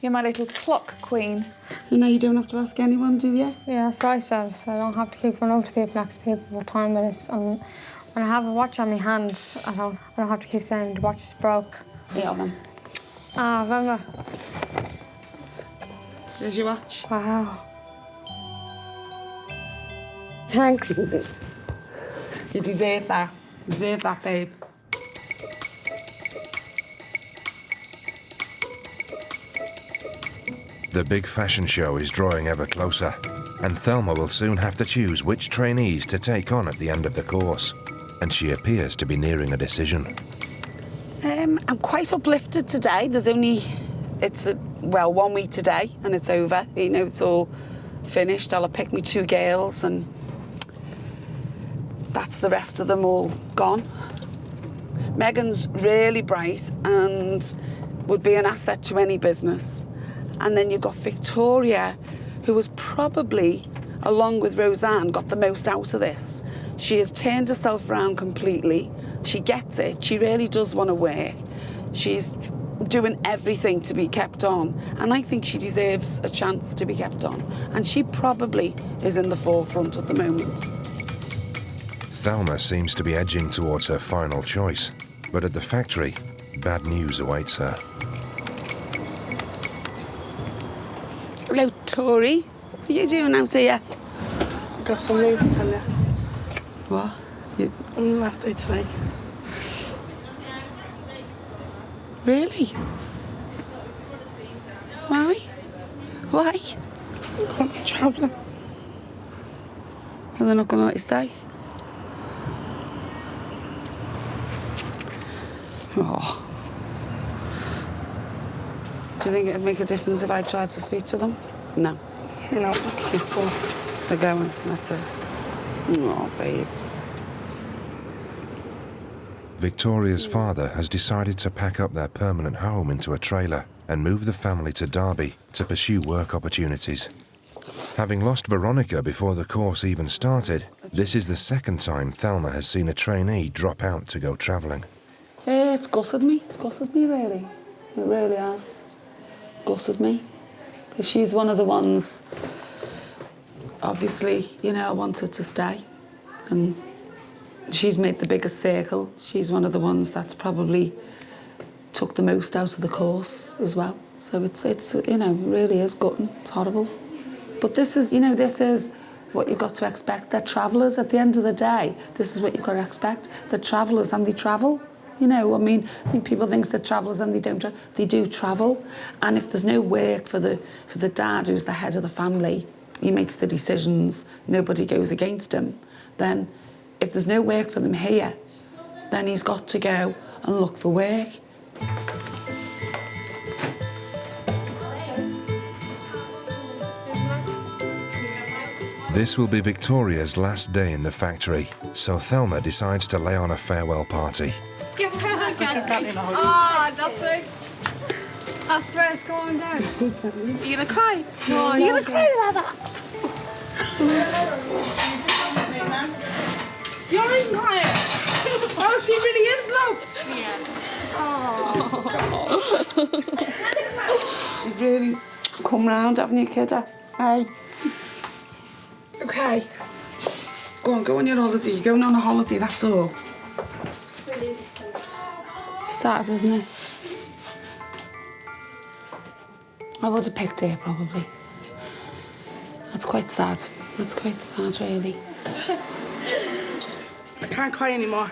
K: You're my little clock queen.
B: So now you don't have to ask anyone, do you?
D: Yeah, that's what I said. So I don't have to keep running up to people, next people what time it is. And when I have a watch on my hand, I don't have to keep saying the watch is broke.
B: Yeah, man.
D: Ah, remember.
B: There's your watch.
D: Wow.
B: Thanks. You deserve that. You deserve that, babe.
A: The big fashion show is drawing ever closer, and Thelma will soon have to choose which trainees to take on at the end of the course, and she appears to be nearing a decision.
B: I'm quite uplifted today. It's 1 week today and it's over. You know, it's all finished. I'll have picked me 2 girls and that's the rest of them all gone. Megan's really bright and would be an asset to any business. And then you've got Victoria, who was probably, along with Roseanne, got the most out of this. She has turned herself around completely. She gets it. She really does want to work. She's doing everything to be kept on. And I think she deserves a chance to be kept on. And she probably is in the forefront at the moment.
A: Thelma seems to be edging towards her final choice, but at the factory, bad news awaits her.
B: Hello, Tori. What are you doing out here?
Y: I've got some news to tell you.
B: What?
Y: On the last day today.
B: Really? Why? Why? I'm going travelling. And they're not going to let you stay? Oh. Do you think it'd make a difference if I tried to speak to them? No.
Y: No, it's just school.
B: They're going, that's it. Oh, babe.
A: Victoria's father has decided to pack up their permanent home into a trailer and move the family to Derby to pursue work opportunities. Having lost Veronica before the course even started, this is the second time Thelma has seen a trainee drop out to go travelling.
B: It's gutted me really. It really has gutted me. Because she's one of the ones, obviously, you know, wanted to stay. And she's made the biggest circle. She's one of the ones that's probably took the most out of the course as well. So it's you know, really is gutting. It's horrible. But this is, you know, this is what you've got to expect. They're travellers at the end of the day. This is what you've got to expect. They're travellers and they travel. You know, I mean, I think people think they're travellers and they don't. They do travel. And if there's no work for the dad who's the head of the family, he makes the decisions, nobody goes against him, then if there's no work for them here, then he's got to go and look for work.
A: This will be Victoria's last day in the factory, so Thelma decides to lay on a farewell party.
U: Give her a hand. Oh, that's right. I swear it's going down. Are you gonna cry? No, are you gonna cry like that? You're even crying. Oh, she really is, love. Yeah. Oh.
B: You've really come round, haven't you, kiddo? Hey. Okay. Go on your holiday. You're going on a holiday, that's all. It's sad, isn't it? I would have picked her, probably. That's quite sad. That's quite sad, really.
Y: I can't cry anymore.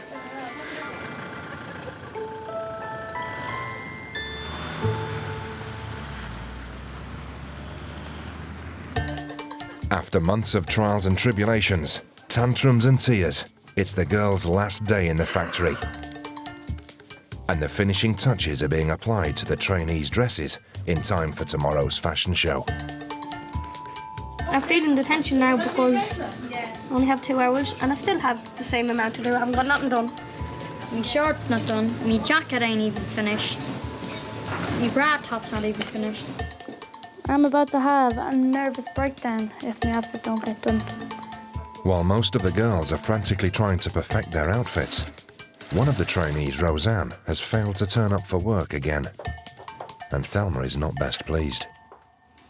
A: After months of trials and tribulations, tantrums and tears, it's the girls' last day in the factory. And the finishing touches are being applied to the trainees' dresses in time for tomorrow's fashion show.
I: I'm feeling the tension now because I only have 2 hours and I still have the same amount to do. I haven't got nothing done.
Q: My short's not done, my jacket ain't even finished, my bra top's not even finished.
I: I'm about to have a nervous breakdown if my outfit don't get done.
A: While most of the girls are frantically trying to perfect their outfits, one of the trainees, Roseanne, has failed to turn up for work again. And Thelma is not best pleased.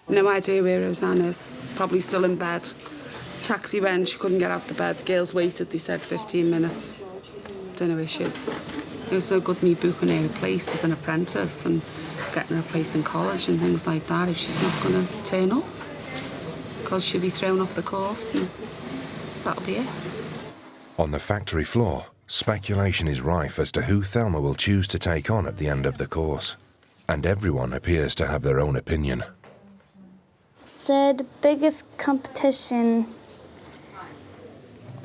B: No idea where Roseanne is. Probably still in bed. Taxi went, she couldn't get out the bed. The girls waited, they said 15 minutes. Don't know where she is. It was so good me booking her a place as an apprentice and getting her a place in college and things like that if she's not going to turn up. Because she'll be thrown off the course and that'll be it.
A: On the factory floor, speculation is rife as to who Thelma will choose to take on at the end of the course. And everyone appears to have their own opinion.
I: So the biggest competition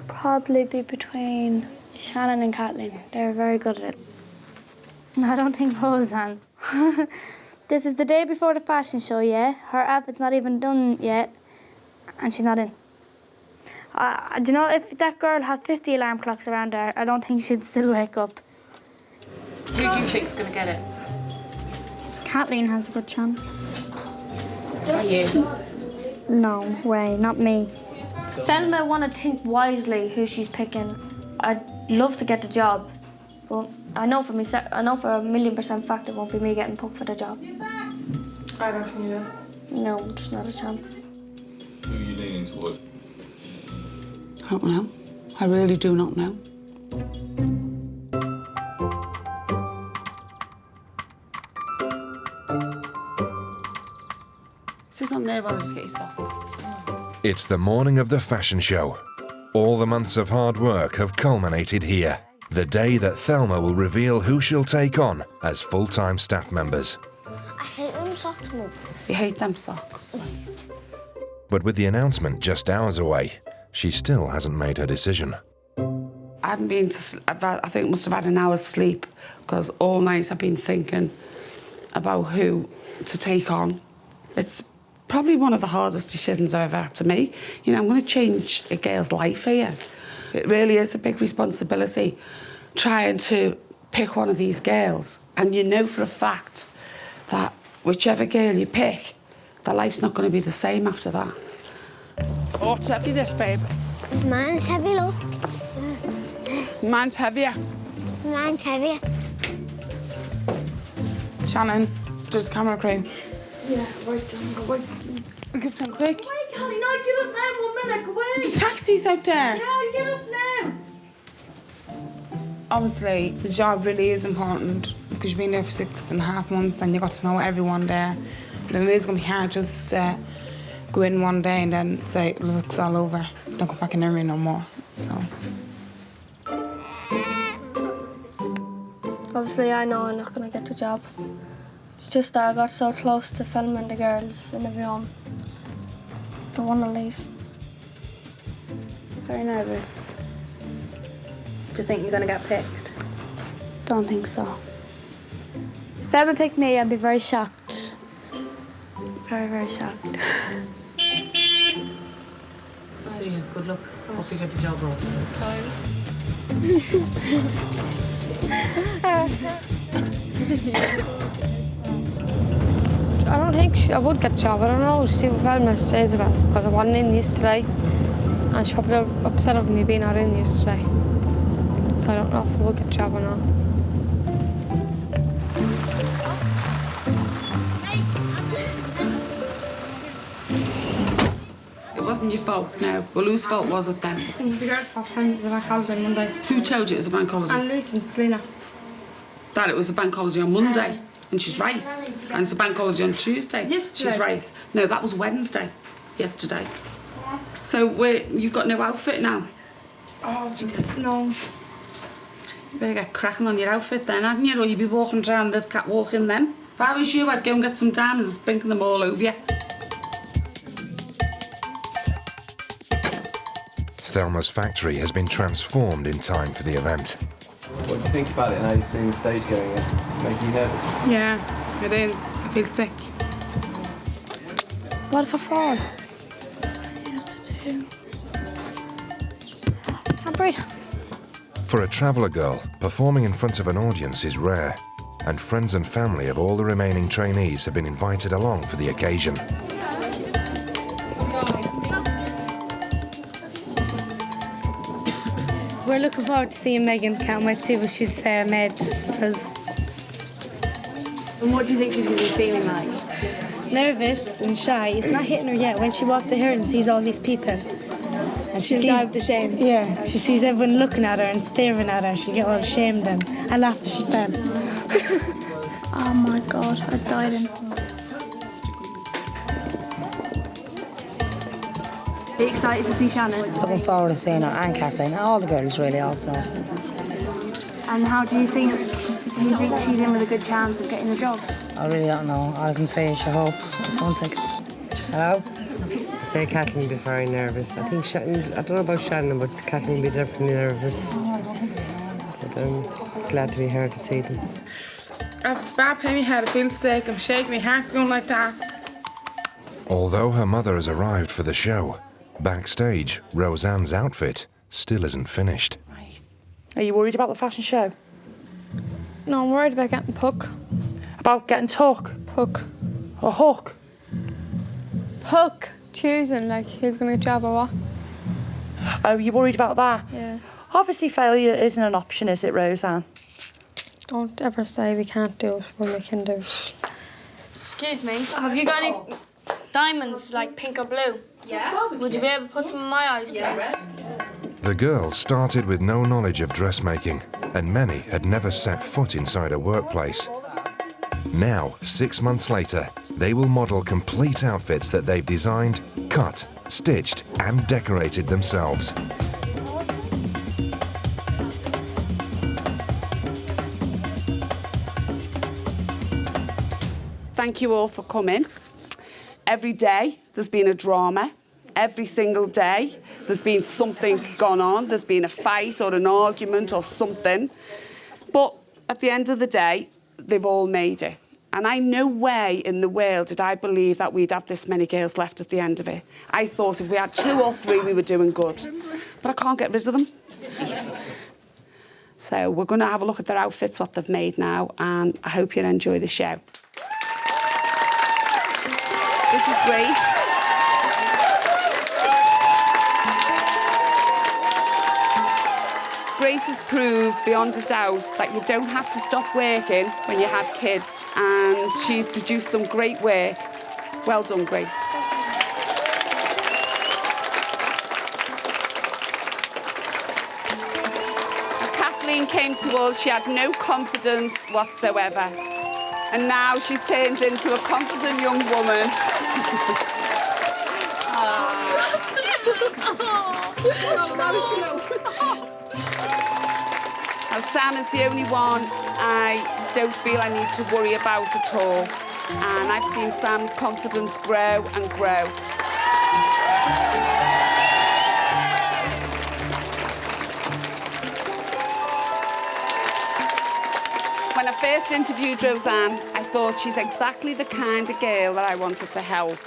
I: probably be between Shannon and Kathleen. They're very good at it.
Q: I don't think Roseanne.
I: This is the day before the fashion show, yeah? Her outfit's not even done yet, and she's not in. Do you know, if that girl had 50 alarm clocks around her, I don't think she'd still wake up.
E: Who do you think's going to get it?
I: Kathleen has a good chance.
E: Are you?
I: No way, not me. Thelma want to think wisely who she's picking. I'd love to get the job, but I know for a 1,000,000% fact it won't be me getting picked for the job.
E: I reckon you will.
I: No, there's not a chance.
R: Who are you leaning towards?
B: I don't know. I really do not know. Sit on there while I just get your socks.
A: It's the morning of the fashion show. All the months of hard work have culminated here. The day that Thelma will reveal who she'll take on as full-time staff members.
I: I hate them socks, Mum.
B: You hate them socks?
A: But with the announcement just hours away, she still hasn't made her decision.
B: I haven't been to sleep. I think I must have had an hour's sleep because all night I've been thinking about who to take on. It's probably one of the hardest decisions I've ever had to make. You know, I'm going to change a girl's life here. It really is a big responsibility trying to pick one of these girls, and you know for a fact that whichever girl you pick, their life's not going to be the same after that.
M: Oh, it's heavy, this, babe.
S: Mine's heavy, look.
M: Mine's heavier.
S: Mine's heavier.
E: Shannon, there's camera cream.
U: Yeah, right down, go away.
E: Give them quick.
U: Wait, Callie, no, get up now, 1 minute, go away.
E: The taxi's out there.
U: Yeah, get up now.
E: Obviously, the job really is important because you've been there for 6.5 months and you got to know everyone there. And it is going to be hard just to go in one day and then say, look, it's all over. Don't come back in there no more. So.
I: Obviously, I know I'm not going to get the job. It's just that I got so close to filming the girls in everyone. Don't want to leave.
Q: Very nervous. Do you think you're going to get picked?
I: Don't think so.
Q: If Emma picked me, I'd be very shocked.
I: Very, very shocked.
J: See you. Good luck. Hope you get the job, Rosa.
V: I don't think I would get the job. I don't know. See what Thelma says about it, because I wasn't in yesterday. And she's probably upset over me being out in yesterday. So I don't know if I would get the job or not.
B: It wasn't your fault, no. Well, whose fault was it then?
V: It was the girls' fault. It was a bank holiday on Monday.
B: Who told you it was a bank holiday?
V: Annalise and Selena.
B: That it was a bank holiday on Monday. And she's right. And it's a bank holiday on Tuesday.
V: Yesterday.
B: She's right. No, that was Wednesday. Yesterday. So you've got no outfit now?
V: Oh, no.
B: You better get cracking on your outfit then, hadn't you? Or you'd be walking around the catwalk in them. If I was you, I'd go and get some diamonds and sprinkle them all over you.
A: Thelma's factory has been transformed in time for the event.
F: What do you think about it now you've seen the stage going in? Does it make you nervous?
E: Yeah, it is. I feel sick.
V: What if I fall?
I: Can't breathe.
A: For a traveller girl, performing in front of an audience is rare, and friends and family of all the remaining trainees have been invited along for the occasion.
V: We're looking forward to seeing Megan. Can't wait to see what she's made.
Q: And what do you think she's going to be feeling like?
V: Nervous and shy. It's not hitting her yet when she walks to her and sees all these people. And
Q: She's dived ashamed.
V: Yeah, she sees everyone looking at her and staring at her. She gets all ashamed and I laugh as she fell.
I: Oh my God, I died in.
Q: Are you excited to see Shannon?
T: Looking forward to seeing her and Kathleen, and all the girls really also.
Q: And how do you think she's in with a good chance of getting a job?
T: I really don't know. All I can say is I hope. Just one second. Hello?
W: I say Kathleen will be very nervous. I think Shannon, I don't know about Shannon, but Kathleen will be definitely nervous. But I'm glad to be here to see them.
E: I have bad pain in my head, I feel sick, I'm shaking, my heart's going like that.
A: Although her mother has arrived for the show, backstage, Roseanne's outfit still isn't finished.
N: Are you worried about the fashion show?
V: No, I'm worried about getting Puck.
N: About getting Tuck?
V: Puck.
N: Or Hook?
V: Puck. Choosing, like, who's going to get job or what.
N: Oh, you're worried about that?
V: Yeah.
N: Obviously failure isn't an option, is it, Roseanne?
V: Don't ever say we can't do it when we can do it.
Q: Excuse me, have you got any diamonds, like pink or blue? Yeah. Would you be able to put some in my eyes, please?
A: The girls started with no knowledge of dressmaking, and many had never set foot inside a workplace. Now, 6 months later, they will model complete outfits that they've designed, cut, stitched, and decorated themselves.
B: Thank you all for coming. Every day there's been a drama. every single day. There's been something gone on. There's been a fight or an argument or something. But at the end of the day, they've all made it. And no way in the world did I believe that we'd have this many girls left at the end of it. I thought if we had 2 or 3, we were doing good. But I can't get rid of them. So we're going to have a look at their outfits, what they've made now, and I hope you enjoy the show. This is Grace. Grace has proved beyond a doubt that you don't have to stop working when you have kids, and she's produced some great work. Well done, Grace. When Kathleen came to us, she had no confidence whatsoever, and now she's turned into a confident young woman. Now, Sam is the only one I don't feel I need to worry about at all. And I've seen Sam's confidence grow and grow. When I first interviewed Roseanne, I thought she's exactly the kind of girl that I wanted to help.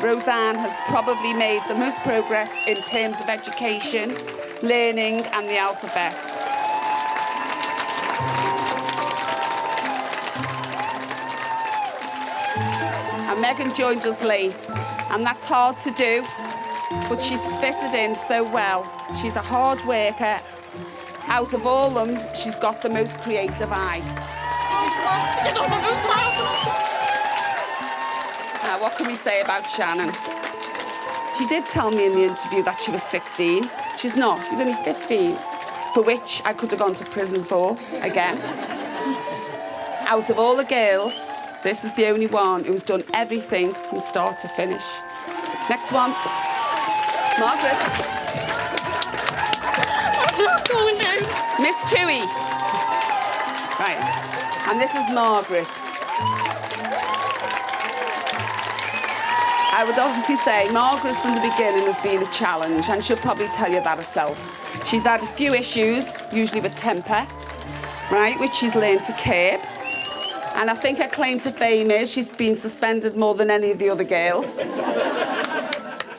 B: Roseanne has probably made the most progress in terms of education, learning and the alphabet. And Megan joined us late, and that's hard to do, but she's fitted in so well. She's a hard worker. Out of all them, she's got the most creative eye. Now, what can we say about Shannon? She did tell me in the interview that she was 16. She's not, she's only 15, for which I could have gone to prison for, again. Out of all the girls, this is the only one who's done everything from start to finish. Next one. Margaret. Miss Tui. Right. And this is Margaret. I would obviously say Margaret from the beginning has been a challenge, and she'll probably tell you that herself. She's had a few issues, usually with temper, right, which she's learned to curb. And I think her claim to fame is she's been suspended more than any of the other girls.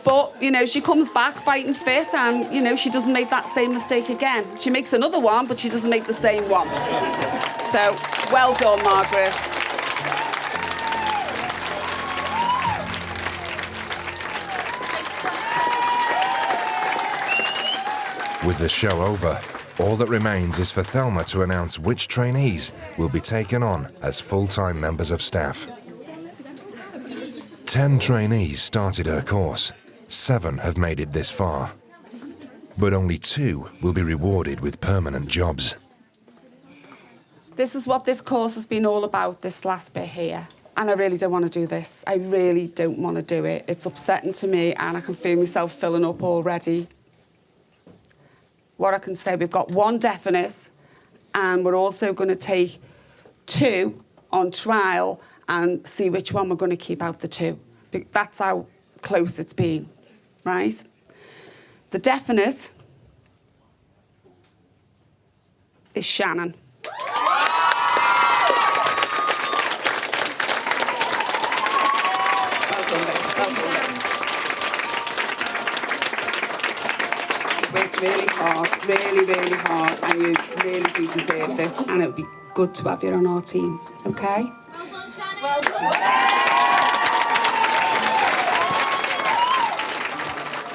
B: But, you know, she comes back fighting fit and, you know, she doesn't make that same mistake again. She makes another one, but she doesn't make the same one. So, well done, Margaret.
A: With the show over, all that remains is for Thelma to announce which trainees will be taken on as full-time members of staff. 10 trainees started her course. 7 have made it this far. But only 2 will be rewarded with permanent jobs.
B: This is what this course has been all about, this last bit here. And I really don't want to do this. I really don't want to do it. It's upsetting to me and I can feel myself filling up already. What I can say, we've got 1 definite and we're also going to take 2 on trial and see which one we're going to keep out the 2. That's how close it's been, right? The definite is Shannon. Really hard, really hard, and you really do deserve this, and it would be good to have you on our team, okay? Well done.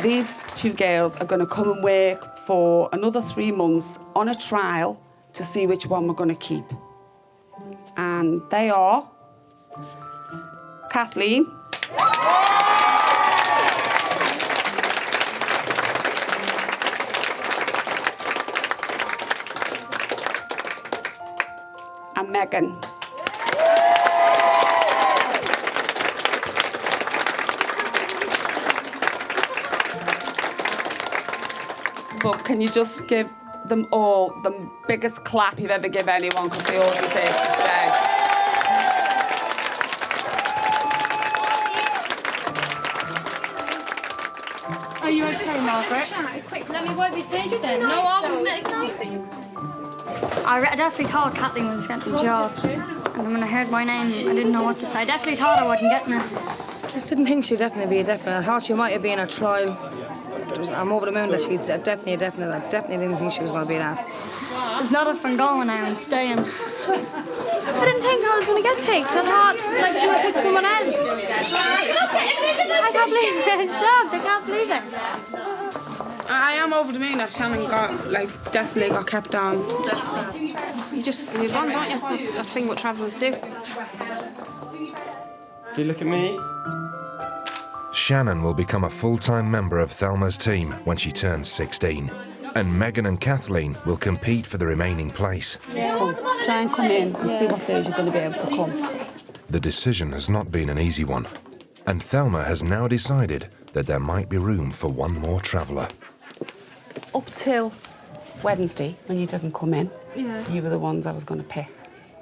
B: These 2 girls are going to come and work for another 3 months on a trial to see which one we're going to keep. And they are Kathleen, and Megan. But can you just give them all the biggest clap you've ever given anyone, because they all deserve to stay.
Q: Quick, let me wipe your face then. No argument.
I: I definitely thought Kathleen was getting the job. And when I heard my name, I didn't know what to say. I definitely thought I wasn't getting it.
H: I just didn't think she'd definitely be a definite. I thought she might have been a trial. I'm over the moon that she's definitely a definite. I definitely didn't think she was going to be that.
I: There's nothing from going now and staying.
U: I didn't think I was going to get picked. I thought like she would pick someone else. I can't believe it. I'm shocked. I can't believe it.
M: I am over the moon that Shannon definitely got kept on. You just move on, don't you? That's the thing what travellers do.
F: Do you look at me?
A: Shannon will become a full-time member of Thelma's team when she turns 16. And Megan and Kathleen will compete for the remaining place.
B: Try and come in and see what days you're going to be able to come.
A: The decision has not been an easy one. And Thelma has now decided that there might be room for one more traveller.
B: Up till Wednesday, when you didn't come in, you were the ones I was going to pick,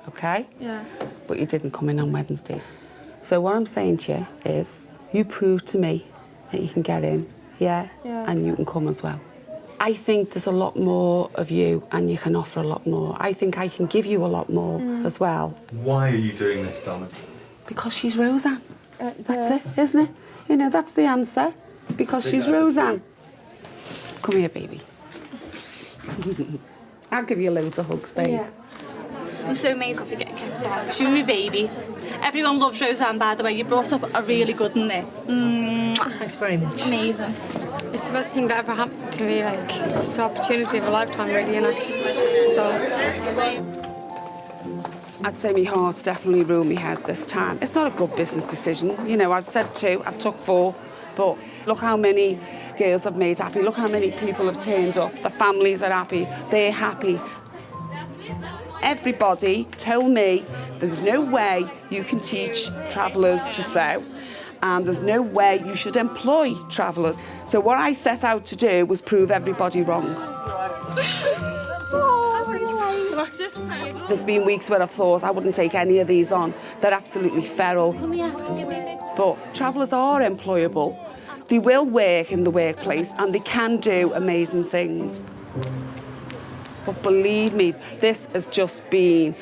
B: OK?
U: Yeah.
B: But you didn't come in on Wednesday. So what I'm saying to you is, you prove to me that you can get in, and you can come as well. I think there's a lot more of you and you can offer a lot more. I think I can give you a lot more as well.
R: Why are you doing this, Thelma?
B: Because she's Roseanne. That's it, isn't it? You know, that's the answer. Because she's Roseanne. Come here, baby. I'll give you loads of hugs, babe.
U: Yeah. I'm so amazed for getting kept out. She was my baby. Everyone loves Roseanne, by the way. You brought up a really good one there.
H: Thanks very much.
U: Amazing.
Y: It's the best thing that ever happened to me. Like, it's an opportunity of a lifetime, really, you know. So.
B: I'd say my heart's definitely ruled my head this time. It's not a good business decision. You know, I've said 2, I've took 4, but look how many girls I've made happy. Look how many people have turned up. The families are happy. They're happy. Everybody told me there's no way you can teach travellers to sew, and there's no way you should employ travellers. So what I set out to do was prove everybody wrong. There's been weeks where I've thought I wouldn't take any of these on. They're absolutely feral. But travellers are employable. They will work in the workplace and they can do amazing things. But believe me, this has just been